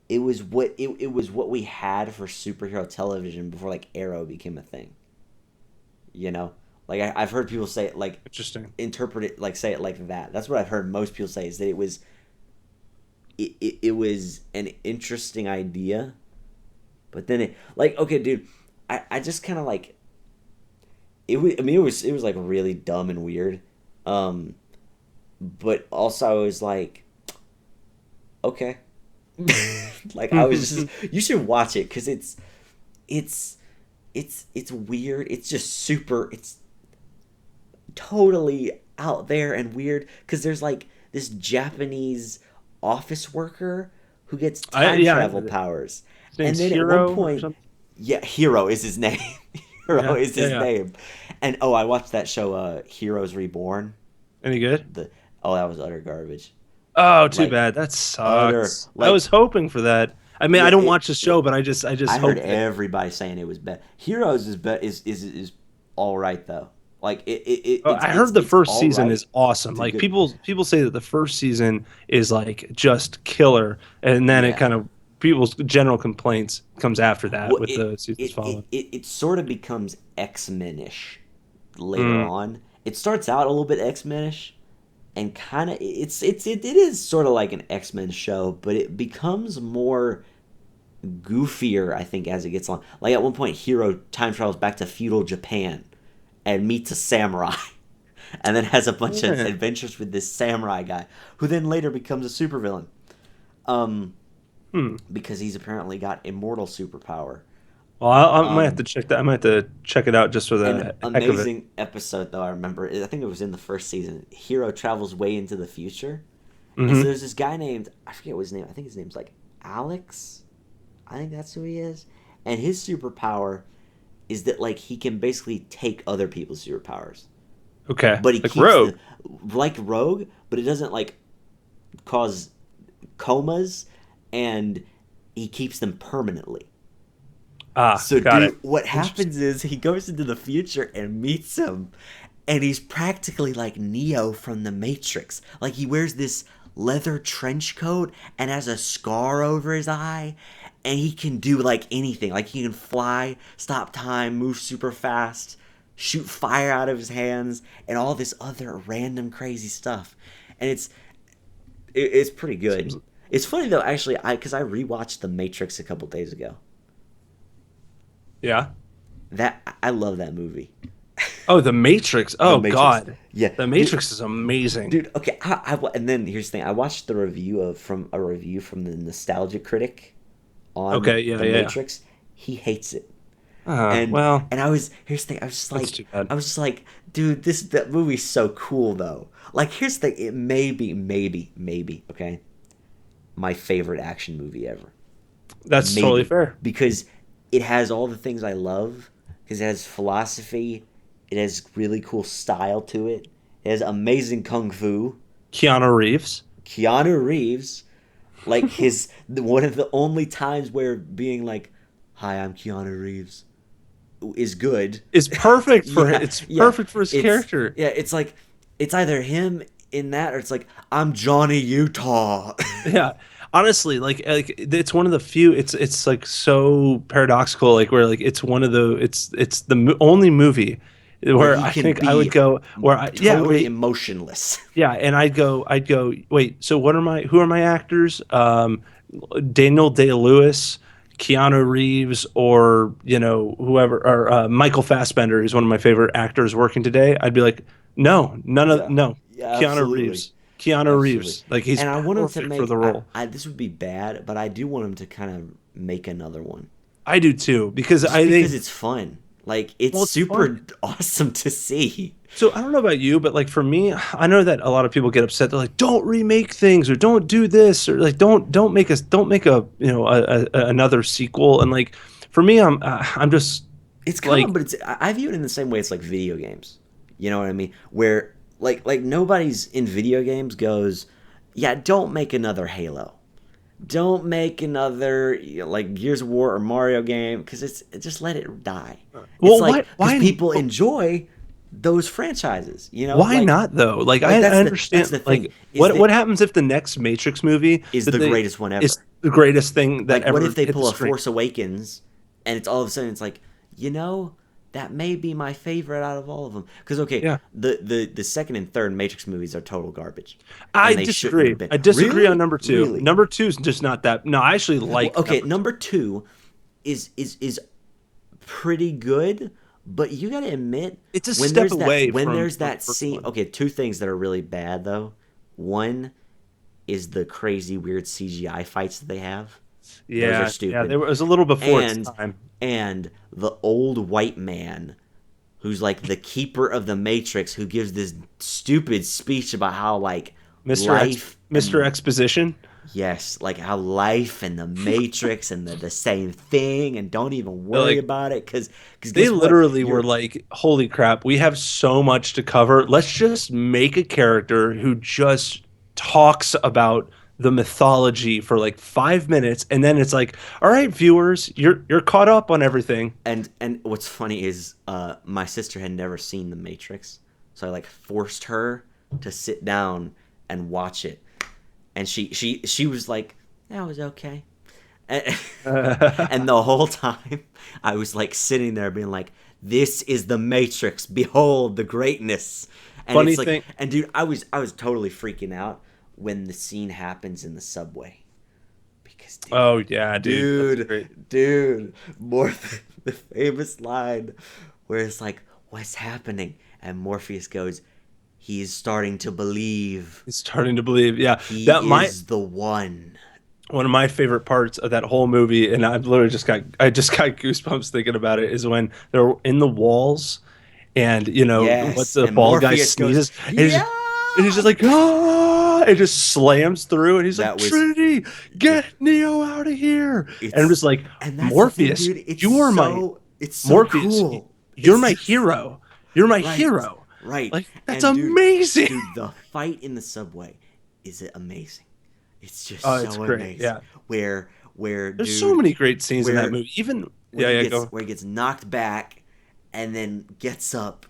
A: it was what we had for superhero television before like Arrow became a thing. You know, like I've heard people say it like
B: Interesting.
A: interpret it like say it like that. That's what I've heard most people say is that it was an interesting idea, but then it like okay, dude, I just kind of like it was. I mean, it was like really dumb and weird, um, but also I was like okay, like I was just you should watch it because it's it's weird. It's just super. It's totally out there and weird because there's like this Japanese office worker who gets
B: I
A: time
B: yeah,
A: travel powers.
B: his
A: And
B: name's
A: then at one
B: Hero or
A: point,
B: something.
A: yeah, Hero is his name. Hero
B: Yeah,
A: is
B: yeah,
A: his
B: yeah.
A: name. And oh, I watched that show Heroes Reborn.
B: Any good?
A: The Oh, that was utter garbage.
B: Oh, too
A: Like
B: bad. That
A: utter
B: sucks. I was
A: like
B: hoping for that. I mean,
A: yeah,
B: I don't watch the show, but I just
A: I heard
B: hope that.
A: everybody saying it was bad. Heroes is all right though. Like
B: I heard the
A: it's
B: first
A: all
B: season
A: right.
B: is awesome.
A: It's a
B: Like
A: good
B: people say that the first season is like just killer, and then it
A: yeah.
B: kind of people's general complaints comes after that
A: Well,
B: with the seasons following.
A: it sort of becomes X-Men-ish later
B: Mm,
A: on. It starts out a little bit X-Men-ish, and kind of it is sort of like an X-Men show, but it becomes more goofier, I think, as it gets on. Like at one point, Hero time travels back to feudal Japan and meets a samurai, and then has a bunch of
B: yeah.
A: adventures with this samurai guy, who then later becomes a supervillain.
B: Hmm.
A: Because he's apparently got immortal superpower.
B: Well, I might have to
A: Um,
B: check that. I might have to check it out just for
A: an
B: the heck of it.
A: amazing episode though. I remember. I think it was in the first season. Hero travels way into the future, and so
B: Hmm.
A: there's this guy named I forget what his name. I think his name's like Alex. I think that's who he is. And his superpower is that like he can basically take other people's superpowers,
B: Okay,
A: but he
B: like
A: keeps
B: Rogue.
A: the like Rogue, but it doesn't like cause comas, and he keeps them permanently.
B: Ah,
A: So,
B: got it.
A: dude, what
B: Interesting.
A: happens is he goes into the future and meets him, and he's practically like Neo from the Matrix. Like, he wears this leather trench coat and has a scar over his eye, and he can do like anything. Like, he can fly, stop time, move super fast, shoot fire out of his hands, and all this other random crazy stuff. And it's pretty good.
B: Seems
A: It's funny though, actually, because I rewatched The Matrix a couple days ago.
B: yeah.
A: That I love that movie.
B: Oh, The Matrix.
A: The
B: Oh
A: Matrix.
B: God,
A: Yeah,
B: The
A: dude,
B: Matrix is amazing.
A: dude. Okay, and then here's the thing. I watched the review from the Nostalgia Critic on
B: Okay, yeah,
A: The
B: yeah, yeah.
A: Matrix. He hates it, and
B: Well,
A: and I was here's the thing.
B: that's too bad.
A: I was just like, dude, that movie's so cool though. Like, here's the thing. It may be, maybe, okay, my favorite action movie ever.
B: That's totally
A: Maybe
B: fair.
A: because it has all the things I love. Because it has philosophy, it has really cool style to it. It has amazing kung fu.
B: Keanu Reeves
A: Keanu Reeves, like one of the only times where being like, "Hi, I'm Keanu Reeves," is good.
B: is perfect for
A: Yeah,
B: it's
A: yeah.
B: perfect for his
A: It's
B: character.
A: yeah. It's like it's either him in that or it's like I'm Johnny Utah.
B: Yeah. Honestly, like it's one of the few it's like so paradoxical like where like it's one of the it's the only movie
A: Where
B: where
A: he
B: I
A: can
B: think I would
A: be
B: go where I yeah,
A: totally emotionless.
B: yeah, and I'd go wait, so who are my actors? Daniel Day-Lewis, Keanu Reeves, or whoever, or Michael Fassbender is one of my favorite actors working today. I'd be like,
A: Yeah,
B: no,
A: yeah,
B: Keanu
A: absolutely.
B: Reeves. Keanu
A: Absolutely.
B: Reeves. Like he's
A: And I want him to
B: perfect for
A: make
B: the role.
A: this would be bad, but I do want him to kind of make another one.
B: I do too, because
A: Just
B: I
A: because
B: think
A: it's fun. Like it's
B: well, it's fun.
A: super awesome to see.
B: So I don't know about you, but like for me, I know that a lot of people get upset. They're like, "Don't remake things, or don't do this, or like don't make a another sequel." And like for me, I'm just
A: It's common,
B: like,
A: but I view it in the same way it's like video games. You know what I mean? Where like nobody's in video games goes, "Yeah, don't make another Halo. Don't make another like Gears of War or Mario game because it's just let it die." It's
B: well,
A: like because
B: why
A: people enjoy those franchises,
B: why not though? Like I
A: that's
B: understand.
A: the thing
B: Like
A: is
B: what
A: that
B: happens if the next Matrix movie
A: is
B: that
A: the
B: they
A: greatest one
B: is
A: ever.
B: the greatest thing that
A: Like, what
B: ever
A: if they
B: hit the
A: pull a
B: screen?
A: Force Awakens and it's all of a sudden it's like, you know, that may be my favorite out of all of them. Because okay,
B: Yeah.
A: the second and third Matrix movies are total garbage,
B: I
A: and they shouldn't have
B: disagree.
A: been.
B: I disagree on
A: Really,
B: number two.
A: really.
B: Number two is just not that. No, I actually
A: Well,
B: like
A: okay,
B: number two.
A: number two is pretty good, but you got to admit
B: It's a step away
A: when
B: from
A: there's
B: the
A: that
B: first
A: scene.
B: one.
A: Okay, two things that are really bad though. One is the crazy weird CGI fights that they have. Those are
B: Yeah, yeah.
A: stupid.
B: There was a little before its
A: and
B: time.
A: and the old white man who's like the keeper of the Matrix who gives this stupid speech about how like life
B: Mr.
A: and
B: Exposition.
A: yes, like how life and the Matrix and the same thing and don't even
B: They're
A: worry
B: like
A: about it because
B: they
A: guess what,
B: literally were
A: you're
B: like, "Holy crap, we have so much to cover. Let's just make a character who just talks about the mythology for like 5 minutes, and then it's like, all right, viewers, you're caught up on everything."
A: and what's funny is my sister had never seen the Matrix, so I like forced her to sit down and watch it, and she was like, that was okay. And, and the whole time I was like sitting there being like, this is the Matrix. Behold the greatness. And
B: Funny
A: it's like,
B: thing.
A: and dude, I was totally freaking out when the scene happens in the subway because
B: Oh yeah, dude, that's great.
A: dude, more the famous line where it's like, what's happening? And Morpheus goes, he is starting to believe
B: He's starting to believe. Yeah,
A: he
B: that my
A: is the one.
B: one of my favorite parts of that whole movie, and I just got goosebumps thinking about it, is when they're in the walls, and what
A: Yes.
B: the
A: And
B: ball guy
A: Morpheus goes,
B: sneezes,
A: yeah.
B: and he's just like, ah, it just slams through, and he's like,
A: That was
B: Trinity,
A: the
B: get Neo out of here, and I'm
A: it's
B: just like,
A: and that's the thing,
B: Morpheus,
A: dude.
B: you are my
A: It's so
B: Morpheus,
A: cool.
B: you're
A: It's
B: my
A: just
B: hero, you're my
A: right,
B: hero,
A: right.
B: like that's
A: And
B: amazing.
A: the fight in the subway is amazing. It's just
B: Oh, it's
A: so
B: great,
A: amazing.
B: yeah. There's so
A: Dude,
B: many great scenes in that
A: where
B: movie. Even yeah, yeah, go.
A: where he gets knocked back and then gets up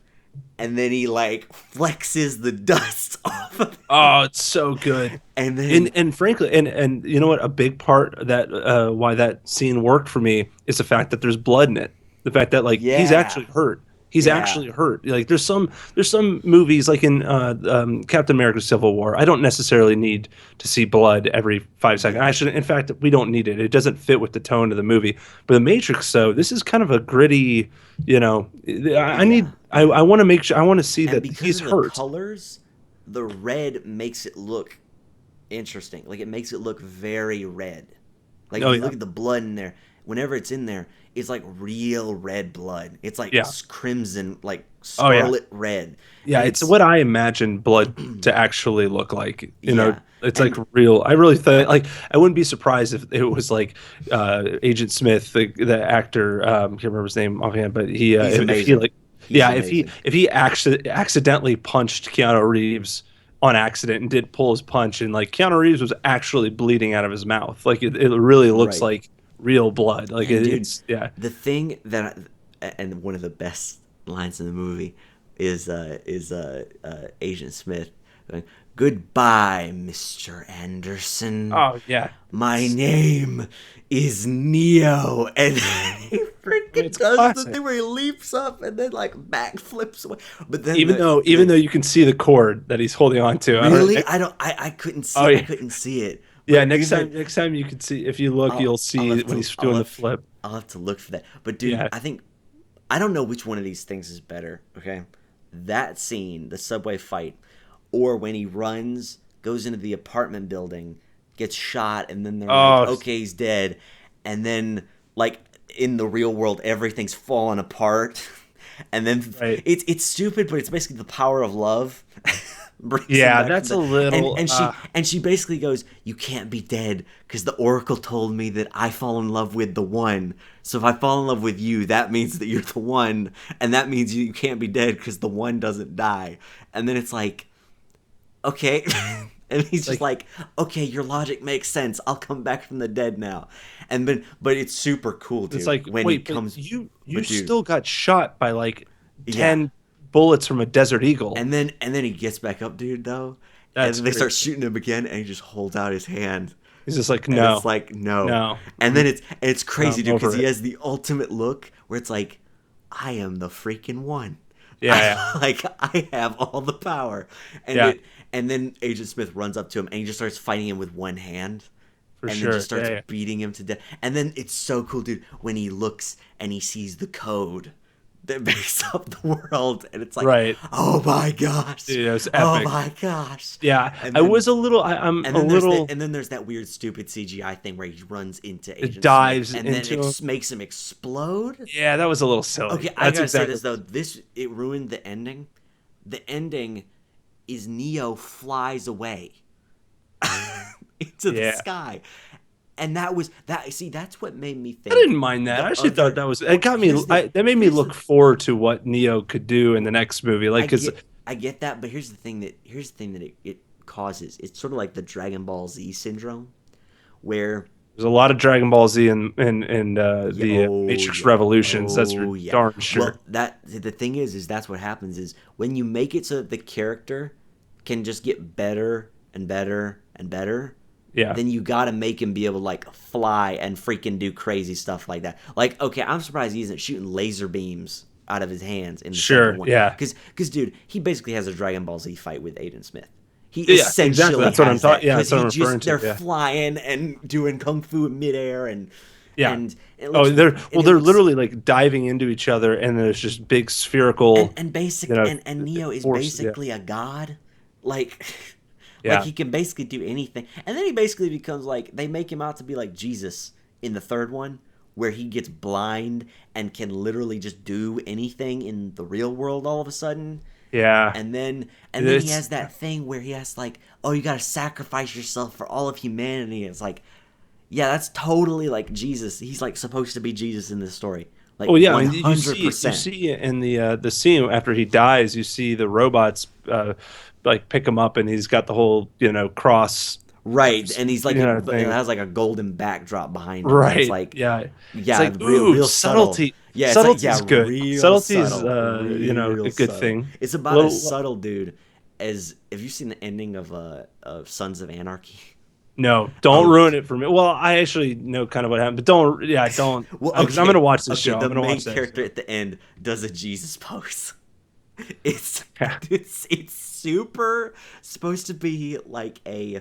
A: and then he like flexes the dust off of him.
B: Oh, it's so good.
A: And then
B: And frankly, and you know what? A big part that why that scene worked for me is the fact that there's blood in it. The fact that like he's
A: yeah,
B: actually hurt. He's
A: yeah,
B: actually hurt. Like there's some movies like in Captain America: Civil War. I don't necessarily need to see blood every 5 seconds.
A: yeah,
B: I should. In fact, we don't need it. It doesn't fit with the tone of the movie. But The Matrix, though, this is kind of a gritty. You know, I
A: yeah,
B: need.
A: yeah.
B: I want to make sure. I want to see
A: And
B: that
A: because
B: he's
A: of the
B: hurt.
A: colors, the red makes it look interesting. Like it makes it look very red. Like if
B: Oh
A: you
B: yeah,
A: look at the blood in there, whenever it's in there, it's like real red blood. It's like
B: yeah.
A: crimson, like
B: Oh yeah.
A: scarlet red,
B: Yeah,
A: and
B: it's
A: it's
B: what I imagine blood to actually look like.
A: yeah,
B: It's like
A: and
B: real. I really think like I wouldn't be surprised if it was like Agent Smith, the actor. Can't remember his name offhand, but he
A: he's
B: if he
A: amazing.
B: like
A: He's
B: yeah,
A: amazing.
B: if he accidentally punched Keanu Reeves on accident and did pull his punch, and like Keanu Reeves was actually bleeding out of his mouth, like it really looks
A: Right.
B: like real blood. Like
A: And dude,
B: it's yeah.
A: the thing that and one of the best lines in the movie is Agent Smith going, "Goodbye, Mr. Anderson.
B: Oh yeah,
A: My name is Neo." And he freaking
B: it's
A: does the
B: classic.
A: thing where he leaps up and then like backflips away. But then
B: Even though you can see the cord that he's holding on to, I don't.
A: really, I couldn't
B: Oh
A: see
B: yeah,
A: I couldn't see it.
B: yeah.
A: But even
B: Next time you can see, if you look, you'll
A: I'll
B: see
A: have
B: when
A: to
B: he's doing the flip.
A: I'll have to look for that. But dude,
B: Yeah.
A: I think I don't know which one of these things is better. Okay, that scene, the subway fight, or when he runs, goes into the apartment building, gets shot, and then they're like,
B: Oh,
A: "Okay, he's dead," and then like in the real world, everything's falling apart, and then
B: right.
A: it's stupid, but it's basically the power of love. Brings him
B: Yeah,
A: back from
B: that's a
A: the
B: little.
A: and she basically goes, "You can't be dead because the oracle told me that I fall in love with the one. So if I fall in love with you, that means that you're the one, and that means you can't be dead because the one doesn't die." And then it's like, okay, and he's just
B: Like
A: like, "Okay, your logic makes sense. I'll come back from the dead now." And but it's super cool,
B: it's
A: dude,
B: like,
A: when he
B: wait, but
A: comes.
B: you
A: But dude,
B: still got shot by like
A: yeah.
B: 10 bullets from a Desert Eagle.
A: And then he gets back up, dude, though, and
B: That's
A: then they
B: great.
A: start shooting him again, and he just holds out his hand,
B: He's just like,
A: and it's
B: no,
A: like no,
B: no,
A: and then it's crazy,
B: I'm
A: dude, because
B: over
A: he
B: it.
A: has the ultimate look where it's like, I am the freaking one.
B: Yeah, yeah,
A: Like I have all the power, and
B: yeah,
A: it and then Agent Smith runs up to him and he just starts fighting him with one hand,
B: for
A: and then
B: sure.
A: just
B: Yeah,
A: starts
B: yeah.
A: beating him to death. And then it's so cool, dude, when he looks and he sees the code that makes up the world, and it's like,
B: Right.
A: oh my gosh,
B: Dude, it was
A: oh
B: epic.
A: my gosh.
B: Yeah,
A: And
B: I
A: then
B: was a little. I'm
A: and
B: a
A: then
B: little.
A: there's that weird stupid CGI thing where he runs into
B: It
A: Agent Smith
B: dives
A: and then
B: into him.
A: makes him explode.
B: Yeah, that was a little silly.
A: Okay, I
B: That's
A: gotta say
B: exactly.
A: this though, this it ruined the ending. The ending is Neo flies away into the
B: Yeah,
A: sky, and that was that. See, that's what made me
B: I
A: think
B: didn't mind that.
A: the
B: I actually thought
A: other.
B: that was. It
A: Well,
B: got me. That made me
A: here's
B: look
A: the
B: forward to what Neo could do in the next movie. Like,
A: I
B: because
A: get I get that, but here's the thing that it causes. It's sort of like the Dragon Ball Z syndrome, where
B: there's a lot of Dragon Ball Z in
A: yeah,
B: the
A: oh
B: Matrix
A: yeah,
B: Revolutions. That's for
A: oh yeah.
B: darn sure.
A: Well, that the thing is that's what happens is when you make it so that the character can just get better and better and better.
B: Yeah.
A: then you got to make him be able to like fly and freaking do crazy stuff like that. Like, okay, I'm surprised he isn't shooting laser beams out of his hands in the second
B: Sure.
A: one.
B: Yeah.
A: Because dude, he basically has a Dragon Ball Z fight with Aiden Smith. He
B: Yeah. Exactly.
A: essentially
B: That's what I'm
A: has that
B: talking. Yeah.
A: because
B: That's what I'm
A: he
B: referring
A: just they're
B: to. Yeah.
A: flying and doing kung fu in midair
B: Yeah.
A: and it
B: Oh,
A: looks
B: they're
A: and it
B: they're
A: looks
B: literally like diving into each other, and there's just big spherical,
A: and basic
B: you know,
A: and Neo is
B: forces. Yeah.
A: basically a god, like like
B: Yeah.
A: he can basically do anything, and then he basically becomes like they make him out to be like Jesus in the third one, where he gets blind and can literally just do anything in the real world all of a sudden.
B: Yeah.
A: And then he has that thing where he has like, oh, you gotta sacrifice yourself for all of humanity. It's like, yeah, that's totally like Jesus. He's like supposed to be Jesus in this story. Like
B: Oh yeah, I mean, you see
A: 100%.
B: in the scene after he dies, you see the robots like pick him up, and he's got the whole cross,
A: Right, and he's like it
B: thing.
A: has like a golden backdrop behind him. And it's
B: Right.
A: like
B: Yeah. It's
A: yeah,
B: like,
A: real
B: ooh,
A: real subtle.
B: subtlety.
A: Yeah, it's like
B: Subtlety's good.
A: real
B: Subtlety's
A: subtle, real
B: a good
A: subtle.
B: thing.
A: It's
B: A
A: about
B: little,
A: as subtle, dude. As have you seen the ending of Sons of Anarchy?
B: no, don't
A: Oh,
B: ruin it for me. Well, I actually know kind of what happened, but don't.
A: well,
B: Because I'm
A: okay,
B: gonna watch this
A: okay.
B: show.
A: The
B: I'm gonna
A: main
B: watch that.
A: character at the end does a Jesus pose. It's
B: Yeah.
A: it's super supposed to be like a.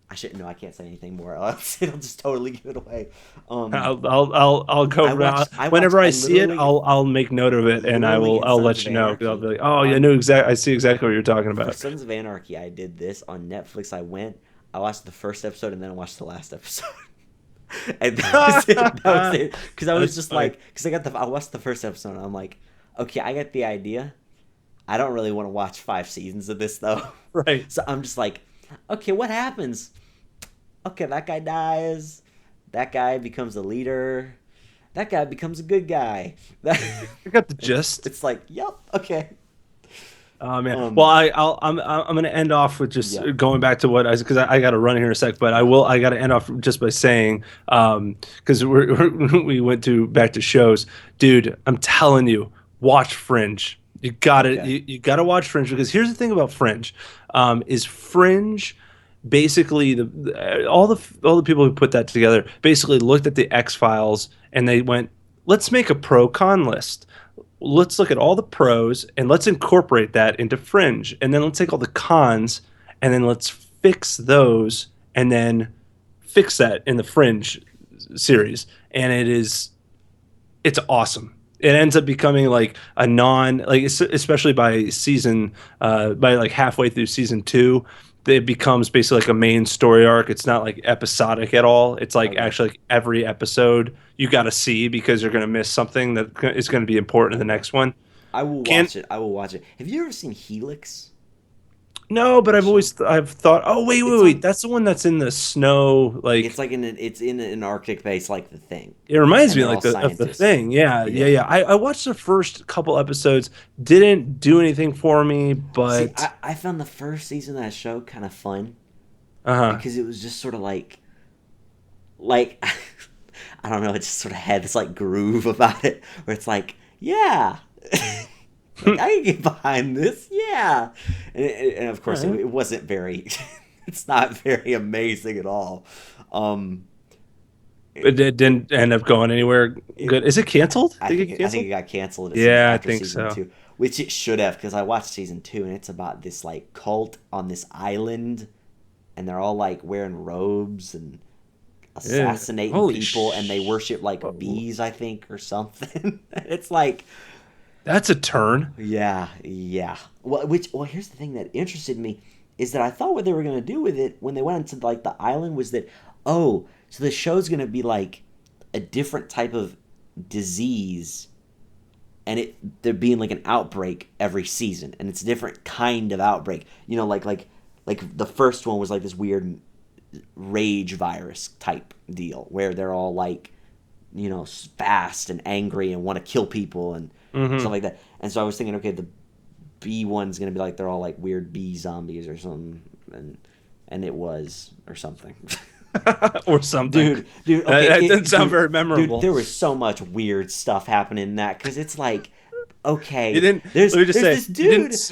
A: I shouldn't know. I can't say anything more. It'll just totally give it away.
B: I'll go whenever I see it. I'll make note of it, and
A: literally in
B: I'll
A: Sons
B: let
A: of
B: you know. 'Cause I'll be
A: Anarchy,
B: like, oh yeah, I knew exactly. I see exactly what you're talking
A: for
B: about.
A: Sons of Anarchy, I did this on Netflix. I watched the first episode and then I watched the last episode. And that was it. That was it. Because I was
B: That's
A: just
B: funny.
A: like, because I watched the first episode and I'm like, okay, I get the idea. I don't really want to watch 5 seasons of this though.
B: Right.
A: So I'm just like, okay, what happens? Okay, that guy dies. That guy becomes a leader. That guy becomes a good guy.
B: I got the gist.
A: It's like, yep, okay.
B: Oh man.
A: Um,
B: Well, I'm gonna end off with just
A: Yeah.
B: going back to what because I got to run here in a sec, but I got to end off just by saying because we went to back to shows, dude. I'm telling you, watch Fringe. You got to
A: Okay.
B: you got to watch Fringe because here's the thing about Fringe, is Fringe basically all the people who put that together basically looked at the X-Files and they went, let's make a pro con list. Let's look at all the pros and let's incorporate that into Fringe. And then let's take all the cons and then let's fix those and then fix that in the Fringe series. And it's awesome. It ends up becoming like a especially by season, by like halfway through season 2, it becomes basically like a main story arc. It's not like episodic at all. It's like
A: Okay.
B: actually like every episode you got to see because you're going to miss something that is going to be important in the next one.
A: I will
B: Can
A: watch it. I will watch it. Have you ever seen Helix?
B: No, but I've thought, oh wait,
A: It's
B: wait,
A: on-
B: that's the one that's in the snow. Like
A: It's like it's in an Arctic base, like The Thing.
B: it reminds
A: And
B: me
A: they're
B: like
A: all
B: of the
A: scientists.
B: thing. Yeah,
A: Yeah.
B: yeah. I watched the first couple episodes, didn't do anything for me,
A: See,
B: but
A: I found the first season of that show kind of fun
B: uh-huh.
A: because it was just sort of like I don't know, it just sort of had this like groove about it where it's like, yeah. Like, I can get behind this, yeah. And of course, it wasn't very. It's not very amazing at all.
B: It didn't end up going anywhere good. Is it canceled?
A: I
B: Did it
A: think
B: get
A: I think
B: canceled?
A: it got canceled.
B: Yeah, I
A: After
B: think
A: season
B: so.
A: 2, which it should have, because I watched season 2, and it's about this like cult on this island, and they're all like wearing robes and assassinating
B: Holy
A: people, and they worship like bees, I think, or something. It's like,
B: That's a turn.
A: yeah, yeah. Well, here's the thing that interested me is that I thought what they were gonna do with it when they went into like the island was that, oh, so the show's gonna be like a different type of disease, and there being like an outbreak every season, and it's a different kind of outbreak. You know, like the first one was like this weird rage virus type deal where they're all like, you know, fast and angry and want to kill people and stuff like that. And so I was thinking, okay, the B one's gonna be like they're all like weird bee zombies or something, and it was or something.
B: Or something.
A: Dude,
B: That
A: okay,
B: didn't sound very memorable.
A: Dude, there was so much weird stuff happening in that because it's like, okay,
B: You didn't.
A: there's
B: Let me just say,
A: this dude.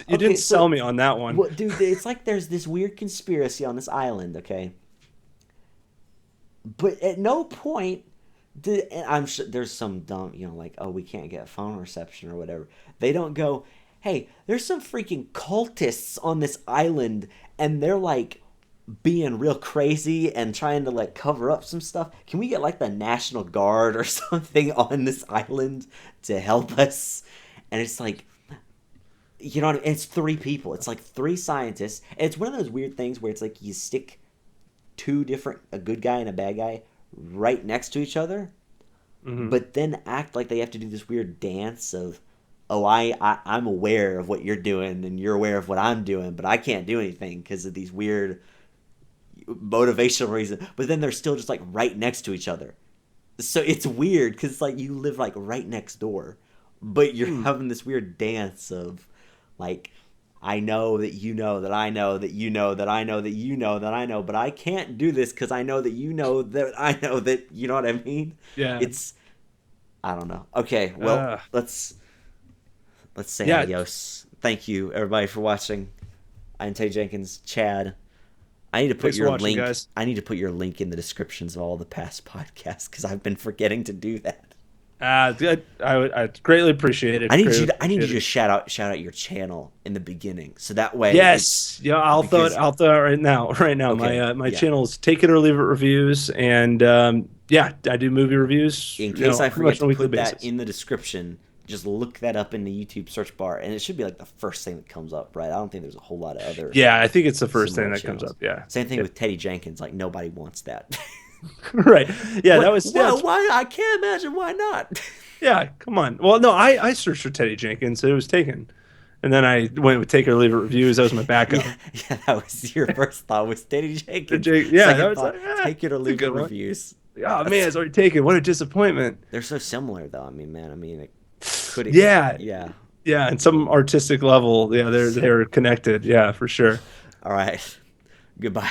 B: you didn't
A: Okay,
B: sell me on that one.
A: well, dude, it's like there's this weird conspiracy on this island. Okay, But at no point did, and I'm sure there's some dumb, like, oh, we can't get phone reception or whatever. They don't go, hey, there's some freaking cultists on this island, and they're like being real crazy and trying to like cover up some stuff. Can we get like the National Guard or something on this island to help us? And it's like, you know what I mean? It's three people. It's like three scientists. And it's one of those weird things where it's like you stick two different, a good guy and a bad guy, right next to each other, but then act like they have to do this weird dance of, oh, I'm aware of what you're doing and you're aware of what I'm doing, but I can't do anything because of these weird motivational reasons. But then they're still just like right next to each other. So it's weird because it's like you live like right next door, but you're having this weird dance of like, I know that you know that I know that you know that I know that you know that I know, but I can't do this because I know that you know that I know that, you know what I mean?
B: Yeah.
A: It's, I don't know. Okay, well, let's say adios. Thank you, everybody, for watching. I'm Teddy Jenkins. Chad, I need to put your link. Guys. I need to put your link in the descriptions of all the past podcasts because I've been forgetting to do that.
B: I greatly appreciate it.
A: I need you to shout out your channel in the beginning, so that way.
B: Yes, I'll throw it right now. Okay. My channel is Take It or Leave It Reviews, and I do movie reviews.
A: In case I forget to put that in the description, just look that up in the YouTube search bar, and it should be like the first thing that comes up, right? I don't think there's a whole lot of other.
B: Yeah, I think it's the first thing that comes up. Yeah.
A: Same thing with Teddy Jenkins. Like nobody wants that.
B: Right. Yeah, that was.
A: Well, why? I can't imagine why not.
B: Yeah, come on. Well, no, I searched for Teddy Jenkins. It was taken, and then I went with Take It or Leave It Reviews. That was my backup.
A: Yeah, that was your first thought was Teddy Jenkins.
B: That was like,
A: Take It or Leave It Reviews.
B: Oh man, it's already taken. What a disappointment.
A: They're so similar, though. I mean, it could.
B: Yeah. And some artistic level, they're connected. Yeah, for sure.
A: All right. Goodbye.